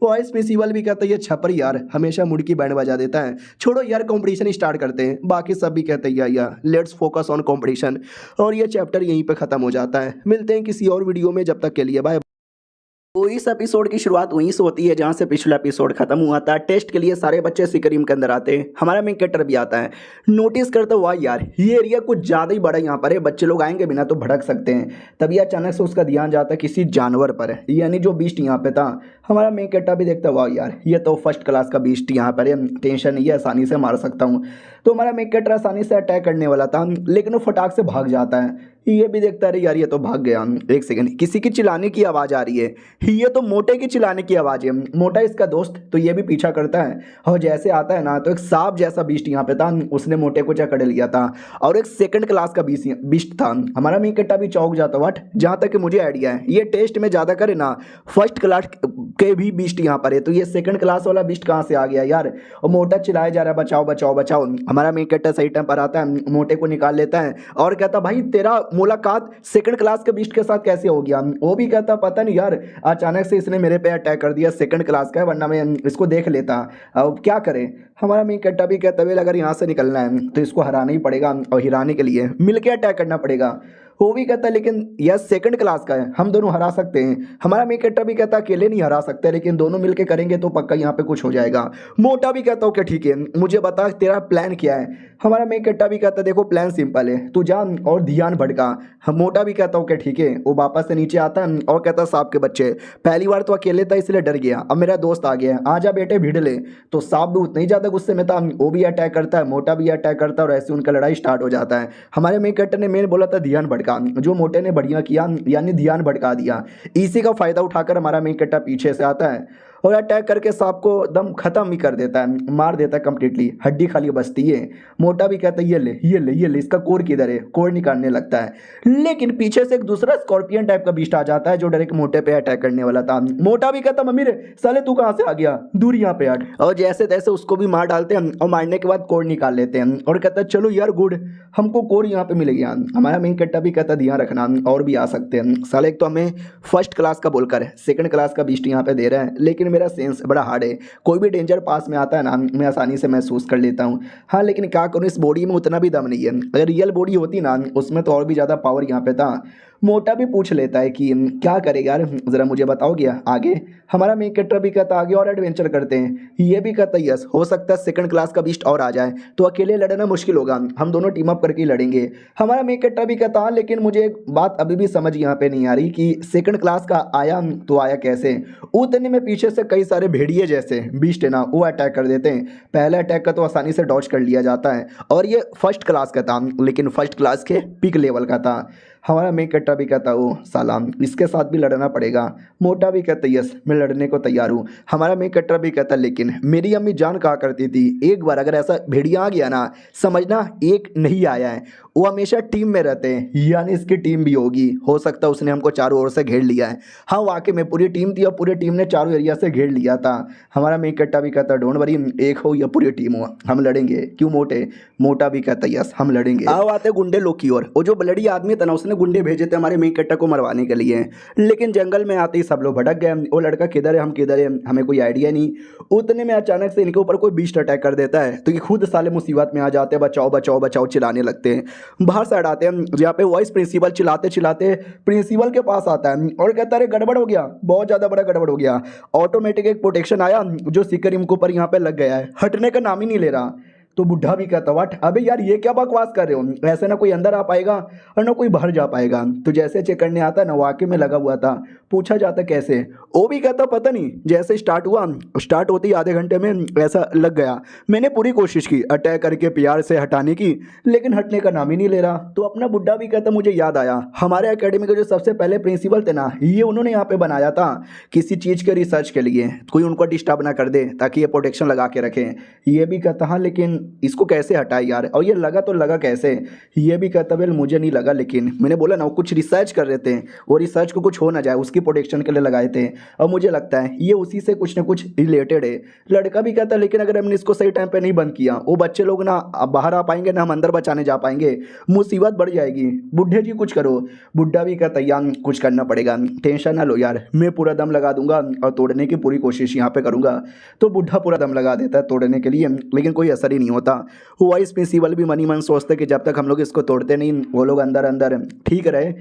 वॉइस प्रिंसिपल भी कहता है ये छपरी यार हमेशा मुड़की बैंड बजा देता है, छोड़ो यार कंपटीशन स्टार्ट करते हैं। बाकी सब भी कहते हैं या लेट्स फोकस ऑन कंपटीशन। और ये चैप्टर यहीं पर खत्म हो जाता है। मिलते हैं किसी और वीडियो में, जब तक के लिए बाय। तो इस एपिसोड की शुरुआत वहीं से होती है जहाँ से पिछला एपिसोड खत्म हुआ था। टेस्ट के लिए सारे बच्चे सिकरीम के अंदर आते हैं। हमारा मेन कैरेक्टर भी आता है, नोटिस करता हुआ यार ये एरिया कुछ ज़्यादा ही बड़ा यहाँ पर है, बच्चे लोग आएंगे बिना तो भड़क सकते हैं। तभी अचानक से उसका ध्यान जाता है किसी जानवर पर, यानी जो बीस्ट यहाँ पे था। हमारा मेन कैरेक्टर भी देखता हुआ यार ये तो फर्स्ट क्लास का बीस्ट यहाँ पर है, टेंशन नहीं है, आसानी से मार सकता हूँ। तो हमारा मेन कैरेक्टर आसानी से अटैक करने वाला था लेकिन वो फटाक से भाग जाता है। ये भी देखता है यार ये तो भाग गया। एक सेकंड, किसी की चिल्लाने की आवाज़ आ रही है, ये तो मोटे की चिल्लाने की आवाज़ है। मोटा इसका दोस्त, तो ये भी पीछा करता है और जैसे आता है ना तो एक सांप जैसा बीस्ट यहाँ पे था, उसने मोटे को जकड़ लिया था और एक सेकंड क्लास का बीस्ट था। हमारा मेन कैरेक्टर भी चौंक जाता वट, जहाँ तक कि मुझे आइडिया है ये टेस्ट में ज़्यादा करे ना फर्स्ट क्लास के भी बीस्ट यहाँ पर है, तो ये सेकंड क्लास वाला बीस्ट कहाँ से आ गया यार। और मोटा चिल्लाया जा रहा है बचाओ बचाओ बचाओ। हमारा मेन कैरेक्टर सही टाइम पर आता है, मोटे को निकाल लेता है और कहता भाई तेरा मुलाकात सेकंड क्लास के बीस्ट के साथ कैसे हो गया। वो भी कहता पता नहीं यार, अचानक से इसने मेरे पे अटैक कर दिया, सेकंड क्लास का है वरना मैं इसको देख लेता, अब क्या करें। हमारा मेन कट्टा भी कहता है अगर यहाँ से निकलना है तो इसको हराना ही पड़ेगा और हिराने के लिए मिलके अटैक करना पड़ेगा। वो भी कहता है लेकिन यह सेकंड क्लास का है, हम दोनों हरा सकते हैं। हमारा मेन कट्टा भी कहता है अकेले नहीं हरा सकते, लेकिन दोनों मिलके करेंगे तो पक्का यहाँ पे कुछ हो जाएगा। मोटा भी कहता ओके ठीक है, मुझे बता तेरा प्लान क्या है। हमारा मेन कट्टा भी कहता देखो प्लान सिंपल है, तू जा और ध्यान भटका। हम मोटा भी कहता ओके ठीक है। वो वापस से नीचे आता है और कहता सांप के बच्चे, पहली बार तो अकेले था इसलिए डर गया, अब मेरा दोस्त आ गया है, आजा बेटे भिड़ ले। तो सांप भी उतना ही ज़्यादा गुस्से में था, वो भी अटैक करता है, मोटा भी अटैक करता है और ऐसे उनका लड़ाई स्टार्ट हो जाता है। हमारे मेन कट्टर ने मेन बोला था ध्यान भटका, जो मोटे ने बढ़िया किया यानी ध्यान भटका दिया। इसी का फायदा उठाकर हमारा मेन कट्टा पीछे से आता है और अटैक करके सांप को दम खत्म ही कर देता है, मार देता है कंप्लीटली, हड्डी खाली बचती है। मोटा भी कहता है ये ले ये ले ये ले, इसका कोर किधर है, कोर निकालने लगता है। लेकिन पीछे से एक दूसरा स्कॉर्पियन टाइप का बीस्ट आ जाता है जो डायरेक्ट मोटे पे अटैक करने वाला था। मोटा भी कहता मम्मी रे साले तू कहाँ से आ गया, दूर यहाँ पे हट। और जैसे तैसे उसको भी मार डालते हैं और मारने के बाद कोर निकाल लेते हैं और कहता है चलो यार गुड, हमको कोर यहाँ पे मिल गया। हमारा मेन कट्टा भी कहता ध्यान रखना और भी आ सकते हैं साले, एक तो हमें फर्स्ट क्लास का बोलकर सेकंड क्लास का बीस्ट यहाँ पे दे रहा है, लेकिन मेरा सेंस बड़ा हार्ड है, कोई भी डेंजर पास में आता है ना मैं आसानी से महसूस कर लेता हूँ। हाँ लेकिन क्या करूँ, इस बॉडी में उतना भी दम नहीं है, अगर रियल बॉडी होती ना उसमें तो और भी ज़्यादा पावर यहाँ पे था। मोटा भी पूछ लेता है कि क्या करेगा यार ज़रा मुझे बताओगे आगे। हमारा मेन कैरेक्टर भी कहता आगे और एडवेंचर करते हैं, ये भी कहता यस हो सकता है सेकंड क्लास का बीस्ट और आ जाए तो अकेले लड़ना मुश्किल होगा, हम दोनों टीम अप करके लड़ेंगे। हमारा मेन कैरेक्टर भी कहता लेकिन मुझे एक बात अभी भी समझ यहाँ पे नहीं आ रही कि सेकंड क्लास का आया तो आया कैसे। उतने में पीछे से कई सारे भेड़िए जैसे बीस्ट है ना वो अटैक कर देते हैं। पहले अटैक का तो आसानी से डॉज कर लिया जाता है और ये फर्स्ट क्लास का था, लेकिन फर्स्ट क्लास के पिक लेवल का था। हमारा मेन कैरेक्टर भी कहता ओ सलाम इसके साथ भी लड़ना पड़ेगा। मोटा भी कहता यस मैं लड़ने को तैयार हूँ। हमारा मेन कैरेक्टर भी कहता लेकिन मेरी अम्मी जान कहा करती थी एक बार अगर ऐसा भेड़िया आ गया ना समझना एक नहीं आया है, वो हमेशा टीम में रहते हैं, यानी इसकी टीम भी होगी, हो सकता है उसने हमको चारों ओर से घेर लिया है। हाँ वाकई में पूरी टीम थी और पूरी टीम ने चारों एरिया से घेर लिया था। हमारा मेन कैरेक्टर भी कहता डोंट वरी एक हो या पूरी टीम हो हम लड़ेंगे, क्यों मोटे। मोटा भी कहता यस हम लड़ेंगे। आओ आते गुंडे लोग की ओर, वो जो ब्लडी आदमी था ना उसने गुंडे भेजे थे हमारे मेन कैरेक्टर को मरवाने के लिए, लेकिन जंगल में आते ही सब लोग भटक गए, वो लड़का किधर है हम किधर है हमें कोई आइडिया नहीं। उतने में अचानक से इनके ऊपर कोई बीस्ट अटैक कर देता है तो ये खुद साले मुसीबत में आ जाते हैं, बचाओ बचाओ बचाओ चिल्लाने लगते हैं। बाहर साइड आते हैं जहाँ पे वॉइस प्रिंसिपल चिल्लाते चिल्लाते प्रिंसिपल के पास आता है और कहता है गड़बड़ हो गया, बहुत ज़्यादा बड़ा गड़बड़ हो गया। ऑटोमेटिक एक प्रोटेक्शन आया जो सिक्कर के ऊपर यहाँ पे लग गया है, हटने का नाम ही नहीं ले रहा। तो बुढ़ा भी कहता वाट अबे यार ये क्या बकवास कर रहे हो, ऐसे ना कोई अंदर आ पाएगा और ना कोई बाहर जा पाएगा। तो जैसे चेक करने आता ना वाकई में लगा हुआ था, पूछा जाता कैसे, वो भी कहता पता नहीं जैसे स्टार्ट हुआ स्टार्ट होते ही आधे घंटे में ऐसा लग गया। मैंने पूरी कोशिश की अटैक करके प्यार से हटाने की लेकिन हटने का नाम ही नहीं ले रहा। तो अपना बुढ़ा भी कहता मुझे याद आया हमारे अकेडमी के जो सबसे पहले प्रिंसिपल थे ना ये उन्होंने यहाँ पे बनाया था किसी चीज़ के रिसर्च के लिए, कोई उनको डिस्टर्ब ना कर दे ताकि ये प्रोटेक्शन लगा के रखें। ये भी कहता हाँ लेकिन इसको कैसे हटाए यार, और ये लगा तो लगा कैसे। ये भी कहता वेल मुझे नहीं लगा, लेकिन मैंने बोला ना वो कुछ रिसर्च कर रहे थे, वो रिसर्च को कुछ हो ना जाए उसकी प्रोटेक्शन के लिए लगाए थे और मुझे लगता है ये उसी से कुछ ना कुछ रिलेटेड है। लड़का भी कहता लेकिन अगर हमने इसको सही टाइम पे नहीं बंद किया वो बच्चे लोग ना बाहर आ पाएंगे ना हम अंदर बचाने जा पाएंगे, मुसीबत बढ़ जाएगी। बुढ़े जी कुछ करो। बुढ़ा भी कहता यार कुछ करना पड़ेगा, टेंशन ना लो यार मैं पूरा दम लगा दूंगा और तोड़ने की पूरी कोशिश यहाँ पे करूँगा। तो बुढ़ा पूरा दम लगा देता है तोड़ने के लिए, लेकिन कोई असर ही नहीं होता। वाइस प्रिंसिपल भी मनी मन सोचते कि जब तक हम लोग इसको तोड़ते नहीं वो लोग अंदर अंदर ठीक रहे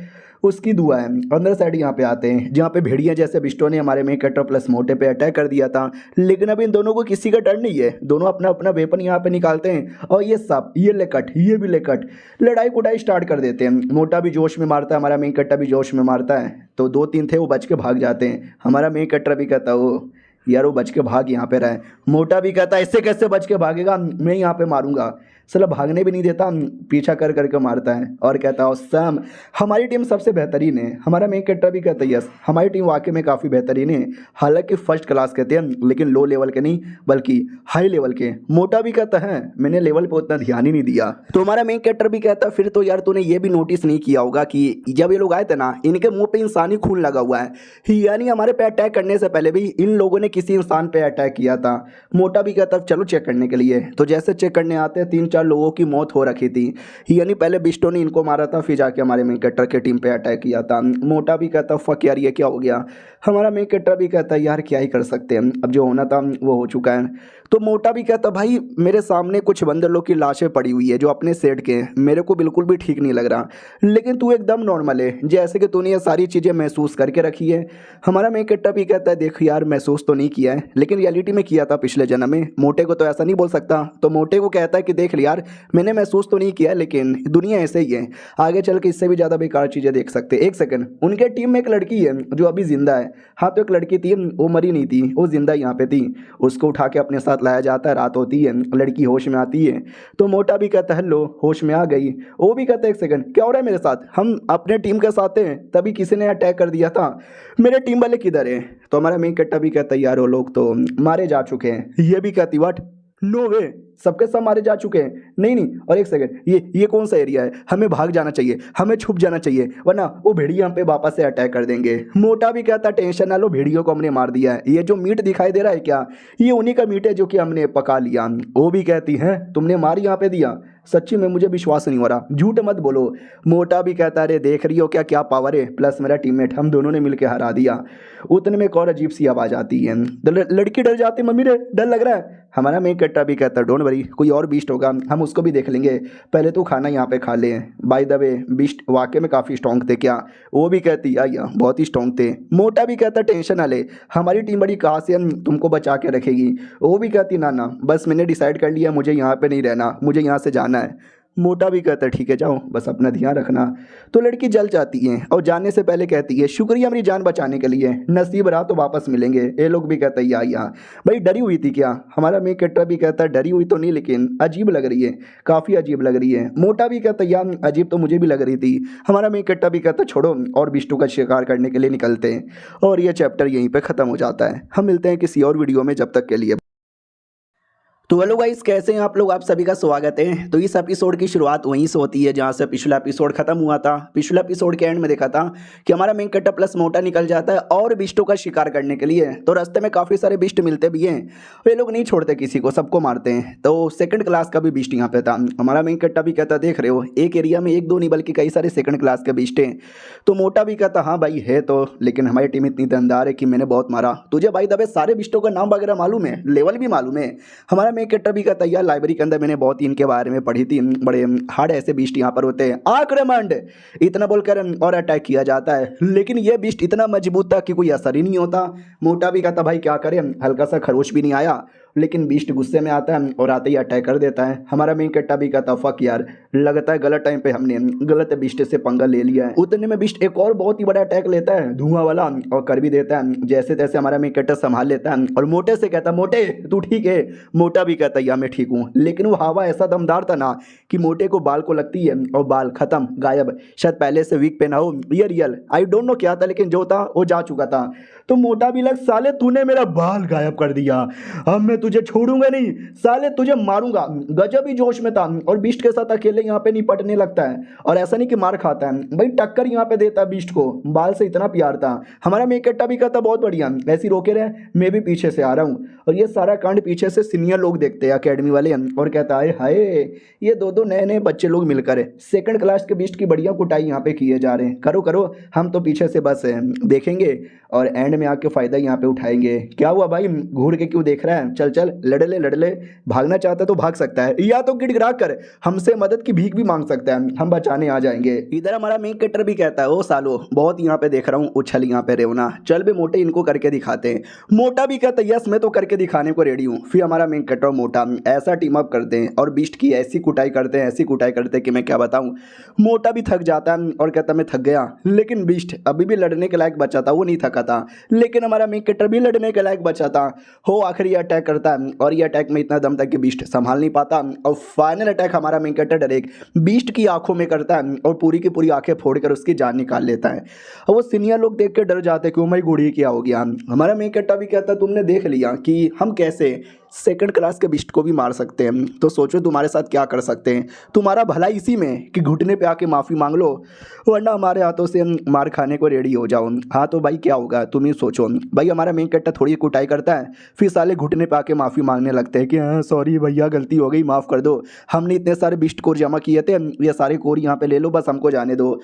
उसकी दुआ है। अंदर साइड यहाँ पे आते हैं जहाँ पे भेड़िया जैसे बिस्टो ने हमारे मेन कैरेक्टर प्लस मोटे पे अटैक कर दिया था, लेकिन अब इन दोनों को किसी का डर नहीं है, दोनों अपना अपना वेपन यहाँ पे निकालते हैं और ये सब ये ले कट ये भी ले कट लड़ाई कुटाई स्टार्ट कर देते हैं। मोटा भी जोश में मारता है, हमारा मेन कैरेक्टर भी जोश में मारता है, तो 2-3 थे वो बच के भाग जाते हैं। हमारा मेन कैरेक्टर भी कहता वो यार वो बच के भाग यहाँ पे रहे। मोटा भी कहता ऐसे कैसे बच के भागेगा, मैं यहाँ पे मारूंगा। चलो भागने भी नहीं देता, पीछा कर करके मारता है और कहता है सैम हमारी टीम सबसे बेहतरीन है। हमारा मेन कैरेक्टर भी कहता है यस हमारी टीम वाकई में काफ़ी बेहतरीन है, हालांकि फर्स्ट क्लास कहते हैं लेकिन लो लेवल के नहीं बल्कि हाई लेवल के। मोटा भी कहता है मैंने लेवल पे उतना ध्यान ही नहीं दिया। तो हमारा मेन कैरेक्टर भी कहता है फिर तो यार तूने ये भी नोटिस नहीं किया होगा कि जब ये लोग आए थे ना इनके मुँह पर इंसानी खून लगा हुआ है, यानी हमारे पे अटैक करने से पहले भी इन लोगों ने किसी इंसान पे अटैक किया था। मोटा भी कहता चलो चेक करने के लिए, तो जैसे चेक करने आते हैं 3-4 4 लोगों की मौत हो रखी थी। यानी पहले बिस्टो ने इनको मारा था, फिर जाके हमारे मेन कैरेक्टर के टीम पे अटैक किया था। मोटा भी कहता फक यार ये क्या हो गया। हमारा मेन कैरेक्टर भी कहता है यार क्या ही कर सकते हैं, अब जो होना था वो हो चुका है। तो मोटा भी कहता भाई मेरे सामने कुछ बंदर लोग की लाशें पड़ी हुई है जो अपने सेट के हैं, मेरे को बिल्कुल भी ठीक नहीं लग रहा, लेकिन तू एकदम नॉर्मल है जैसे कि तूने ये सारी चीज़ें महसूस करके रखी है। हमारा मेन कैरेक्टर भी कहता है देख यार महसूस तो नहीं किया है लेकिन रियलिटी में किया था पिछले जन्म में। मोटे को तो ऐसा नहीं बोल सकता, तो मोटे को कहता है कि देख यार मैंने महसूस तो नहीं किया लेकिन दुनिया ऐसे ही है, आगे चल के इससे भी ज़्यादा बेकार चीज़ें देख सकते। एक सेकंड, उनके टीम में एक लड़की है जो अभी जिंदा है। हाँ तो एक लड़की थी, वो मरी नहीं थी, वो जिंदा यहाँ पे थी। उसको उठा के अपने साथ लाया जाता है, रात होती है, लड़की होश में आती है। तो मोटा भी कहता है हेलो होश में आ गई। वो भी कहता है एक सेकंड क्या हो रहा है मेरे साथ, हम अपने टीम के साथ हैं, तभी किसी ने अटैक कर दिया था, मेरे टीम वाले किधर है। तो हमारा मेन कट्टा भी कहता है यार वो लोग तो मारे जा चुके हैं। ये भी कहती व्हाट, नो वे, सबके सब मारे जा चुके हैं। नहीं नहीं, और एक सेकंड ये कौन सा एरिया है, हमें भाग जाना चाहिए, हमें छुप जाना चाहिए वरना वो भेड़िया हम पे वापस से अटैक कर देंगे। मोटा भी कहता टेंशन ना लो, भेड़ियों को हमने मार दिया है, ये जो मीट दिखाई दे रहा है क्या, ये उन्हीं का मीट है जो कि हमने पका लिया। वो भी कहती है तुमने मार यहाँ पे दिया, सच्ची में मुझे विश्वास नहीं हो रहा, झूठ मत बोलो। मोटा भी कहता अरे देख रही हो क्या क्या पावर है, प्लस मेरा टीममेट, हम दोनों ने मिलकर हरा दिया। उतने में एक और अजीब सी आवाज़ आती है, लड़की डर जाती, मम्मी रे डर लग रहा है। हमारा मेन कट्टा भी कहता डोंट वरी, कोई और बीस्ट होगा हम उसको भी देख लेंगे, पहले तो खाना यहाँ पे खा ले। बाय द वे बीस्ट वाकई में काफ़ी स्ट्रॉन्ग थे क्या। वो भी कहती या बहुत ही स्ट्रॉन्ग थे। मोटा भी कहता टेंशन ना ले, हमारी टीम बड़ी कहाँ से तुमको बचा के रखेगी। वो भी कहती ना ना बस मैंने डिसाइड कर लिया मुझे यहाँ पे नहीं रहना, मुझे यहाँ से जाना है। मोटा भी कहता है ठीक है जाओ, बस अपना ध्यान रखना। तो लड़की जल जाती है और जाने से पहले कहती है शुक्रिया मेरी जान बचाने के लिए, नसीब रहा तो वापस मिलेंगे। ये लोग भी कहते हैं या भाई डरी हुई थी क्या। हमारा मेन कैरेक्टर भी कहता है डरी हुई तो नहीं लेकिन अजीब लग रही है, काफ़ी अजीब लग रही है। मोटा भी कहता है यार अजीब तो मुझे भी लग रही थी। हमारा मेन कैरेक्टर भी कहता है छोड़ो और बिष्टू का शिकार करने के लिए निकलते हैं। और ये चैप्टर यहीं पर ख़त्म हो जाता है। हम मिलते हैं किसी और वीडियो में, जब तक के लिए। तो हेलो गाइस कैसे हैं आप लोग, आप सभी का स्वागत है। तो इस एपिसोड की शुरुआत वहीं से होती है जहां से पिछला एपिसोड खत्म हुआ था। पिछले एपिसोड के एंड में देखा था कि हमारा मेन कैरेक्टर प्लस मोटा निकल जाता है और बिस्टों का शिकार करने के लिए। तो रास्ते में काफ़ी सारे बिस्ट मिलते भी हैं, ये लोग नहीं छोड़ते किसी को, सबको मारते हैं। तो सेकंड क्लास का भी बिस्ट यहाँ पे था। हमारा मेन कैरेक्टर भी कहता देख रहे हो एक एरिया में एक दो नहीं बल्कि कई सारे सेकंड क्लास के बिस्ट हैं। तो मोटा भी कहता हाँ भाई है तो, लेकिन हमारी टीम इतनी दमदार है कि मैंने बहुत मारा। तुझे भाई दबे सारे बिस्टों का नाम वगैरह मालूम है, लेवल भी मालूम है। हमारा मेन कैरेक्टर भी कहता है लाइब्रेरी के अंदर मैंने बहुत इनके बारे में पढ़ी थी, बड़े हार्ड ऐसे बीस्ट यहाँ पर होते हैं, आक्रमण इतना बोलकर और अटैक किया जाता है। लेकिन ये बीस्ट इतना मजबूत था कि कोई असर ही नहीं होता। मोटा भी कहता भाई क्या करें, हल्का सा खरोच भी नहीं आया, लेकिन बीस्ट गुस्से में आता है और आते ही अटैक कर देता है। हमारा मेन कैरेक्टर भी कहता फक यार लगता है गलत टाइम पे हमने गलत बीस्ट से पंगा ले लिया है। उतने में बीस्ट एक और बहुत ही बड़ा अटैक लेता है धुआं वाला और कर भी देता है। जैसे तैसे हमारा मेन कैरेक्टर संभाल लेता है और मोटे से कहता मोटे तू ठीक है। मोटा भी कहता या मैं ठीक हूँ, लेकिन वो हवा ऐसा दमदार था ना कि मोटे को बाल को लगती है और बाल खत्म गायब। शायद पहले से वीक पहना हो, ये रियल आई डोंट नो क्या था, लेकिन जो था वो जा चुका था। तो मोटा भी लग साले तूने मेरा बाल गायब कर दिया, अब मैं तुझे छोड़ूंगा नहीं, साले तुझे मारूंगा। गजब ही जोश में था और बीस्ट के साथ अकेले यहाँ पे निपटने लगता है। और ऐसा नहीं कि मार खाता है भाई, टक्कर यहाँ पे देता है बीस्ट को, बाल से इतना प्यार था। हमारा मेन कैरेक्टर भी कहता बहुत बढ़िया, ऐसी रोके रहे, मैं भी पीछे से आ रहा हूँ। और ये सारा कांड पीछे से सीनियर लोग देखते हैं अकेडमी वाले, और कहता है हाय ये दो नए नए बच्चे लोग मिलकर सेकंड क्लास के बीस्ट की बढ़िया कुटाई यहाँ पे किए जा रहे हैं। करो करो, हम तो पीछे से बस देखेंगे और एंड में आके फायदा यहाँ पे उठाएंगे। क्या हुआ भाई घूर के क्यों देख रहा है, चल चल लड़ ले, भागना चाहता है तो भाग सकता है, या तो गिड़गिड़ा कर हमसे मदद की भीख भी मांग सकता है, हम बचाने आ जाएंगे। इधर हमारा मेन कैरेक्टर भी कहता है ओ सालो बहुत यहाँ पे देख रहा हूँ उछल यहाँ पे रेवना, चल बे मोटे इनको करके दिखाते हैं। मोटा भी कहता है यस मैं तो करके दिखाने को रेडी हूँ। फिर हमारा मेन कैरेक्टर मोटा ऐसा टीम अप करते हैं और बीस्ट की ऐसी कुटाई करते हैं, ऐसी कुटाई करते हैं कि मैं क्या बताऊँ। मोटा भी थक जाता है और कहता मैं थक गया, लेकिन बीस्ट अभी भी लड़ने के लायक बचा था, वो नहीं थका था। लेकिन हमारा मेन कैरेक्टर भी लड़ने के लायक बचा था। हो आखिर अटैक करता है और ये अटैक में इतना दम तक कि बीस्ट संभाल नहीं पाता और फाइनल अटैक हमारा मेन कैरेक्टर डायरेक्ट बीस्ट की आंखों में करता है और पूरी की पूरी आंखें फोड़कर उसकी जान निकाल लेता है। और वो सीनियर लोग देख के डर जाते हैं कि ओ माय गॉड ये क्या हो गया। हमारा मेन कैरेक्टर भी कहता है तुमने देख लिया कि हम कैसे सेकंड क्लास के बिस्ट को भी मार सकते हैं। तो सोचो तुम्हारे साथ क्या कर सकते हैं। तुम्हारा भला इसी में कि घुटने पे आके माफ़ी मांग लो, वरना हमारे हाथों से मार खाने को रेडी हो जाओ। हाँ तो भाई क्या होगा तुम ही सोचो। भाई हमारा मेन कैरेक्टर थोड़ी कुटाई करता है, फिर साले घुटने पे आके माफ़ी मांगने लगते हैं कि हाँ सॉरी भैया गलती हो गई, माफ़ कर दो, हमने इतने सारे बिस्ट कोर जमा किए थे, ये सारे कोर यहाँ पे ले लो, बस हमको जाने दो।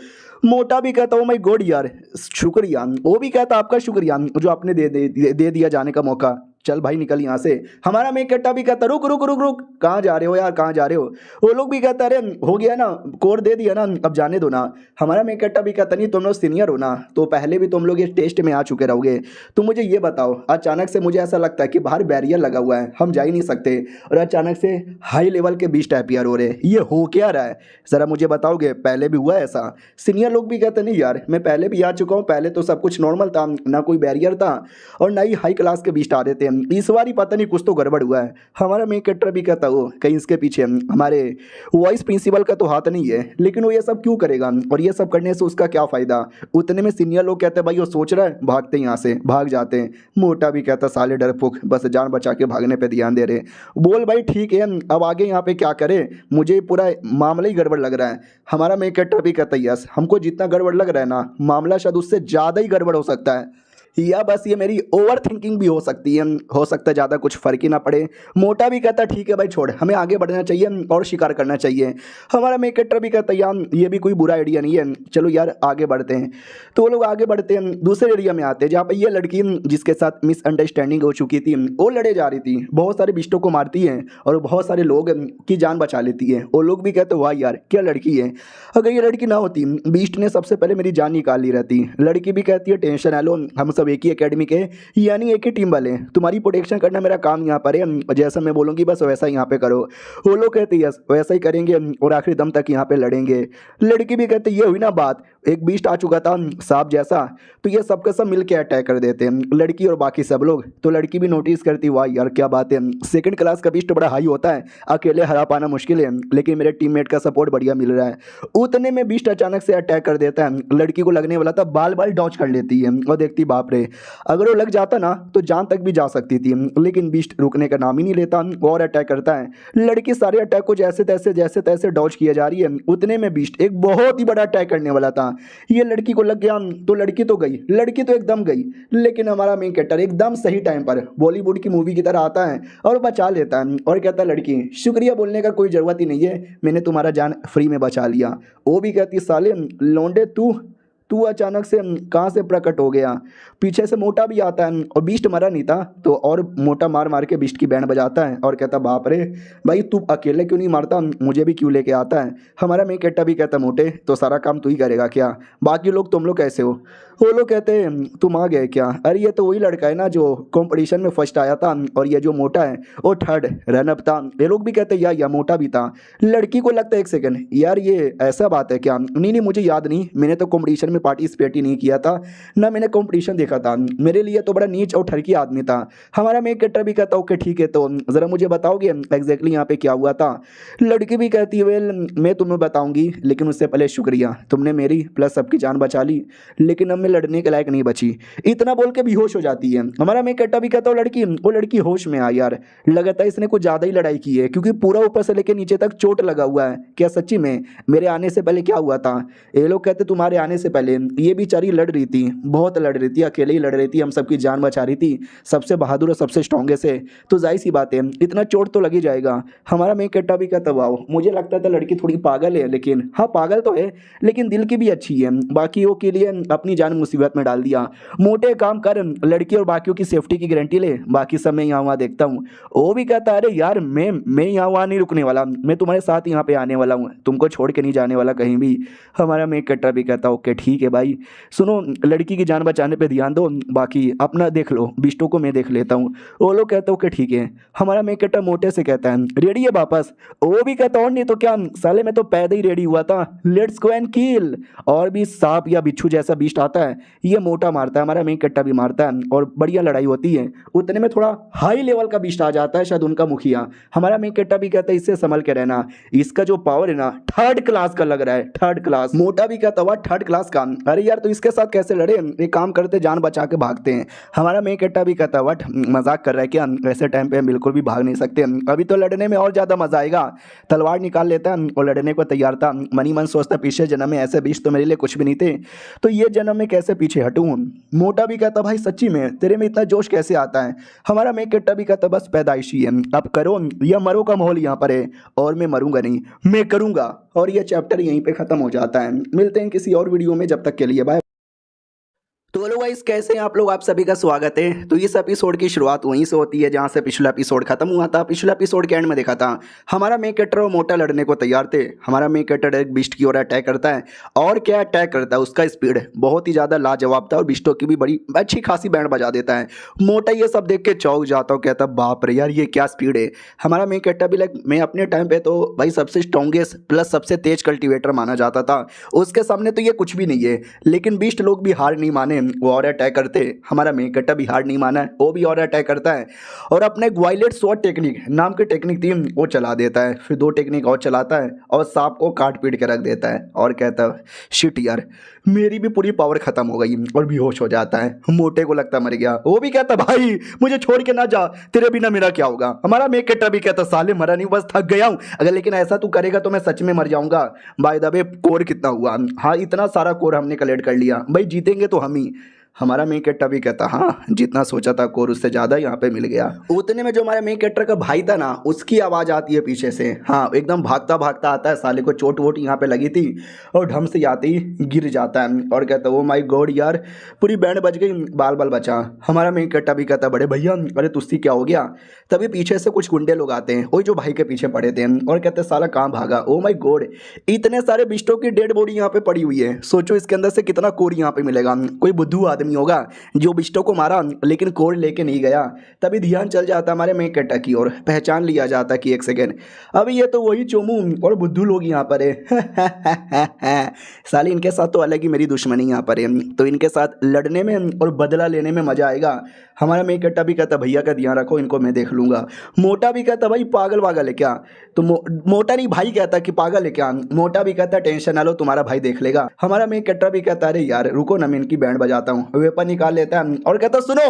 मोटा भी कहता हूँ माई गॉड यार शुक्रिया, वो भी कहता आपका शुक्रिया जो आपने दे दिया जाने का मौका, चल भाई निकल यहाँ से। हमारा मेन कैरेक्टर भी कहता रुक रुक रुक रुक, कहाँ जा रहे हो यार, कहाँ जा रहे हो। वो लोग भी कहता अरे हो गया ना, कोर दे दिया ना, अब जाने दो ना। हमारा मेन कैरेक्टर भी कहता नहीं तुम लोग सीनियर हो ना, तो पहले भी तुम लोग इस टेस्ट में आ चुके रहोगे, तो मुझे ये बताओ अचानक से मुझे ऐसा लगता है कि बाहर बैरियर लगा हुआ है, हम जा ही नहीं सकते, और अचानक से हाई लेवल के बीस्ट अपीयर हो रहे हैं, ये हो क्या रहा है ज़रा मुझे बताओगे, पहले भी हुआ है ऐसा। सीनियर लोग भी कहते नहीं यार मैं पहले भी आ चुका हूँ, पहले तो सब कुछ नॉर्मल था, ना कोई बैरियर था और ना ही हाई क्लास के बीस्ट आ रहे थे, इस बार ही पता नहीं कुछ तो गड़बड़ हुआ है। हमारा मेन कैरेक्टर भी कहता हो कहीं इसके पीछे हमारे वाइस प्रिंसिपल का तो हाथ नहीं है, लेकिन वो ये सब क्यों करेगा और ये सब करने से उसका क्या फ़ायदा। उतने में सीनियर लोग कहते हैं भाई वो सोच रहा है, भागते यहाँ से, भाग जाते हैं। मोटा भी कहता साले डरपोक बस जान बचा के भागने पर ध्यान दे रहे। बोल भाई ठीक है अब आगे यहाँ पे क्या करें, मुझे पूरा मामला ही गड़बड़ लग रहा है। हमारा मेन कैरेक्टर भी कहता है यस हमको जितना गड़बड़ लग रहा है ना, मामला शायद उससे ज़्यादा ही गड़बड़ हो सकता है, या बस ये मेरी ओवर थिंकिंग भी हो सकती है, हो सकता है ज़्यादा कुछ फ़र्क ही ना पड़े। मोटा भी कहता ठीक है भाई छोड़, हमें आगे बढ़ना चाहिए और शिकार करना चाहिए। हमारा मेन कैरेक्टर भी कहता है यार ये भी कोई बुरा आइडिया नहीं है, चलो यार आगे बढ़ते हैं। तो वो लोग आगे बढ़ते हैं, दूसरे एरिया में आते हैं जहाँ पर ये लड़की जिसके साथ मिसअंडरस्टैंडिंग हो चुकी थी वो लड़े जा रही थी, बहुत सारे बिस्टों को मारती है और बहुत सारे लोग की जान बचा लेती है। वो लोग भी कहते वाह यार क्या लड़की है, अगर ये लड़की ना होती बीस्ट ने सबसे पहले मेरी जान निकाल ली रहती। लड़की भी कहती है टेंशन है लो, हम सब एक ही एकेडमी के यानी एक ही टीम वाले, तुम्हारी प्रोटेक्शन करना मेरा काम यहाँ पर है, जैसा मैं बोलूँगी बस वैसा यहाँ पे करो। वो लोग कहते यस वैसा ही करेंगे और आखिरी दम तक यहाँ पे लड़ेंगे। लड़की भी कहती ये हुई ना बात, एक बीस्ट आ चुका था सांप जैसा, तो ये सबके सब मिल के अटैक कर देते हैं लड़की और बाकी सब लोग। तो लड़की भी नोटिस करती वाह यार क्या बात है, सेकंड क्लास का बीस्ट बड़ा हाई होता है, अकेले हरा पाना मुश्किल है, लेकिन मेरे टीममेट का सपोर्ट बढ़िया मिल रहा है। उतने में बीस्ट अचानक से अटैक कर देता है, लड़की को लगने वाला था, बाल बाल डॉच कर लेती है और देखती बाप रे अगर वो लग जाता ना तो जान तक भी जा सकती थी, लेकिन बीस्ट रुकने का नाम ही नहीं लेता और अटैक करता है। लड़की सारे अटैक को जैसे तैसे डॉच किया जा रही है। उतने में बीस्ट एक बहुत ही बड़ा अटैक करने वाला था, ये लड़की को लग गया तो लड़की तो गई, लड़की तो एकदम गई, लेकिन हमारा मेन कैरेक्टर एकदम सही टाइम पर बॉलीवुड की मूवी की तरह आता है और बचा लेता है और कहता है लड़की शुक्रिया बोलने का कोई ज़रूरत ही नहीं है, मैंने तुम्हारा जान फ्री में बचा लिया। वो भी कहती साले लौंडे तू अचानक से कहाँ से प्रकट हो गया। पीछे से मोटा भी आता है और बीस्ट मरा नहीं था, तो और मोटा मार मार के बीस्ट की बैंड बजाता है और कहता बाप रे भाई तू अकेले क्यों नहीं मारता, मुझे भी क्यों लेके आता है। हमारा मेन कैरेक्टर भी कहता मोटे तो सारा काम तू ही करेगा क्या, बाकी लोग तुम लोग कैसे हो। वो लोग कहते हैं तुम आ गए क्या, अरे ये तो वही लड़का है ना जो कंपटीशन में फर्स्ट आया था, और ये जो मोटा है वो थर्ड रनअप था। ये लोग भी कहते हैं या मोटा भी था। लड़की को लगता है एक सेकंड यार ये ऐसा बात है क्या, नहीं मुझे याद नहीं, मैंने तो कंपटीशन में पार्टिसिपेट ही नहीं किया था, ना मैंने कंपटीशन देखा था, मेरे लिए तो बड़ा नीच और ठरकी आदमी था। हमारा मेन कैरेक्टर भी कहता ओके ठीक है तो ज़रा मुझे बताओगे एग्जैक्टली यहाँ पे क्या हुआ था। लड़की भी कहती है वेल मैं तुम्हें बताऊंगी, लेकिन उससे पहले शुक्रिया तुमने मेरी प्लस सबकी जान बचा ली, लेकिन अब मैं लड़ने के लायक नहीं बची। इतना बोल के बेहोश हो जाती है। हमारा मेन कैरेक्टर भी कहता वो लड़की होश में आ यार, लगता है इसने कुछ ज़्यादा ही लड़ाई की है, क्योंकि पूरा ऊपर से लेकर नीचे तक चोट लगा हुआ है। क्या सच्ची में मेरे आने से पहले क्या हुआ था। ये लोग कहते तुम्हारे आने से पहले ये बेचारी लड़ रही थी, बहुत लड़ रही थी, अकेले ही लड़ रही थी, हम सबकी जान बचा रही थी, सबसे बहादुर और सबसे स्ट्रॉन्गेस्ट है, तो जाहिर सी बात है इतना चोट तो लगी जाएगा। हमारा मेन कैरेक्टर भी कहता वाओ मुझे लगता था लड़की थोड़ी पागल है, लेकिन हाँ पागल तो है लेकिन दिल की भी अच्छी है, बाकियों के लिए अपनी जान मुसीबत में डाल दिया। मोटे काम कर, लड़की और बाकियों की सेफ्टी की गारंटी ले, बाकी सब मैं यहाँ वहाँ देखता हूँ। वो भी कहता है अरे यार मैं यहाँ वहाँ नहीं रुकने वाला, मैं तुम्हारे साथ यहाँ पे आने वाला हूँ, तुमको छोड़ के नहीं जाने वाला कहीं भी। हमारा मेन कैरेक्टर भी कहता ओके ठीक है भाई, सुनो लड़की की जान बचाने पे ध्यान दो, बाकी अपना देख लो, बिस्टों को मैं देख लेता हूँ। वो लोग कहते ओके ठीक है। हमारा मेन कैरेक्टर मोटे से कहता है रेडी है वापस। वो भी कहता और नहीं तो क्या साले मैं तो पैदल ही रेडी हुआ था, लेट्स गो एंड किल। और भी सांप या बिच्छू जैसा बिस्ट आता है, ये मोटा मारता है, हमारा मेन कैरेक्टर भी मारता है और बढ़िया लड़ाई होती है। उतने में थोड़ा हाई लेवल का बिस्ट आ जाता है, शायद उनका मुखिया। हमारा मेन कैरेक्टर भी कहता है इससे संभल के रहना, इसका जो पावर है ना थर्ड क्लास का लग रहा है, थर्ड क्लास। मोटा भी कहता हुआ थर्ड क्लास का, अरे यार तू इसके साथ कैसे लड़े, एक काम करते जान बचा के भागते हैं। हमारा मेन कट्टा भी कहता वट मजाक कर रहा है क्या, ऐसे टाइम पे हम बिल्कुल भी भाग नहीं सकते, अभी तो लड़ने में और ज़्यादा मजा आएगा। तलवार निकाल लेता है और लड़ने को तैयार था। मनी मन सोचता पिछले जन्म में ऐसे बीच तो मेरे लिए कुछ भी नहीं थे, तो ये जन्म में कैसे पीछे हटूं। मोटा भी कहता भाई सच्ची में तेरे में इतना जोश कैसे आता है। हमारा मेन कट्टा भी कहता बस पैदाइशी है, अब करो या मरो का माहौल यहाँ पर है, और मैं मरूंगा नहीं, मैं करूंगा। और ये चैप्टर यहीं पे ख़त्म हो जाता है। मिलते हैं किसी और वीडियो में, जब तक के लिए बाय। तो हेलो गाइस, कैसे हैं आप लोग, आप सभी का स्वागत है। तो इस एपिसोड की शुरुआत वहीं से होती है जहां से पिछला एपिसोड खत्म हुआ था। पिछला एपिसोड के एंड में देखा था हमारा मेन कैरेक्टर और मोटा लड़ने को तैयार थे। हमारा मेन कैरेक्टर एक बिस्ट की ओर अटैक करता है, और क्या अटैक करता है, उसका स्पीड बहुत ही ज़्यादा लाजवाब था और बिस्टों की भी बड़ी अच्छी खासी बैंड बजा देता है। मोटा ये सब देख के चौंक जाता हूँ, कहता बाप रे यार ये क्या स्पीड है। हमारा मेन कैरेक्टर भी लाइक मैं अपने टाइम पे तो भाई सबसे स्ट्रॉन्गेस्ट प्लस सबसे तेज कल्टिवेटर माना जाता था, उसके सामने तो ये कुछ भी नहीं है। लेकिन बिस्ट लोग भी हार नहीं माने, वो और अटैक करते। हमारा मेन कैरेक्टर भी हार नहीं माना है, वो भी और अटैक करता है और अपने वायलेट स्वॉर्ड टेक्निक नाम की टेक्निक थी वो चला देता है। फिर 2 टेक्निक और चलाता है और सांप को काट पीट के रख देता है और कहता है शिट यार मेरी भी पूरी पावर खत्म हो गई, और बेहोश हो जाता है। मोटे को लगता मर गया। वो भी कहता भाई मुझे छोड़ के ना जा, तेरे बिना मेरा क्या होगा। हमारा मेन कैरेक्टर भी कहता साले मरा नहीं, बस थक गया हूँ, अगर लेकिन ऐसा तू करेगा तो मैं सच में मर जाऊंगा। बाय द वे कोर कितना हुआ, हाँ इतना सारा कोर हमने कलेक्ट कर लिया, भाई जीतेंगे तो हम ही। हमारा मेन कैरेक्टर भी कहता हाँ जितना सोचा था कोर उससे ज़्यादा यहाँ पे मिल गया। उतने में जो हमारे मेन कैरेक्टर का भाई था ना, उसकी आवाज़ आती है पीछे से। हाँ एकदम भागता भागता आता है, साले को चोट वोट यहाँ पे लगी थी और ढम से आते ही गिर जाता है और कहता ओ माय गॉड यार पूरी बैंड बज गई, बाल बाल बचा। हमारा मेन कैरेक्टर भी कहता बड़े भैया अरे तुझसे क्या हो गया। तभी पीछे से कुछ गुंडे लोग आते हैं, वही जो भाई के पीछे पड़े थे, और कहते साला कहाँ भागा। ओ माय गॉड इतने सारे बिस्टों की डेड बॉडी यहाँ पे पड़ी हुई है, सोचो इसके अंदर से कितना कोर यहाँ पे मिलेगा। कोई बुद्धू आदमी होगा जो बिस्टों को मारा लेकिन कोर लेके नहीं गया। तभी ध्यान चल जाता हमारे मेन कैरेक्टर की ओर, पहचान लिया जाता कि एक सेकेंड अभी ये तो वही चोमू और बुद्धू लोग यहाँ पर है। साली इनके साथ तो अलग ही मेरी दुश्मनी यहाँ पर है, तो इनके साथ लड़ने में और बदला लेने में मजा आएगा। हमारा मेन कैरेक्टर भी कहता भैया का ध्यान रखो, इनको मैं देख लूंगा। मोटा भी कहता भाई पागल वागल है क्या, तो मोटा नहीं भाई कहता कि पागल है क्या। मोटा भी कहता टेंशन ना लो तुम्हारा भाई देख लेगा। हमारा मेन कैरेक्टर भी कहता अरे यार रुको ना मैं इनकी बैंड बजाता हूँ। वेपन निकाल लेता है और कहता सुनो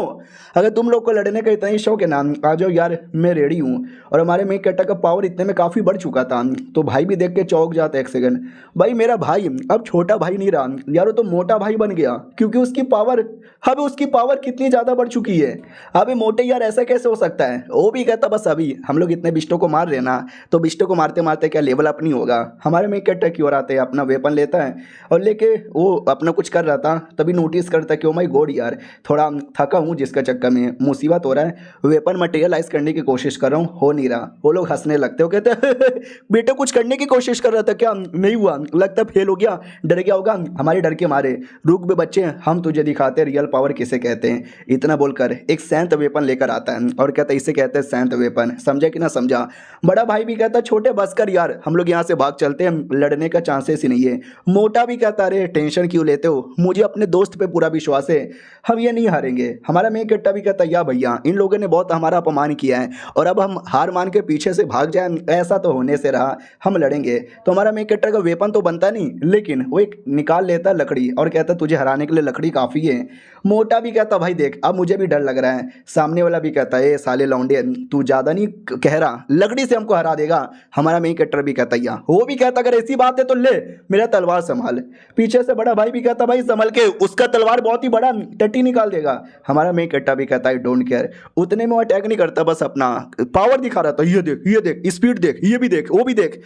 अगर तुम लोग को लड़ने का इतना ही शौक है ना आ जाओ यार मैं रेडी हूँ। और हमारे मेन कैरेक्टर का पावर इतने में काफ़ी बढ़ चुका था, तो भाई भी देख के चौंक जाता है एक सेकंड, भाई मेरा भाई अब छोटा भाई नहीं रहा यार, वो तो मोटा भाई बन गया, क्योंकि उसकी पावर कितनी ज़्यादा बढ़ चुकी है। अबे मोटे यार ऐसा कैसे हो सकता है। वो भी कहता बस अभी हम लोग इतने बिस्टों को मार रहे ना, तो बिस्टों को मारते मारते क्या लेवल अप नहीं होगा। हमारे मेन कैरेक्टर की ओर आते हैं, अपना वेपन लेता है और लेके वो अपना कुछ कर रहा था, तभी नोटिस करता है कि ओ माय गॉड यार थोड़ा थका हूँ जिसका चक्कर में मुसीबत हो रहा है, वेपन मटेरियलाइज करने की कोशिश कर रहा हूँ हो नहीं रहा। वो लोग हंसने लगते हो, कहते बेटे कुछ करने की कोशिश कर रहा था क्या, नहीं हुआ, लगता फेल हो गया, डर गया होगा हमारे डर के मारे। रुक बे बच्चे हम तुझे दिखाते रियल पावर किसे कहते हैं। इतना बोलकर एक सैंत वेपन लेकर आता है और कहता है इसे कहते हैं सैंत वेपन, समझा कि ना समझा। बड़ा भाई भी कहता छोटे बस कर यार हम लोग यहाँ से भाग चलते हैं, लड़ने का चांसेस ही नहीं है। मोटा भी कहता अरे टेंशन क्यों लेते हो, मुझे अपने दोस्त पे पूरा विश्वास है, हम ये नहीं हारेंगे। हमारा मेन कैरेक्टर भी कहता या भैया इन लोगों ने बहुत हमारा अपमान किया है और अब हम हार मान के पीछे से भाग जाए ऐसा तो होने से रहा, हम लड़ेंगे। तो हमारा मेन कैरेक्टर का वेपन तो बनता नहीं, लेकिन वो एक निकाल लेता लकड़ी और कहता तुझे हराने के लिए लकड़ी काफ़ी है। मोटा भी कहता भाई देख अब मुझे भी डर लग रहा है। सामने वाला भी कहता है साले लौंडे तू ज़्यादा नहीं कह रहा, लकड़ी से हमको हरा देगा। हमारा मेन कैरेक्टर भी कहता या वो भी कहता अगर ऐसी बात है तो ले मेरा तलवार संभाल। पीछे से बड़ा भाई भी कहता भाई संभल के, उसका तलवार बहुत ही बड़ा टट्टी निकाल देगा। हमारा मेन कैरेक्टर भी कहता है डोंट केयर। उतने में वो अटैक नहीं करता, बस अपना पावर दिखा रहा था, ये देख स्पीड देख, ये भी देख वो भी देख।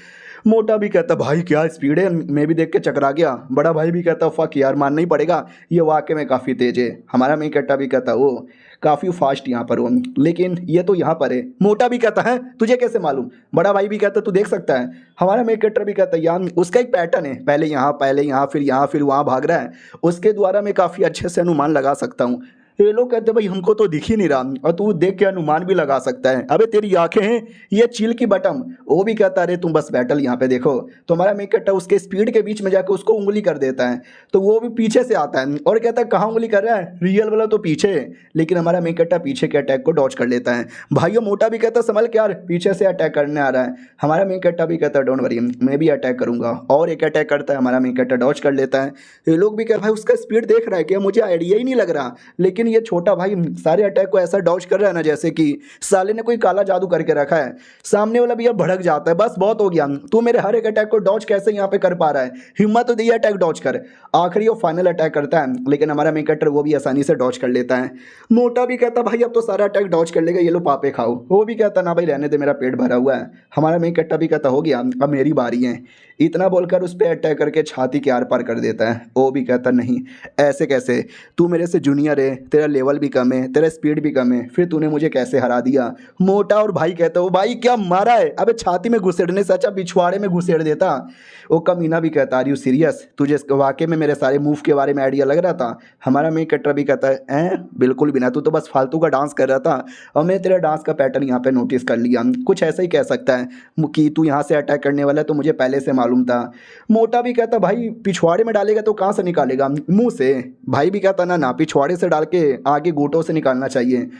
मोटा भी कहता भाई क्या स्पीड है, मैं भी देख के चकरा गया। बड़ा भाई भी कहता फक यार मानना ही पड़ेगा ये वाकई में काफ़ी तेज है। हमारा मेन कैरेक्टर भी कहता वो काफ़ी फास्ट यहाँ पर हो, लेकिन ये तो यहाँ पर है। मोटा भी कहता है तुझे कैसे मालूम। बड़ा भाई भी कहता तू देख सकता है। हमारा मेन कैरेक्टर भी कहता है यार उसका एक पैटर्न है, पहले यहाँ फिर वहाँ भाग रहा है, उसके द्वारा मैं काफ़ी अच्छे से अनुमान लगा सकता हूँ। ये लोग कहते भाई हमको तो दिख ही नहीं रहा और तू देख के अनुमान भी लगा सकता है। अबे तेरी आंखें हैं ये चील की बटम। वो भी कहता अरे तुम बस बैटल यहाँ पे देखो। तो हमारा मेन कैरेक्टर उसके स्पीड के बीच में जाकर उसको उंगली कर देता है। तो वो भी पीछे से आता है और कहता है कहाँ उंगली कर रहा है, रियल वाला तो पीछे है। लेकिन हमारा मेन कैरेक्टर पीछे के अटैक को डॉज कर लेता है। भाइयों मोटा भी कहता संभल के यार पीछे से अटैक करने आ रहा है। हमारा मेन कैरेक्टर भी कहता है डोंट वरी मैं भी अटैक करूंगा, और एक अटैक करता है। हमारा मेन कैरेक्टर डॉज कर लेता है। ये लोग भी कह भाई उसका स्पीड देख रहा है क्या, मुझे आइडिया ही नहीं लग रहा। लेकिन ये छोटा भाई सारे अटैक को ऐसा डॉज कर रहा है ना जैसे कि साले ने कोई काला जादू करके रखा है। सामने वाला भी अब भड़क जाता है, बस बहुत हो गया, तू मेरे हर एक अटैक को डॉज कैसे यहाँ पे कर पा रहा है, हिम्मत तो दिया अटैक डॉज कर। आखिरी वो फाइनल अटैक करता है लेकिन हमारा मेन कैरेक्टर वो भी आसानी से डॉज कर लेता है। मोटा भी कहता भाई अब तो सारा अटैक डॉज कर लेगा, ये लो पापे खाओ। वो भी कहता ना भाई रहने दे मेरा पेट भरा हुआ है। हमारा मेन कैरेक्टर भी कहता हो गया अब मेरी बारी है। इतना बोलकर उस पर अटैक करके छाती के आर पार कर देता है। वो भी कहता नहीं ऐसे कैसे, तू मेरे से जूनियर है, तेरा लेवल भी कम है, तेरा स्पीड भी कम है, फिर तूने मुझे कैसे हरा दिया। मोटा और भाई कहता हो भाई क्या मारा है, अबे छाती में घुसेड़ने से अच्छा पिछवाड़े में घुसेड़ देता। वो कमीना भी कहता आर यू सीरियस, तुझे वाकई में मेरे सारे मूव के बारे में आइडिया लग रहा था। हमारा मेन कैरेक्टर भी कहता है बिल्कुल भी ना, तू तो बस फालतू का डांस कर रहा था और मैं तेरा डांस का पैटर्न यहाँ पे नोटिस कर लिया। कुछ ऐसा ही कह सकता है कि तू यहाँ से अटैक करने वाला है तो मुझे पहले से मालूम था। मोटा भी कहता भाई पिछवाड़े में डालेगा तो कहाँ से निकालेगा, मुंह से। भाई भी कहता ना पिछवाड़े से डाल के आगे घूंटों से निकालना चाहिए।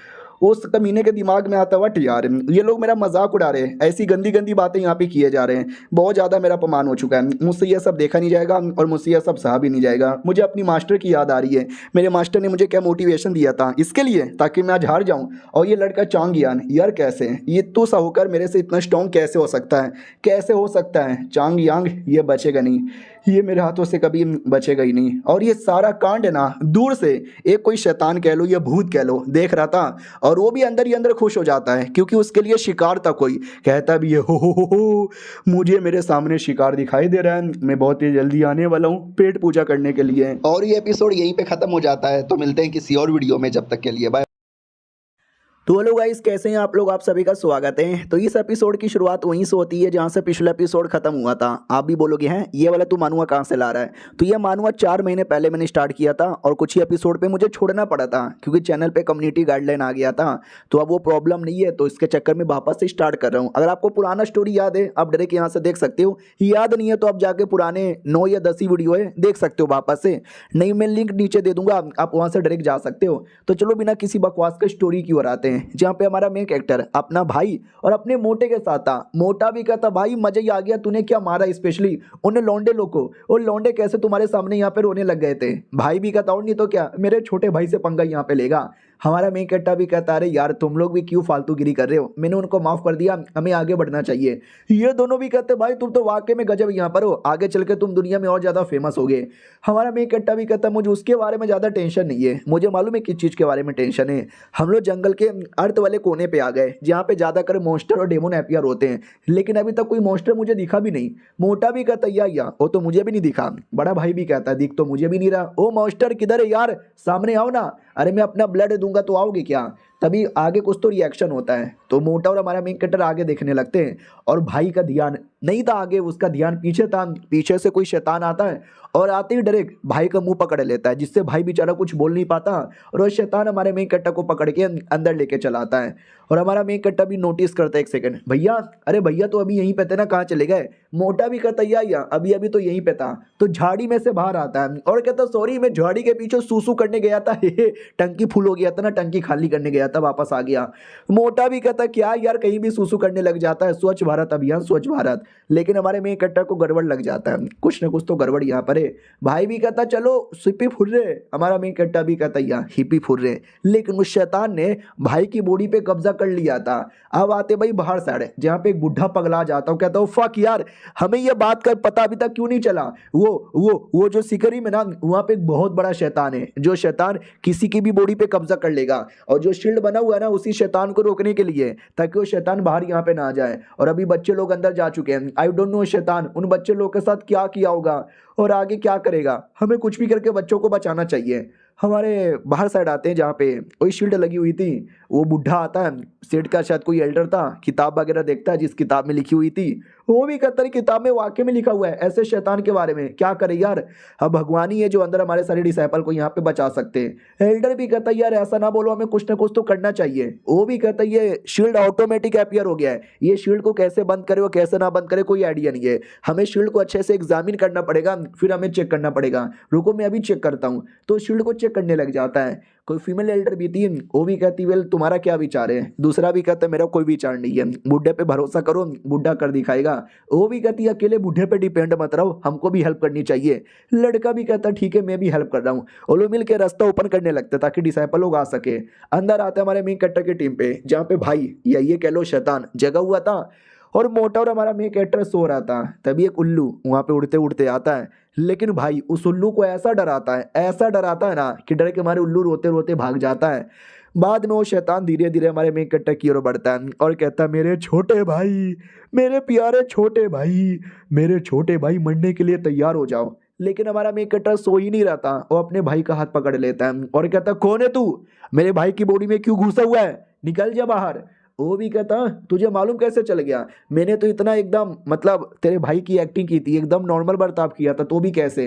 उस कमीने के दिमाग में आता वट यार ये लोग मेरा मजाक उड़ा रहे हैं, ऐसी गंदी गंदी बातें यहाँ पे किए जा रहे हैं, बहुत ज़्यादा मेरा अपमान हो चुका है, मुझसे ये सब देखा नहीं जाएगा और मुझसे ये सब सहा भी नहीं जाएगा। मुझे अपनी मास्टर की याद आ रही है, मेरे मास्टर ने मुझे क्या मोटिवेशन दिया था इसके लिए ताकि मैं आज हार जाऊँ। और ये लड़का चांगयान यार कैसे ये तू सा होकर मेरे से इतना स्ट्रॉन्ग कैसे हो सकता है, कैसे हो सकता है चांगयांग, ये बचेगा नहीं, ये मेरे हाथों से कभी बचेगा ही नहीं। और ये सारा कांड है ना दूर से एक कोई शैतान कह लो या भूत कह लो देख रहा था और वो भी अंदर ही अंदर खुश हो जाता है क्योंकि उसके लिए शिकार था कोई। कहता भी है हो मुझे मेरे सामने शिकार दिखाई दे रहा है, मैं बहुत ही जल्दी आने वाला हूँ पेट पूजा करने के लिए। और ये एपिसोड यहीं पे खत्म हो जाता है। तो मिलते हैं किसी और वीडियो में, जब तक के लिए बाय। तो हेलो गाइस कैसे हैं आप लोग, आप सभी का स्वागत है। तो इस एपिसोड की शुरुआत वहीं से होती है जहां से पिछला एपिसोड खत्म हुआ था। आप भी बोलोगे हैं ये वाला तू मानुआ कहां से ला रहा है, तो ये मानुआ 4 महीने पहले मैंने स्टार्ट किया था और कुछ ही एपिसोड पे मुझे छोड़ना पड़ा था क्योंकि चैनल पे कम्युनिटी गाइडलाइन आ गया था। तो अब वो प्रॉब्लम नहीं है, तो इसके चक्कर में वापस से स्टार्ट कर रहा हूँ। अगर आपको पुराना स्टोरी याद है आप डायरेक्ट यहाँ से देख सकते हो, याद नहीं है तो आप जाके पुराने 9 या 10 ही वीडियो है देख सकते हो वापस से। नहीं मैं लिंक नीचे दे दूंगा, आप वहाँ से डायरेक्ट जा सकते हो। तो चलो बिना किसी बकवास के स्टोरी की ओर आते हैं जहाँ पे हमारा मेन कैरेक्टर अपना भाई और अपने मोटे के साथ था। मोटा भी कहता भाई मजा ही आ गया, तूने क्या मारा, स्पेशली उन्हें लौंडे लोग को, और लौंडे कैसे तुम्हारे सामने यहाँ पे रोने लग गए थे। भाई भी कहता और नहीं तो क्या मेरे छोटे भाई से पंगा यहाँ पे लेगा। हमारा मेन कैरेक्टर भी कहता अरे यार तुम लोग भी क्यों फालतूगिरी कर रहे हो, मैंने उनको माफ कर दिया, हमें आगे बढ़ना चाहिए। ये दोनों भी कहते भाई तुम तो वाकई में गजब यहाँ पर हो, आगे चल के तुम दुनिया में और ज्यादा फेमस होगे। हमारा मेन कैरेक्टर भी कहता मुझे उसके बारे में ज्यादा टेंशन नहीं है, मुझे मालूम है किस चीज के बारे में टेंशन है। हम लोग जंगल के अर्थ वाले कोने पे आ गए जहाँ पे ज्यादातर मॉन्स्टर और डेमोन एपियर होते हैं, लेकिन अभी तक कोई मॉन्स्टर मुझे दिखा भी नहीं। मोटा भी कहता या वो तो मुझे भी नहीं दिखा। बड़ा भाई भी कहता दिख तो मुझे भी नहीं रहा। ओ मॉन्स्टर किधर है यार, सामने आओ ना। अरे मैं अपना ब्लड दूंगा तो आओगे क्या, तभी आगे कुछ तो रिएक्शन होता है। तो मोटा और हमारा मेन कैरेक्टर आगे देखने लगते हैं और भाई का ध्यान नहीं था आगे, उसका ध्यान पीछे था। पीछे से कोई शैतान आता है और आते ही डायरेक्ट भाई का मुंह पकड़ लेता है, जिससे भाई बेचारा कुछ बोल नहीं पाता और वो शैतान हमारे मेन कैरेक्टर को पकड़ के अंदर लेके चला आता है। और हमारा मेन कैरेक्टर भी नोटिस करता है एक सेकंड, भैया अरे भैया तो अभी यहीं पे थे ना, कहाँ चले गए। मोटा भी कहता या अभी अभी तो यहीं पे था। तो झाड़ी में से बाहर आता है और कहता सॉरी मैं झाड़ी के पीछे सूसू करने गया था टंकी फुल हो गया था ना, टंकी खाली करने गया था, वापस आ गया। मोटा भी कहता क्या यार कहीं भी सूसू करने लग जाता है, स्वच्छ भारत अभियान स्वच्छ भारत। लेकिन हमारे मेन कैरेक्टर को गड़बड़ लग जाता है, कुछ ना कुछ तो गड़बड़ यहाँ पर है। भाई भी कहता चलो हिप्पी फुर्रे, हमारा मेन कैरेक्टर भी कहता या हिप्पी फुर्रे। लेकिन उस शैतान ने भाई की बॉडी पे कब्जा कर लिया था। अब आते भाई बाहर साइड जहाँ पे एक बुढ़ा पगला जाता हूँ, कहता हूँ फक यार हमें यह बात का पता अभी तक क्यों नहीं चला। वो जो सिकरी में ना वहाँ पे एक बहुत बड़ा शैतान है, जो शैतान किसी की भी बॉडी पे कब्जा कर लेगा और जो शील्ड बना हुआ है ना उसी शैतान को रोकने के लिए, ताकि वो शैतान बाहर यहाँ पे ना आ जाए। और अभी बच्चे लोग अंदर जा चुके हैं, आई डोंट नो शैतान उन बच्चे लोग के साथ क्या किया होगा। और आगे क्या करेगा? हमें कुछ भी करके बच्चों को बचाना चाहिए। हमारे बाहर साइड आते हैं जहाँ पे वही शील्ड लगी हुई थी, वो बुढ़ा आता है, सेठ का शायद कोई एल्डर था, किताब वगैरह देखता है जिस किताब में लिखी हुई थी, वो भी कहता है किताब में वाकई में लिखा हुआ है ऐसे शैतान के बारे में, क्या करे यार, अब भगवान ही है जो अंदर हमारे सारे डिसाइपल को यहाँ पे बचा सकते हैं। एल्डर भी कहता है यार ऐसा ना बोलो, हमें कुछ ना कुछ तो करना चाहिए। वो भी कहता है ये शील्ड ऑटोमेटिक अपीयर हो गया है, ये शील्ड को कैसे बंद करे और कैसे ना बंद करे कोई आइडिया नहीं है, हमें शील्ड को अच्छे से एग्जामिन करना पड़ेगा, फिर हमें चेक करना पड़ेगा। रुको मैं अभी चेक करता हूँ। तो शील्ड को चेक करने लग जाता है। कोई फीमेल एल्डर भी थी, वो भी कहती वेल तुम्हारा क्या विचार है? दूसरा भी कहता है मेरा कोई विचार नहीं है, बुढ़े पे भरोसा करो, बुढ़ा कर दिखाएगा। वो भी कहती है अकेले बुढ़े पे डिपेंड मत रहो, हमको भी हेल्प करनी चाहिए। लड़का भी कहता ठीक है मैं भी हेल्प कर रहा हूँ। वो लोग मिल के रास्ता ओपन करने लगते ताकि डिसाइपल लोग आ सके। अंदर आते हमारे मेन कैरेक्टर की टीम पे, जहाँ पे भाई या ये कह लो शैतान जगा हुआ था और मोटा और हमारा मेन कैरेक्टर सो रहा था। तभी एक उल्लू वहाँ पे उड़ते उड़ते आता है, लेकिन भाई उस उल्लू को ऐसा डराता है ना कि डर के मारे उल्लू रोते रोते भाग जाता है। बाद में वो शैतान धीरे धीरे हमारे मेन कैरेक्टर की ओर बढ़ता है और कहता है मेरे छोटे भाई, मेरे प्यारे छोटे भाई, मेरे छोटे भाई मरने के लिए तैयार हो जाओ। लेकिन हमारा मेन कैरेक्टर सो ही नहीं रहता, वो अपने भाई का हाथ पकड़ लेता है और कहता कौन है तू, मेरे भाई की बॉडी में क्यों घुसा हुआ है, निकल जा बाहर। वो भी कहता तुझे मालूम कैसे चल गया, मैंने तो इतना एकदम मतलब तेरे भाई की एक्टिंग की थी, एकदम नॉर्मल बर्ताव किया था, तो भी कैसे।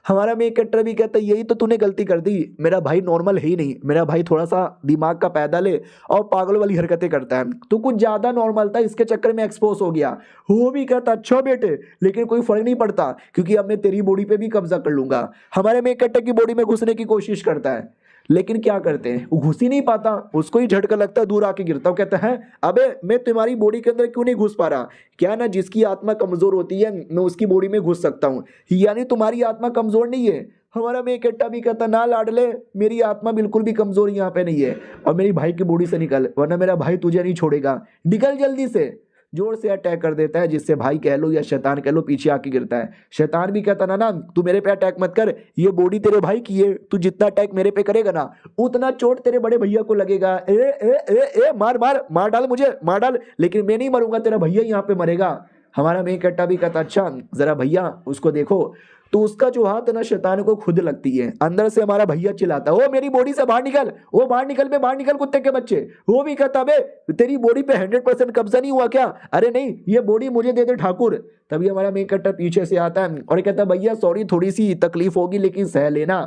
हमारा मेन कैरेक्टर भी कहता यही तो तूने गलती कर दी, मेरा भाई नॉर्मल है ही नहीं, मेरा भाई थोड़ा सा दिमाग का पैदल है और पागल वाली हरकतें करता है, तू कुछ ज़्यादा नॉर्मल था, इसके चक्कर में एक्सपोज हो गया। वो भी कहता अच्छा बेटे, लेकिन कोई फर्क नहीं पड़ता क्योंकि अब मैं तेरी बॉडी पे भी कब्जा कर लूंगा। हमारे मेन कैरेक्टर की बॉडी में घुसने की कोशिश करता है, लेकिन क्या करते हैं वो घुस ही नहीं पाता, उसको ही झटका लगता है, दूर आके गिरता है। कहता है अबे मैं तुम्हारी बॉडी के अंदर क्यों नहीं घुस पा रहा, क्या ना जिसकी आत्मा कमजोर होती है मैं उसकी बॉडी में घुस सकता हूँ, यानी तुम्हारी आत्मा कमजोर नहीं है। हमारा मेन कैरेक्टर भी कहता ना लाडले, मेरी आत्मा बिल्कुल भी कमजोर यहाँ पे नहीं है, और मेरी भाई की बॉडी से निकल वरना मेरा भाई तुझे नहीं छोड़ेगा, निकल जल्दी से। जोर से अटैक कर देता है, जिससे भाई कह लो या शैतान कह लो पीछे आके गिरता है। शैतान भी कहता ना तू मेरे पे अटैक मत कर, ये बॉडी तेरे भाई की है, तू जितना अटैक मेरे पे करेगा ना उतना चोट तेरे बड़े भैया को लगेगा। ए ए ए ए मार मार मार डाल, मुझे मार डाल, लेकिन मैं नहीं मरूंगा, तेरा भैया यहाँ पे मरेगा। हमारा मेन कैरेक्टर भी कहता अच्छा जरा भैया उसको देखो। तो उसका जो हाथ है ना शैतान को खुद लगती है। अंदर से हमारा भैया चिल्लाता है ओ मेरी बॉडी से बाहर निकल, ओ बाहर निकल बे, बाहर निकल कुत्ते के बच्चे। वो भी कहता बे तेरी बॉडी पे 100% कब्जा नहीं हुआ क्या? अरे नहीं, ये बॉडी मुझे दे दे ठाकुर। तभी हमारा मेन कैरेक्टर पीछे से आता है और कहता भैया सॉरी थोड़ी सी तकलीफ होगी लेकिन सह लेना।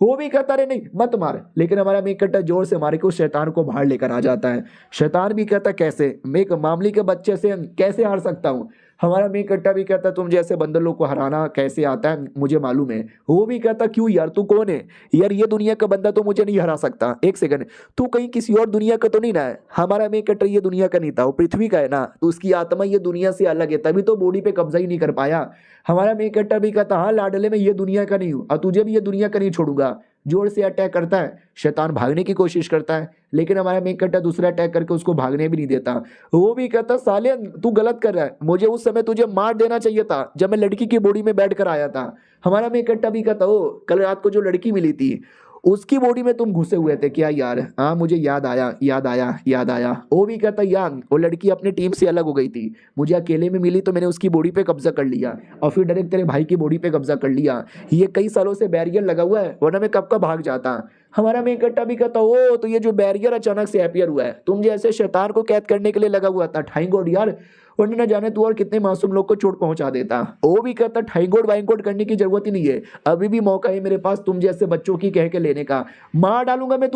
वो भी कहता रहे नहीं मत मार, लेकिन हमारा मेन कैरेक्टर जोर से मारे के उस शैतान को बाहर लेकर आ जाता है। शैतान भी कहता कैसे, मैं एक मामूली के बच्चे से कैसे हार सकता हूँ। हमारा मेन कैरेक्टर भी कहता तुम जैसे बंदर लोग को हराना कैसे आता है मुझे मालूम है। वो भी कहता क्यों यार, तू कौन है यार, ये दुनिया का बंदा तो मुझे नहीं हरा सकता। एक सेकंड, तू कहीं किसी और दुनिया का तो नहीं ना है? हमारा मेन कैरेक्टर ये दुनिया का नहीं था, वो पृथ्वी का है ना, तो उसकी आत्मा ये दुनिया से अलग है, तभी तो बॉडी पे कब्जा ही नहीं कर पाया। हमारा मेन कैरेक्टर भी कहता हाँ लाडले में ये दुनिया का नहीं हूँ और तुझे भी ये दुनिया का नहीं छोड़ूंगा। जोर से अटैक करता है, शैतान भागने की कोशिश करता है, लेकिन हमारा मेन कैरेक्टर दूसरा अटैक करके उसको भागने भी नहीं देता। वो भी कहता साले तू गलत कर रहा है, मुझे उस समय तुझे मार देना चाहिए था जब मैं लड़की की बॉडी में बैठ कर आया था। हमारा मेन कैरेक्टर भी कहता ओ कल रात को जो लड़की मिली थी उसकी बॉडी में तुम घुसे हुए थे क्या यार? हाँ मुझे याद आया। वो भी कहता यार वो लड़की अपनी टीम से अलग हो गई थी, मुझे अकेले में मिली तो मैंने उसकी बॉडी पे कब्जा कर लिया और फिर डायरेक्ट तेरे भाई की बॉडी पे कब्जा कर लिया। ये कई सालों से बैरियर लगा हुआ है वरना मैं कब का भाग जाता। हमारा मेन कैरेक्टर भी कहता ओ तो ये जो बैरियर अचानक से अपीयर हुआ है तुम जैसे शैतान को कैद करने के लिए लगा हुआ था। थैंक गॉड यार, वरना न जाने तू और कितने मासूम लोग को चोट पहुंचा देता। वो भी कहता थैंक गॉड वाइंगोड करने की जरूरत ही नहीं है, अभी भी मौका है मेरे पास तुम जैसे बच्चों की कह के लेने का। मार डालूंगा मैं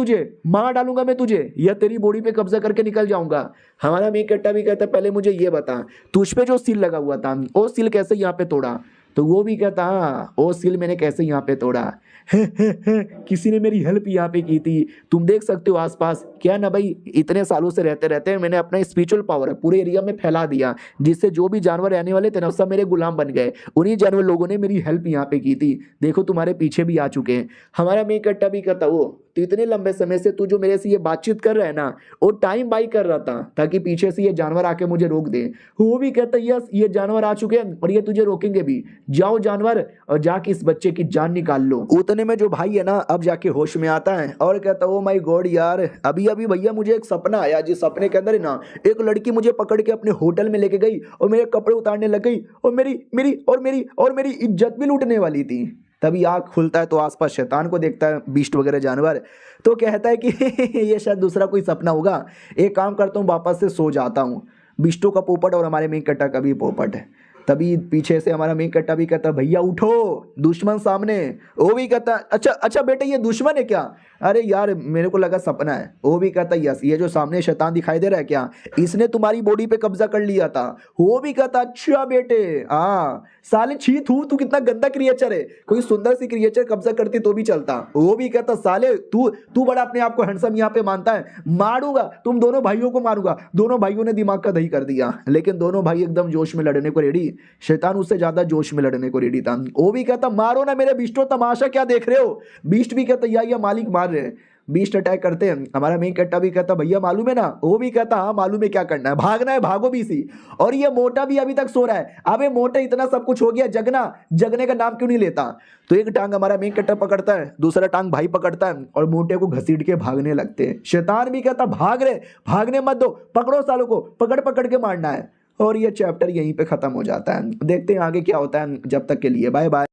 तुझे या तेरी बॉडी पे कब्जा करके निकल जाऊंगा। हमारा मेन कैरेक्टर भी कहता पहले मुझे ये बता तुझ पे जो सील लगा हुआ था वो सील कैसे यहाँ पे तोड़ा? तो वो भी कहता हाँ वो सील मैंने कैसे यहाँ पे तोड़ा, किसी ने मेरी हेल्प यहाँ पे की थी। तुम देख सकते हो आसपास क्या ना भाई, इतने सालों से रहते रहते मैंने अपना स्पिरिचुअल पावर पूरे एरिया में फैला दिया, जिससे जो भी जानवर रहने वाले थे ना सब मेरे गुलाम बन गए। उन्हीं जानवर लोगों ने मेरी हेल्प यहाँ पे की थी, देखो तुम्हारे पीछे भी आ चुके हैं। हमारा मेन कैरेक्टर भी कहता वो तो इतने लंबे समय से तू जो मेरे से ये बातचीत कर रहा है ना, वो टाइम बाई कर रहा था ताकि पीछे से ये जानवर आके मुझे रोक दे। वो भी कहता है यस, ये जानवर आ चुके हैं और ये तुझे रोकेंगे भी। जाओ जानवर और जाके इस बच्चे की जान निकाल लो। उतने में जो भाई है ना अब जाके होश में आता है और कहता ओ माय गॉड यार, अभी अभी भैया मुझे एक सपना आया, जिस सपने के अंदर है ना एक लड़की मुझे पकड़ के अपने होटल में लेके गई और मेरे कपड़े उतारने लग गई और मेरी इज्जत भी लूटने वाली थी। तभी आँख खुलता है तो आसपास शैतान को देखता है, बीस्ट वगैरह जानवर, तो कहता है कि ये शायद दूसरा कोई सपना होगा, एक काम करता हूँ वापस से सो जाता हूँ। बिष्टू का पोपट और हमारे मेन कट्टा का भी पोपट है। तभी पीछे से हमारा मेन कट्टा भी कहता भैया उठो, दुश्मन सामने। वो भी कहता अच्छा अच्छा बेटे ये दुश्मन है क्या? अरे यार मेरे को लगा सपना है। वो भी कहता यस, ये जो सामने शैतान दिखाई दे रहा है क्या, इसने तुम्हारी बॉडी पे कब्जा कर लिया था। वो भी कहता अच्छा बेटे, हाँ साले छी थू, तू कितना गंदा क्रिएचर है, कोई सुंदर सी क्रिएचर कब्जा करती तो भी चलता। वो भी कहता साले तू तू बड़ा अपने आप को हैंडसम यहाँ पे मानता है, मारूंगा तुम दोनों भाइयों को मारूंगा। दोनों भाइयों ने दिमाग का दही कर दिया, लेकिन दोनों भाई एकदम जोश में लड़ने को रेडी। शैतान उससे ज्यादा जोश में लड़ने को रेडी था। वो भी कहता मारो ना मेरे बिस्टो, तमाशा क्या देख रहे हो? बीस्ट भी कहता या मालिक मार रहे हैं। बीस्ट अटैक करते हैं, हमारा मेन कट्टा भी कहता भैया मालूम है ना? वो भी कहता हाँ मालूम है, क्या करना है, भागना है, भागो भी सी। और ये मोटा भी अभी तक सो रहा है। अबे मोटे इतना सब कुछ हो गया, जगना जगने का नाम क्यों नहीं लेता? तो एक टांग हमारा मेन कट्टा पकड़ता है, दूसरा टांग भाई पकड़ता है और मोटे को घसीट के भागने लगते हैं। शैतान भी कहता भाग रहे, भागने मत दो, पकड़ो सालों को, पकड़ पकड़ के मारना है। और ये चैप्टर यहीं पे खत्म हो जाता है। देखते हैं आगे क्या होता है। जब तक के लिए बाय बाय।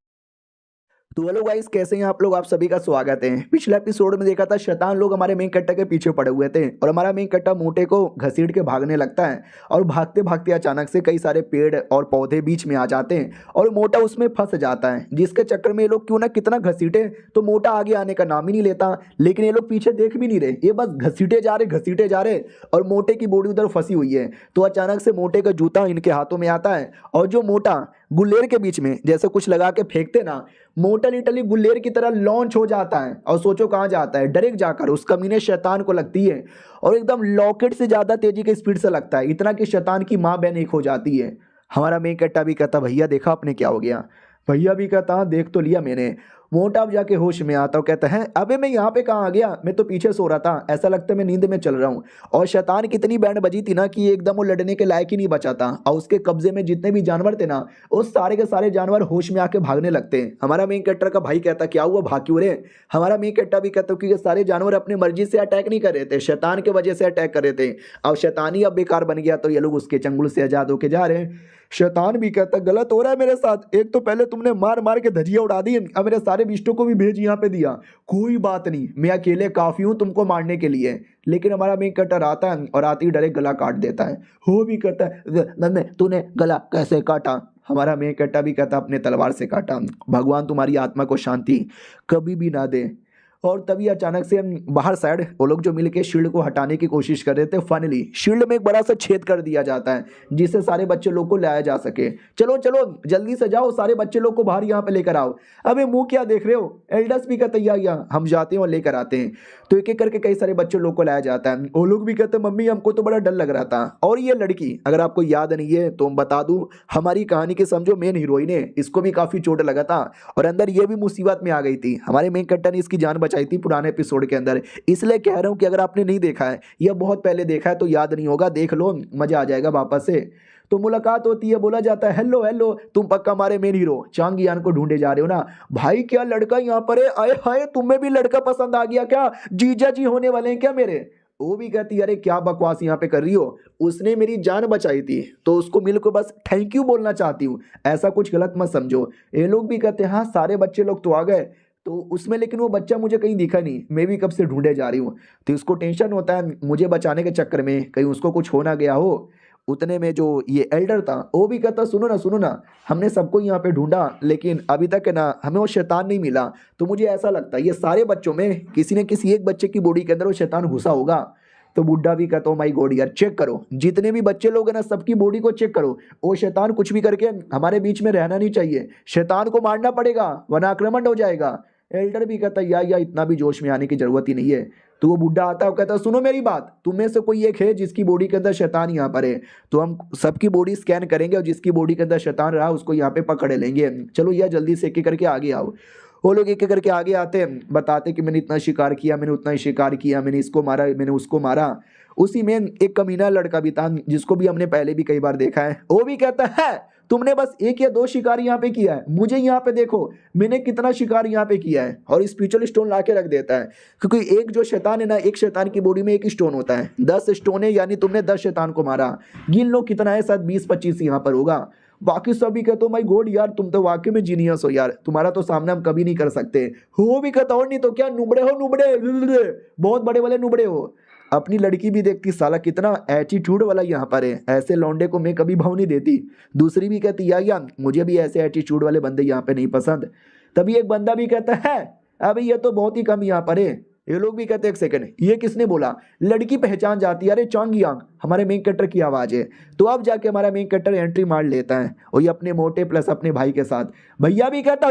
तो हेलो गाइस, कैसे हैं आप लोग? आप सभी का स्वागत है। पिछले एपिसोड में देखा था शैतान लोग हमारे मेन कट्टा के पीछे पड़े हुए थे और हमारा मेन कट्टा मोटे को घसीट के भागने लगता है और भागते भागते अचानक से कई सारे पेड़ और पौधे बीच में आ जाते हैं और मोटा उसमें फंस जाता है, जिसके चक्कर में ये लोग क्यों ना कितना घसीटे तो मोटा आगे आने का नाम ही नहीं लेता। लेकिन ये लोग पीछे देख भी नहीं रहे, ये बस घसीटे जा रहे और मोटे की बॉडी उधर फंसी हुई है। तो अचानक से मोटे का जूता इनके हाथों में आता है और जो मोटा गुल्लेर के बीच में जैसे कुछ लगा के फेंकते ना, मोटा लिटरली गुल्लेर की तरह लॉन्च हो जाता है और सोचो कहाँ जाता है, डायरेक्ट जाकर उस कमीने शैतान को लगती है और एकदम लॉकेट से ज्यादा तेजी के स्पीड से लगता है, इतना कि शैतान की माँ बहन एक हो जाती है। हमारा मेन कट्टा भी कहता भैया देखा आपने क्या हो गया? भैया भी कहता हाँ देख तो लिया मैंने। मोटा अब जाके होश में आता और कहता है अबे मैं यहाँ पे कहाँ आ गया, मैं तो पीछे सो रहा था, ऐसा लगता है मैं नींद में चल रहा हूँ। और शैतान कितनी बैंड बजी थी ना कि एकदम वो लड़ने के लायक ही नहीं बचा था और उसके कब्जे में जितने भी जानवर थे ना, उस सारे के सारे जानवर होश में आके भागने लगते हैं। हमारा मेन कैरेक्टर का भाई कहता क्या हुआ, भाग क्यों रहे? हमारा मेन कैरेक्टर भी कहता क्योंकि सारे जानवर अपनी मर्जी से अटैक नहीं कर रहे थे, शैतान की वजह से अटैक कर रहे थे। अब शैतान ही अब बेकार बन गया तो ये लोग उसके चंगुल से आजाद होके जा रहे हैं। शैतान भी कहता गलत हो रहा है मेरे साथ, एक तो पहले तुमने मार मार के धजिया उड़ा दी, अब मेरे सारे बिष्टों को भी भेज यहाँ पे दिया। कोई बात नहीं, मैं अकेले काफी हूँ तुमको मारने के लिए। लेकिन हमारा मेन कटर आता है और आते ही डायरेक्ट गला काट देता है। वो भी कहता है तूने गला कैसे काटा? हमारा मेन कट्टा भी कहता अपने तलवार से काटा, भगवान तुम्हारी आत्मा को शांति कभी भी ना दे। और तभी अचानक से बाहर साइड वो लोग जो मिलके शील्ड को हटाने की कोशिश कर रहे थे, फाइनली शील्ड में एक बड़ा सा छेद कर दिया जाता है जिससे सारे बच्चे लोग को लाया जा सके। चलो चलो जल्दी से जाओ, सारे बच्चे लोग को बाहर यहाँ पे लेकर आओ। अबे मुंह क्या देख रहे हो? एल्डर्स भी कहते या हम जाते हैं और लेकर आते हैं। तो एक एक करके कई सारे बच्चे लोग को लाया जाता है। वो लोग भी कहते मम्मी हमको तो बड़ा डर लग रहा था। और ये लड़की अगर आपको याद नहीं है तो बता दूं, हमारी कहानी के समझो मेन हीरोइन है, इसको भी काफी चोट लगा था और अंदर ये भी मुसीबत में आ गई थी। हमारे मेन कैरेक्टर ने इसकी जान बचाई थी पुराने एपिसोड के अंदर, इसलिए कह रहा हूं कि अगर आपने नहीं देखा है या बहुत पहले देखा है तो याद नहीं होगा, देख लो मजा आ जाएगा वापस से। तो मुलाकात होती है, बोला जाता है हेलो हेलो तुम पक्का हमारे मेन हीरो चांगियान को ढूंढे जा रहे हो ना? भाई क्या लड़का यहाँ पर है, आए हाय तुम्हें भी लड़का पसंद आ गया क्या? जीजा जी होने वाले हैं क्या मेरे? वो भी कहती अरे क्या बकवास यहाँ पे कर रही हो, उसने मेरी जान बचाई थी तो उसको मिल को बस थैंक यू बोलना चाहती हूँ, ऐसा कुछ गलत मत समझो। ये लोग भी कहते हैं हाँ सारे बच्चे लोग तो आ गए तो उसमें, लेकिन वो बच्चा मुझे कहीं दिखा नहीं, मैं भी कब से ढूंढे जा रही हूँ। तो उसको टेंशन होता है मुझे बचाने के चक्कर में कहीं उसको कुछ हो ना गया हो। उतने में जो ये एल्डर था वो भी कहता सुनो ना हमने सबको यहाँ पे ढूंढा लेकिन अभी तक है ना हमें वो शैतान नहीं मिला। तो मुझे ऐसा लगता है ये सारे बच्चों में किसी न किसी एक बच्चे की बॉडी के अंदर वो शैतान घुसा होगा। तो बुड्ढा भी कहता हूँ माई गॉड यार चेक करो, जितने भी बच्चे लोग हैं ना सबकी बॉडी को चेक करो। वो शैतान कुछ भी करके हमारे बीच में रहना नहीं चाहिए, शैतान को मारना पड़ेगा वरना आक्रमण हो जाएगा। एल्डर भी कहता या इतना भी जोश में आने की जरूरत ही नहीं है। तो वो बुढ़ा आता है और कहता है सुनो मेरी बात, तुम में से कोई एक है जिसकी बॉडी के अंदर शैतान यहाँ पर है तो हम सबकी बॉडी स्कैन करेंगे और जिसकी बॉडी के अंदर शैतान रहा उसको यहाँ पे पकड़ लेंगे। चलो यह जल्दी से एक एक करके आगे आओ। वो लोग एक एक करके आगे आते हैं, बताते कि मैंने इतना शिकार किया, मैंने उतना शिकार किया, मैंने इसको मारा, मैंने उसको मारा। उसी में एक कमीना लड़का भी था जिसको भी हमने पहले भी कई बार देखा है। वो भी कहता है तुमने बस 1 या 2 शिकार यहाँ पे किया है, मुझे यहाँ पे देखो मैंने कितना शिकार यहाँ पे किया है। और स्पिरिचुअल स्टोन ला के रख देता है, क्योंकि एक जो शैतान है ना, एक शैतान की बॉडी में 1 स्टोन होता है। 10 स्टोन है, यानी तुमने 10 शैतान को मारा। गिन लो कितना है, शायद 20-25 यहाँ पर होगा। बाकी सभी कहते हो माय गॉड यार तुम तो वाकई में जीनियस हो यार, तुम्हारा तो सामना हम कभी नहीं कर सकते। वो भी कहता और नहीं तो क्या, नुबड़े हो नुबड़े, बहुत बड़े वाले नुबड़े हो। अपनी लड़की भी देखती साला कितना एटीट्यूड वाला यहाँ पर है, ऐसे लौंडे को मैं कभी भाव नहीं देती। दूसरी भी कहती या मुझे भी ऐसे एटीट्यूड वाले बंदे यहाँ पे नहीं पसंद। तभी एक बंदा भी कहता है अबे ये तो बहुत ही कम यहाँ पर है। ये लोग भी कहते हैं एक सेकंड ये किसने बोला, लड़की पहचान जाती है, अरे चौंग यांग हमारे मेन कैरेक्टर की आवाज़ है। तो अब जाके हमारा मेन कैरेक्टर एंट्री मार लेता है, और ये अपने मोटे प्लस अपने भाई के साथ। भैया भी कहता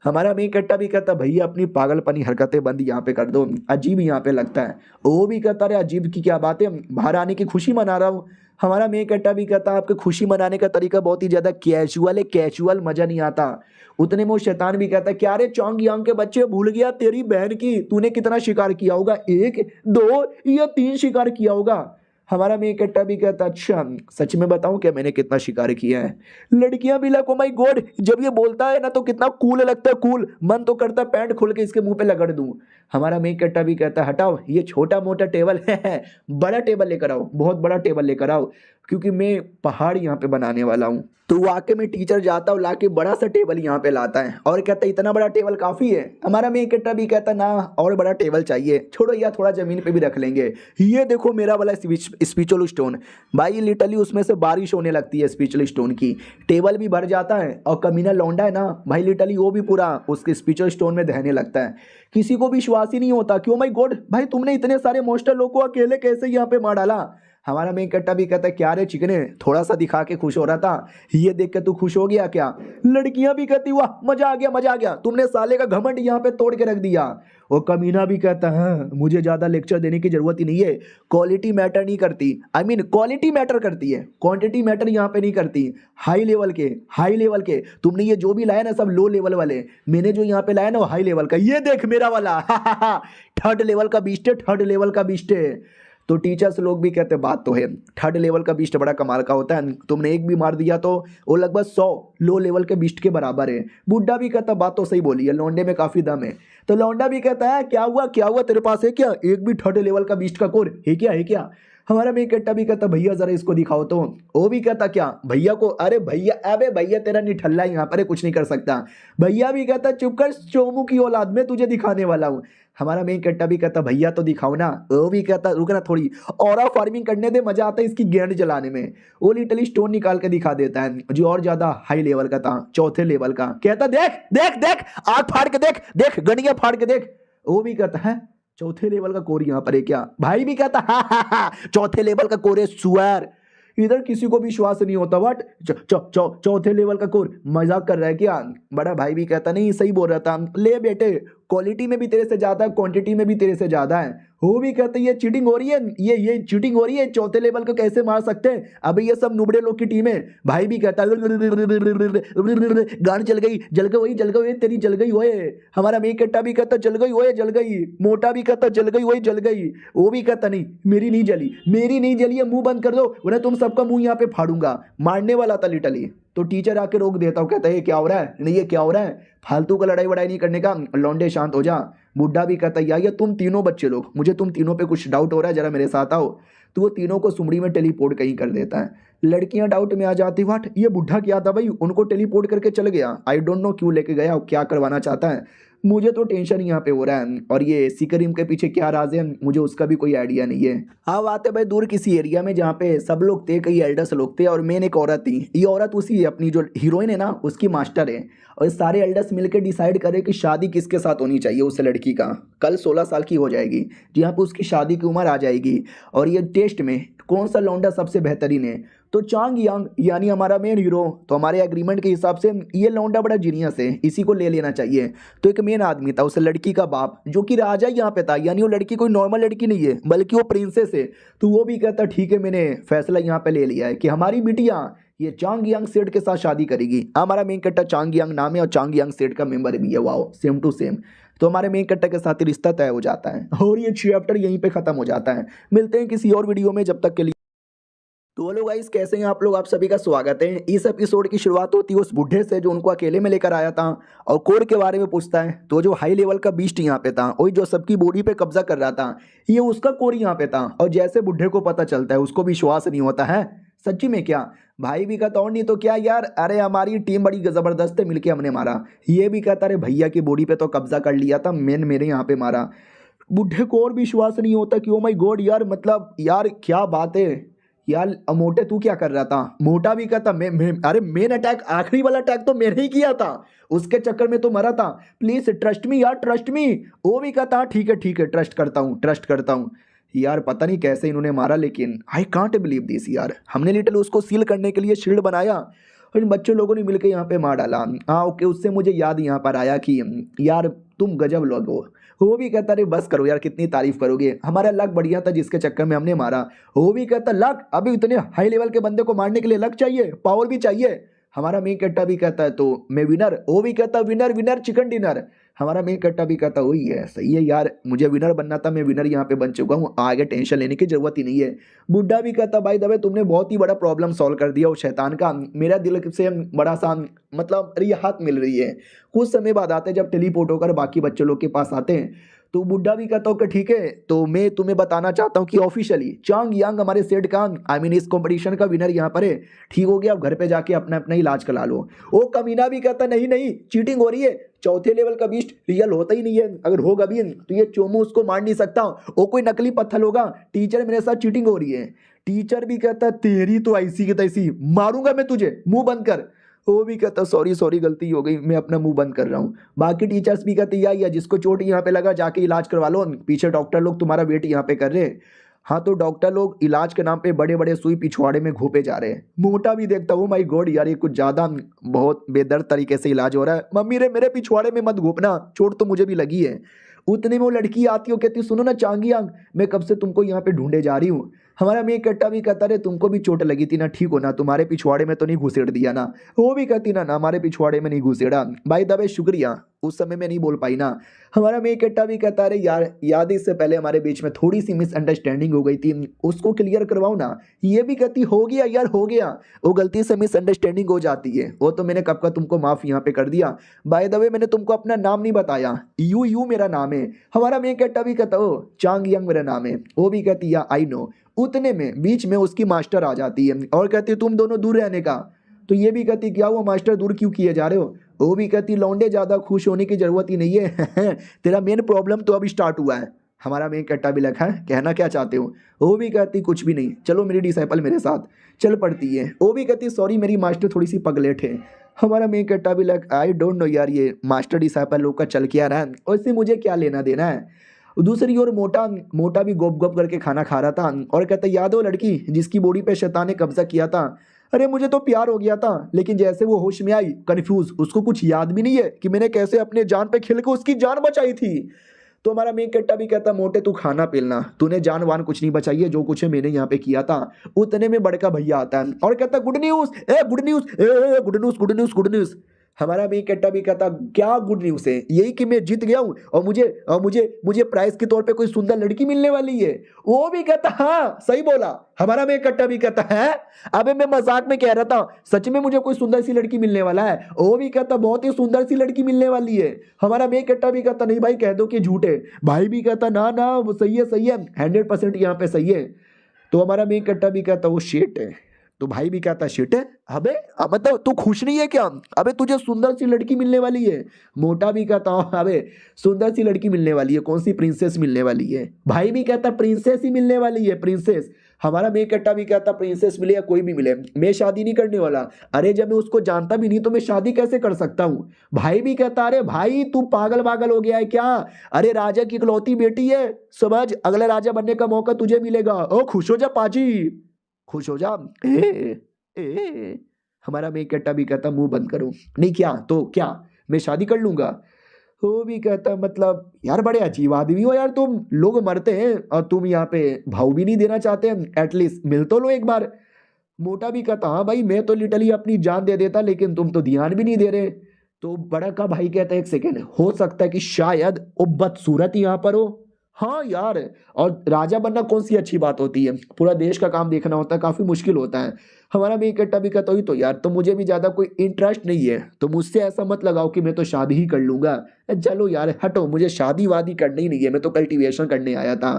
हमारा मेन कैरेक्टर भी कहता भैया अपनी पागलपनी हरकतें बंद यहाँ पे कर दो, अजीब यहाँ पे लगता है। वो भी कहता अरे अजीब की क्या बात है, बाहर आने की खुशी मना रहा हूँ। हमारा मेन कैरेक्टर भी कहता आपके खुशी मनाने का तरीका बहुत ही ज़्यादा कैजुअल है, कैजुअल मज़ा नहीं आता। उतने में वो शैतान भी कहता है क्या रे चौंग यांग के बच्चे, भूल गया तेरी बहन की तूने कितना शिकार किया होगा, 1, 2 या 3 शिकार किया होगा। हमारा मेन कैरेक्टर भी कहता अच्छा सच में बताऊं क्या मैंने कितना शिकार किया है। लड़कियां भी लाइक ओ माय गॉड, जब ये बोलता है ना तो कितना कूल लगता है, कूल मन तो करता है पैंट खोल के इसके मुंह पे लगड़ दूं। हमारा मेन कैरेक्टर भी कहता हटाओ ये छोटा मोटा टेबल है, बड़ा टेबल लेकर आओ, बहुत बड़ा टेबल लेकर आओ, क्योंकि मैं पहाड़ यहाँ पे बनाने वाला हूँ। तो वाकई में टीचर जाता है लाके बड़ा सा टेबल यहाँ पे लाता है और कहता है इतना बड़ा टेबल काफी है। हमारा मेन कैरेक्टर भी कहता ना और बड़ा टेबल चाहिए, छोड़ो या थोड़ा जमीन पे भी रख लेंगे। ये देखो मेरा वाला स्पिरिचुअल स्टोन, भाई लिटरली उसमें से बारिश होने लगती है स्पिरिचुअल स्टोन की, टेबल भी भर जाता है। और कमीना लौंडा है ना भाई, लिटरली वो भी पूरा उसके स्पिरिचुअल स्टोन में दहने लगता है। किसी को विश्वास ही नहीं होता क्यों माय गॉड भाई तुमने इतने सारे मोस्टर लोग को अकेले कैसे यहाँ पे मार डाला। हमारा मेन कैरेक्टर भी कहता है क्या रे चिकने, थोड़ा सा दिखा के खुश हो रहा था, ये देख के तू खुश हो गया क्या। लड़कियां भी कहती वाह मजा आ गया मजा आ गया, तुमने साले का घमंड यहाँ पे तोड़ के रख दिया। और कमीना भी कहता है मुझे ज्यादा लेक्चर देने की जरूरत ही नहीं है, क्वालिटी मैटर नहीं करती, आई मीन क्वालिटी मैटर करती है, क्वांटिटी मैटर यहाँ पे नहीं करती। हाई लेवल के तुमने ये जो भी लाया ना सब लो लेवल वाले, मैंने जो यहाँ पे लाया ना वो हाई लेवल का, ये देख मेरा वाला थर्ड लेवल का बीस्ट है, थर्ड लेवल का बीस्ट है। तो टीचर्स लोग भी कहते बात तो है, थर्ड लेवल का बीस्ट बड़ा कमाल का होता है, तुमने एक भी मार दिया तो वो लगभग 100 लो लेवल के बीस्ट के बराबर है। बुड्ढा भी कहता बात तो सही बोली है, लौंडे में काफी दम है। तो लौंडा भी कहता है क्या हुआ तेरे पास है क्या, एक भी थर्ड लेवल का बीस्ट का कोर है क्या। हमारा मेन कैरेक्टर भी कहता भैया जरा इसको दिखाओ तो। वो भी कहता क्या भैया को, अरे भैया अबे भैया तेरा निठल्ला यहाँ पर कुछ नहीं कर सकता। भैया भी कहता चुप कर चोमू की औलाद में तुझे दिखाने वाला हूँ। हमारा मेन कैरेक्टर भी कहता भैया तो दिखाओ ना। वो भी कहता रुकना थोड़ी, ऑरा फार्मिंग करने दे, मजा आता है इसकी गेंद जलाने में। वो लिटरली स्टोन निकाल के दिखा देता है जो और ज्यादा हाई लेवल का था, चौथे लेवल का। कहता देख देख देख आग फाड़ के देख देख गनिया फाड़ के देख। वो भी कहता है चौथे लेवल का कोर यहाँ पर है क्या। भाई भी कहता हा चौथे लेवल का कोर है सुअर। इधर किसी को विश्वास नहीं होता, व्हाट चौथे लेवल का कोर, मजाक कर रहा है क्या। बड़ा भाई भी कहता नहीं सही बोल रहा था, ले बेटे क्वालिटी में भी तेरे से ज्यादा है, क्वांटिटी में भी तेरे से ज्यादा है। वो भी कहते ये चीटिंग हो रही है, ये चीटिंग हो रही है, चौथे लेवल को कैसे मार सकते हैं, अभी ये सब नुबड़े लोग की टीम है। भाई भी कहता गान जल गई तेरी जल गई ओए। हमारा मेन कैरेक्टर भी कहता जल गई ओए जल गई। मोटा भी कहता जल गई ओए जल गई। वो भी कहता नहीं मेरी नहीं जली है, मुंह बंद कर दो वरना तुम सबका मुंह यहाँ पे फाड़ूंगा। मारने वाला था लिटरली। तो टीचर आके रोक देता हूँ, कहता है ये क्या हो रहा है, नहीं ये क्या हो रहा है, फालतू का लड़ाई वड़ाई नहीं करने का, लौंडे शांत हो जा। बुड्ढा भी कहता है या तुम तीनों बच्चे लोग, मुझे तुम तीनों पे कुछ डाउट हो रहा है, जरा मेरे साथ आओ। तो वो तीनों को सुमड़ी में टेलीपोर्ट कहीं कर देता है। लड़कियां डाउट में आ जाती वाट ये बुड्ढा क्या था भाई, उनको टेलीपोर्ट करके चल गया, आई डोंट नो क्यों लेके गया, क्या करवाना चाहता है, मुझे तो टेंशन यहाँ पे हो रहा है। और ये सिकरिम के पीछे क्या राज है मुझे उसका भी कोई आइडिया नहीं है। हाँ आते भाई दूर किसी एरिया में जहाँ पे सब लोग थे, कई एल्डर्स लोग थे और मेन एक औरत थी। ये औरत उसी अपनी जो हीरोइन है ना उसकी मास्टर है। और सारे एल्डर्स मिलकर डिसाइड करे कि शादी किसके साथ होनी चाहिए उस लड़की का। कल 16 साल की हो जाएगी, जहाँ पे उसकी शादी की उम्र आ जाएगी। और ये टेस्ट में कौन सा लौंडा सबसे बेहतरीन है, तो चांग यांग यानी हमारा मेन हीरो, तो हमारे एग्रीमेंट के हिसाब से ये लौंडा बड़ा जीनियस है, इसी को ले लेना चाहिए। तो एक मेन आदमी था उस लड़की का बाप, जो कि राजा यहाँ पे था, यानी वो लड़की कोई नॉर्मल लड़की नहीं है बल्कि वो प्रिंसेस है। तो वो भी कहता ठीक है मैंने फैसला यहाँ पे ले लिया है कि हमारी बिटिया ये चांग यांग सेठ के साथ शादी करेगी। हमारा मेन कैरेक्टर चांग यांग नाम है और चांग यांग सेठ का मेंबर भी है। Wow, same to same. तो हमारे मेन कैरेक्टर के साथ ही रिश्ता तय हो जाता है और ये चैप्टर यहीं पे खत्म हो जाता है। मिलते हैं किसी और वीडियो में, जब तक के लिए। तो हेलो गाइस, कैसे हैं आप लोग? आप सभी का स्वागत है। इस एपिसोड की शुरुआत होती है उस बुढ़े से जो उनको अकेले में लेकर आया था और कोर के बारे में पूछता है। तो जो हाई लेवल का बीस्ट यहाँ पे था, वही जो सबकी बॉडी पे कब्जा कर रहा था, ये उसका कोर यहाँ पे था। और जैसे बुढ़े को पता चलता है, उसको विश्वास नहीं होता है। सच्ची में क्या भाई भी कहता, और नहीं तो क्या यार, अरे हमारी टीम बड़ी जबरदस्त है, मिलके हमने मारा। ये भी कहता, अरे भैया की बॉडी पे तो कब्जा कर लिया था, मैंने मेरे यहाँ पे मारा। बुढ़े को और विश्वास नहीं होता कि ओ माय गॉड यार, मतलब यार क्या बात है यार। मोटे तू क्या कर रहा था? मोटा भी कहता, मैं अरे मेन अटैक, आखिरी वाला अटैक तो मैंने ही किया था, उसके चक्कर में तो मरा था। प्लीज ट्रस्ट मी यार, ट्रस्ट मी। वो भी कहता, ठीक है ट्रस्ट करता हूँ यार। पता नहीं कैसे इन्होंने मारा, लेकिन आई कांट बिलीव दिस यार। हमने लिटिल उसको सील करने के लिए शील्ड बनाया और इन बच्चों लोगों ने मिलकर यहाँ पे मार डाला। हाँ ओके, उससे मुझे याद यहाँ पर आया कि यार तुम गजब लोग हो। वो भी कहता, अरे बस करो यार, कितनी तारीफ करोगे, हमारा लक बढ़िया था जिसके चक्कर में हमने मारा। वो भी कहता, लक? अभी इतने हाई लेवल के बंदे को मारने के लिए लक चाहिए, पावर भी चाहिए। हमारा मेन कैरेक्टर भी कहता है, तो मैं विनर। वो भी कहता, विनर विनर चिकन डिनर। हमारा मेन कैरेक्टर भी कहता, वही है, सही है यार, मुझे विनर बनना था, मैं विनर यहाँ पे बन चुका हूँ, आगे टेंशन लेने की जरूरत ही नहीं है। बुड्ढा भी कहता, भाई दबे तुमने बहुत ही बड़ा प्रॉब्लम सॉल्व कर दिया उस शैतान का, मेरा दिल से बड़ा सा मतलब राहत मिल रही है। कुछ समय बाद आते जब टेलीपोर्ट होकर बाकी बच्चों लोग के पास आते हैं, तो बुड्ढा भी कहता हूँ कि ठीक है, तो मैं तुम्हें बताना चाहता हूँ कि ऑफिशियली चांग यांग हमारे सेट का इस कंपटीशन का विनर यहाँ पर है। ठीक हो गया, अब घर पे जाके अपना अपना इलाज करा लो। वो कमीना भी कहता, नहीं चीटिंग हो रही है, चौथे लेवल का बीस्ट रियल होता ही नहीं है, अगर होगा भी तो ये चोमू उसको मार नहीं सकता, वो कोई नकली पत्थर होगा। टीचर मेरे साथ चीटिंग हो रही है। टीचर भी कहता, तेरी तो ऐसी की तैसी, मारूंगा मैं तुझे, मुंह बंद कर। वो भी कहता, सॉरी गलती हो गई, मैं अपना मुंह बंद कर रहा हूँ। बाकी टीचर्स भी कहते, या जिसको चोट यहाँ पे लगा जाके इलाज करवा लो, पीछे डॉक्टर लोग तुम्हारा वेट यहाँ पे कर रहे हैं। हाँ, तो डॉक्टर लोग इलाज के नाम पे बड़े बड़े सुई पिछवाड़े में घोपे जा रहे हैं। मोटा भी देखता हूँ, माय गॉड यार, ये कुछ ज़्यादा बहुत बेदर्द तरीके से इलाज हो रहा है। मम्मी रे, मेरे पिछवाड़े में मत घोपना, चोट तो मुझे भी लगी है। उतने में वो लड़की आती हो, कहती, सुनो ना चांगियांग, मैं कब से तुमको यहाँ पे ढूंढे जा रही हूँ। हमारा मेन कट्टा भी कहता, रे तुमको भी चोट लगी थी ना, ठीक हो ना, तुम्हारे पिछवाड़े में तो नहीं घुसेड़ दिया ना? वो भी कहती, ना हमारे पिछवाड़े में नहीं घुसेड़ा। भाई दबे शुक्रिया, उस समय में नहीं बोल पाई ना। हमारा मेन कट्टा भी कहता, अरे यार याद है, इससे पहले हमारे बीच में थोड़ी सी मिसअंडरस्टैंडिंग हो गई थी, उसको क्लियर करवाओ ना। ये भी कहती, हो गया यार हो गया, वो गलती से मिसअंडरस्टैंडिंग हो जाती है, वो तो मैंने कब का तुमको माफ़ यहाँ पे कर दिया। बाय द वे, मैंने तुमको अपना नाम नहीं बताया, यू मेरा नाम है। हमारा मेन कट्टा भी कहता, ओ चांग यांग मेरा नाम है। वो भी कहती, या आई नो। उतने में बीच में उसकी मास्टर आ जाती है और कहती, तुम दोनों दूर रहने का। तो ये भी कहती, क्या हुआ मास्टर, दूर क्यों किए जा रहे हो? वो भी कहती, लौंडे ज़्यादा खुश होने की जरूरत ही नहीं है तेरा मेन प्रॉब्लम तो अभी स्टार्ट हुआ है। हमारा मेन कट्टा भी लगा है, कहना क्या चाहते हो? वो भी कहती, कुछ भी नहीं, चलो मेरी डिसाइपल मेरे साथ चल पड़ती है। वो भी कहती, सॉरी मेरी मास्टर थोड़ी सी पगलेट है। हमारा मेन कट्टा भी लग, आई डोंट नो यार, ये मास्टर डिसाइपल लोग का चल क्या रहा है, और इससे मुझे क्या लेना देना है। दूसरी ओर मोटा भी गोप गोप करके खाना खा रहा था और कहता, याद हो लड़की जिसकी बॉडी पे शैतान ने कब्जा किया था? अरे मुझे तो प्यार हो गया था, लेकिन जैसे वो होश में आई, कंफ्यूज, उसको कुछ याद भी नहीं है कि मैंने कैसे अपने जान पे खेल के उसकी जान बचाई थी। तो हमारा मेन कट्टा भी कहता, मोटे तू खाना पीलना, तूने जान वान कुछ नहीं बचाई है, जो कुछ है मैंने यहाँ पे किया था। उतने में बड़का भैया आता है और कहता, good news, good news, good news. हमारा मेन कट्टा भी कहता, क्या गुड न्यूज़ है? यही कि मैं जीत गया हूँ और मुझे प्राइज के तौर पे कोई सुंदर लड़की मिलने वाली है। वो भी कहता, हाँ सही बोला। हमारा मेन कट्टा भी कहता है, अबे मैं मजाक में कह रहा था, सच में मुझे कोई सुंदर सी लड़की मिलने वाला है। वो भी कहता, बहुत ही सुंदर सी लड़की मिलने वाली है। हमारा मेन कट्टा भी कहता, नहीं भाई कह दो कि झूठ है। भाई भी कहता, ना वो सही है 100% यहाँ पे सही है। तो हमारा मेन कट्टा भी कहता, वो शेट है। तो भाई भी कहता, शिट है, अबे मतलब तू खुश नहीं है क्या? अबे तुझे सुंदर सी लड़की मिलने वाली है। मोटा भी कहता, अबे सुंदर सी लड़की मिलने वाली है, कौन सी प्रिंसेस मिलने वाली है? भाई भी कहता, प्रिंसेस ही मिलने वाली है, प्रिंसेस। हमारा मेन कट्टा भी कहता, प्रिंसेस मिले या कोई भी मिले, मैं शादी नहीं करने वाला। अरे जब मैं उसको जानता भी नहीं तो मैं शादी कैसे कर सकता हूँ? भाई भी कहता, अरे भाई तू पागल पागल हो गया है क्या? अरे राजा की इकलौती बेटी है, समझ, अगला राजा बनने का मौका तुझे मिलेगा। ओ खुश हो जा पाजी, खुश हो जा। ए हमारा मेन कट्टा भी कहता, मुंह बंद करो। नहीं क्या तो क्या, मैं शादी कर लूंगा। वो भी कहता, मतलब यार बड़े अजीब आदमी हो यार तुम, लोग मरते हैं और तुम यहाँ पे भाव भी नहीं देना चाहते, एटलीस्ट मिल तो लो एक बार। मोटा भी कहता हाँ भाई मैं तो लिटरली अपनी जान दे देता, लेकिन तुम तो ध्यान भी नहीं दे रहे। तो बड़ा का भाई कहता है एक सेकेंड, हो सकता है कि शायद वो बदसूरत यहाँ पर हो। हाँ यार, और राजा बनना कौन सी अच्छी बात होती है, पूरा देश का काम देखना होता है, काफी मुश्किल होता है। हमारा भी इकट्ठा भी कहता हुई तो यार, तो मुझे भी ज्यादा कोई इंटरेस्ट नहीं है, तो मुझसे ऐसा मत लगाओ कि मैं तो शादी ही कर लूंगा। चलो यार हटो, मुझे शादी वादी करनी ही नहीं है, मैं तो कल्टीवेशन करने आया था।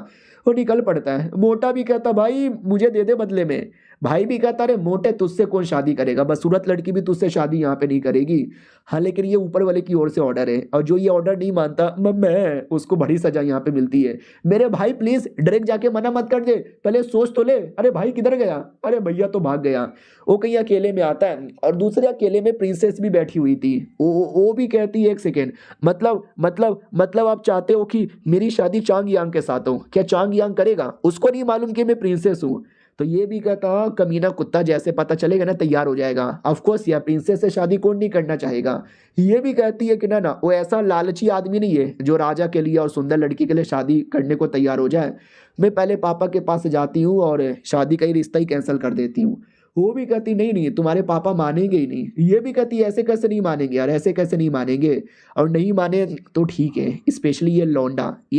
वो निकल पड़ता है। मोटा भी कहता भाई मुझे दे दे बदले में। भाई भी कहता अरे मोटे तुझसे कौन शादी करेगा, बदसूरत लड़की भी तुझसे शादी यहाँ पे नहीं करेगी। हाँ लेकिन ये ऊपर वाले की ओर से ऑर्डर है, और जो ये ऑर्डर नहीं मानता मैं उसको बड़ी सजा यहाँ पे मिलती है। मेरे भाई प्लीज डायरेक्ट जाके मना मत कर दे, पहले सोच तो ले। अरे भाई किधर गया, अरे भैया तो भाग गया। वो कहीं अकेले में आता है, और दूसरे अकेले में प्रिंसेस भी बैठी हुई थी। वो भी कहती है एक सेकेंड, मतलब आप चाहते हो कि मेरी शादी चांग यांग के साथ हो, क्या चांग यांग करेगा, उसको नहीं मालूम कि मैं प्रिंसेस हूँ। तो ये भी कहता कमीना कुत्ता, जैसे पता चलेगा ना तैयार हो जाएगा। ऑफ कोर्स यार प्रिंसेस से शादी कौन नहीं करना चाहेगा। ये भी कहती है कि ना ना वो ऐसा लालची आदमी नहीं है जो राजा के लिए और सुंदर लड़की के लिए शादी करने को तैयार हो जाए। मैं पहले पापा के पास जाती हूँ और शादी का ही रिश्ता ही कैंसिल कर देती हूँ। वो भी कहती नहीं नहीं तुम्हारे पापा मानेंगे ही नहीं। ये भी कहती ऐसे कैसे नहीं मानेंगे यार, ऐसे कैसे नहीं मानेंगे, और नहीं माने तो ठीक है। स्पेशली ये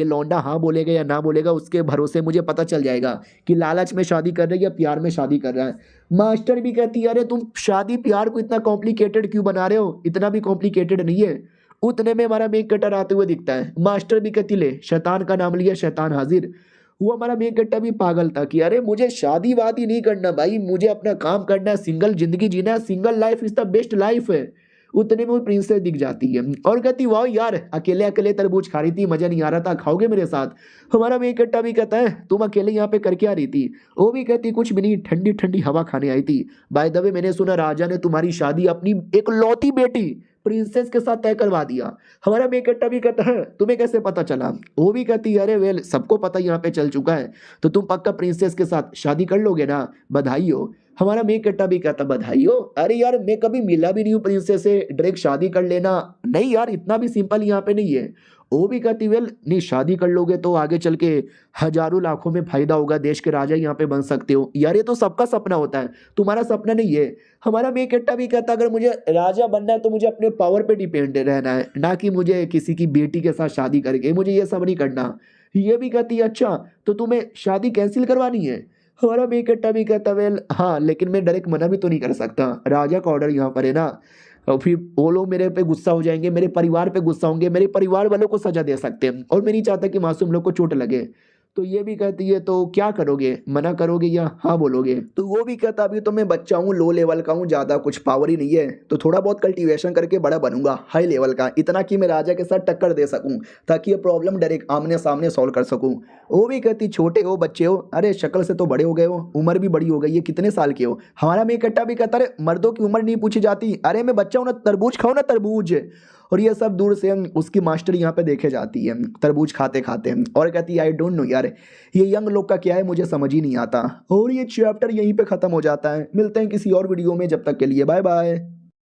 लौंडा हाँ बोलेगा या ना बोलेगा उसके भरोसे मुझे पता चल जाएगा कि लालच में शादी कर रहा है या प्यार में शादी कर रहा है। मास्टर भी कहती है अरे तुम शादी प्यार को इतना कॉम्प्लिकेटेड क्यों बना रहे हो, इतना भी कॉम्प्लिकेटेड नहीं है। उतने में हमारा मेक कटर आते हुए दिखता है। मास्टर भी कहती ले शैतान का नाम लिया शैतान हाजिर। वो हमारा मेक कट्टा भी पागल था कि अरे मुझे शादी वादी नहीं करना भाई, मुझे अपना काम करना है, सिंगल जिंदगी जीना है, single life is the best life है। उतने में वो प्रिंसेस दिख जाती है और कहती वाह यार अकेले अकेले तरबूज खा रही थी, मजा नहीं आ रहा था, खाओगे मेरे साथ। हमारा मेक कट्टा भी कहता है तुम अकेले यहाँ पे करके आ रही थी। वो भी कहती कुछ भी नहीं, ठंडी ठंडी हवा खाने आई थी। बाय द वे मैंने सुना राजा ने तुम्हारी शादी अपनी एक लौती बेटी प्रिंसेस के साथ तय करवा दिया। हमारा मेकट्टा भी कहता है तुम्हें कैसे पता चला। वो भी कहती है अरे वेल सबको पता यहाँ पे चल चुका है, तो तुम पक्का प्रिंसेस के साथ शादी कर लोगे ना, बधाई हो। हमारा मेकट्टा भी कहता बधाई हो, अरे यार मैं कभी मिला भी नहीं हूँ प्रिंसेस से, डायरेक्ट शादी कर लेना। नहीं यार इतना भी सिंपल यहाँ पे नहीं है। वो भी कहती वेल नहीं शादी कर लोगे तो आगे चल के हजारों लाखों में फायदा होगा, देश के राजा यहाँ पे बन सकते हो। यार ये तो सबका सपना होता है, तुम्हारा सपना नहीं है। हमारा मेकट्टा भी कहता अगर मुझे राजा बनना है तो मुझे अपने पावर पे डिपेंड रहना है, ना कि मुझे किसी की बेटी के साथ शादी करके, मुझे ये सब नहीं करना। ये भी कहती है अच्छा तो तुम्हें शादी कैंसिल करवानी है। हमारा मेकट्टा भी कहता वेल हाँ लेकिन मैं डायरेक्ट मना भी तो नहीं कर सकता, राजा का ऑर्डर यहाँ पर है ना। और फिर वो लोग मेरे पे गुस्सा हो जाएंगे, मेरे परिवार पे गुस्सा होंगे, मेरे परिवार वालों को सजा दे सकते हैं, और मैं नहीं चाहता कि मासूम लोग को चोट लगे। तो ये भी कहती है तो क्या करोगे, मना करोगे या हाँ बोलोगे। तो वो भी कहता अभी तो मैं बच्चा हूँ, लो लेवल का हूँ, ज़्यादा कुछ पावर ही नहीं है, तो थोड़ा बहुत कल्टीवेशन करके बड़ा बनूंगा हाई लेवल का, इतना कि मैं राजा के साथ टक्कर दे सकूं, ताकि ये प्रॉब्लम डायरेक्ट आमने सामने सॉल्व कर सकूं। वो भी कहती छोटे हो बच्चे हो, अरे शक्ल से तो बड़े हो गए हो, उम्र भी बड़ी हो गई है, कितने साल के हो। हमारा में इकट्ठा भी कहता अरे मर्दों की उम्र नहीं पूछी जाती, अरे मैं बच्चा हूँ ना, तरबूज खाओ ना तरबूज। और ये सब दूर से उसकी मास्टर यहाँ पे देखे जाती है तरबूज खाते खाते, और कहती है आई डोंट नो यार ये यंग लोग का क्या है, मुझे समझ ही नहीं आता। और ये चैप्टर यहीं पे ख़त्म हो जाता है। मिलते हैं किसी और वीडियो में, जब तक के लिए बाय बाय।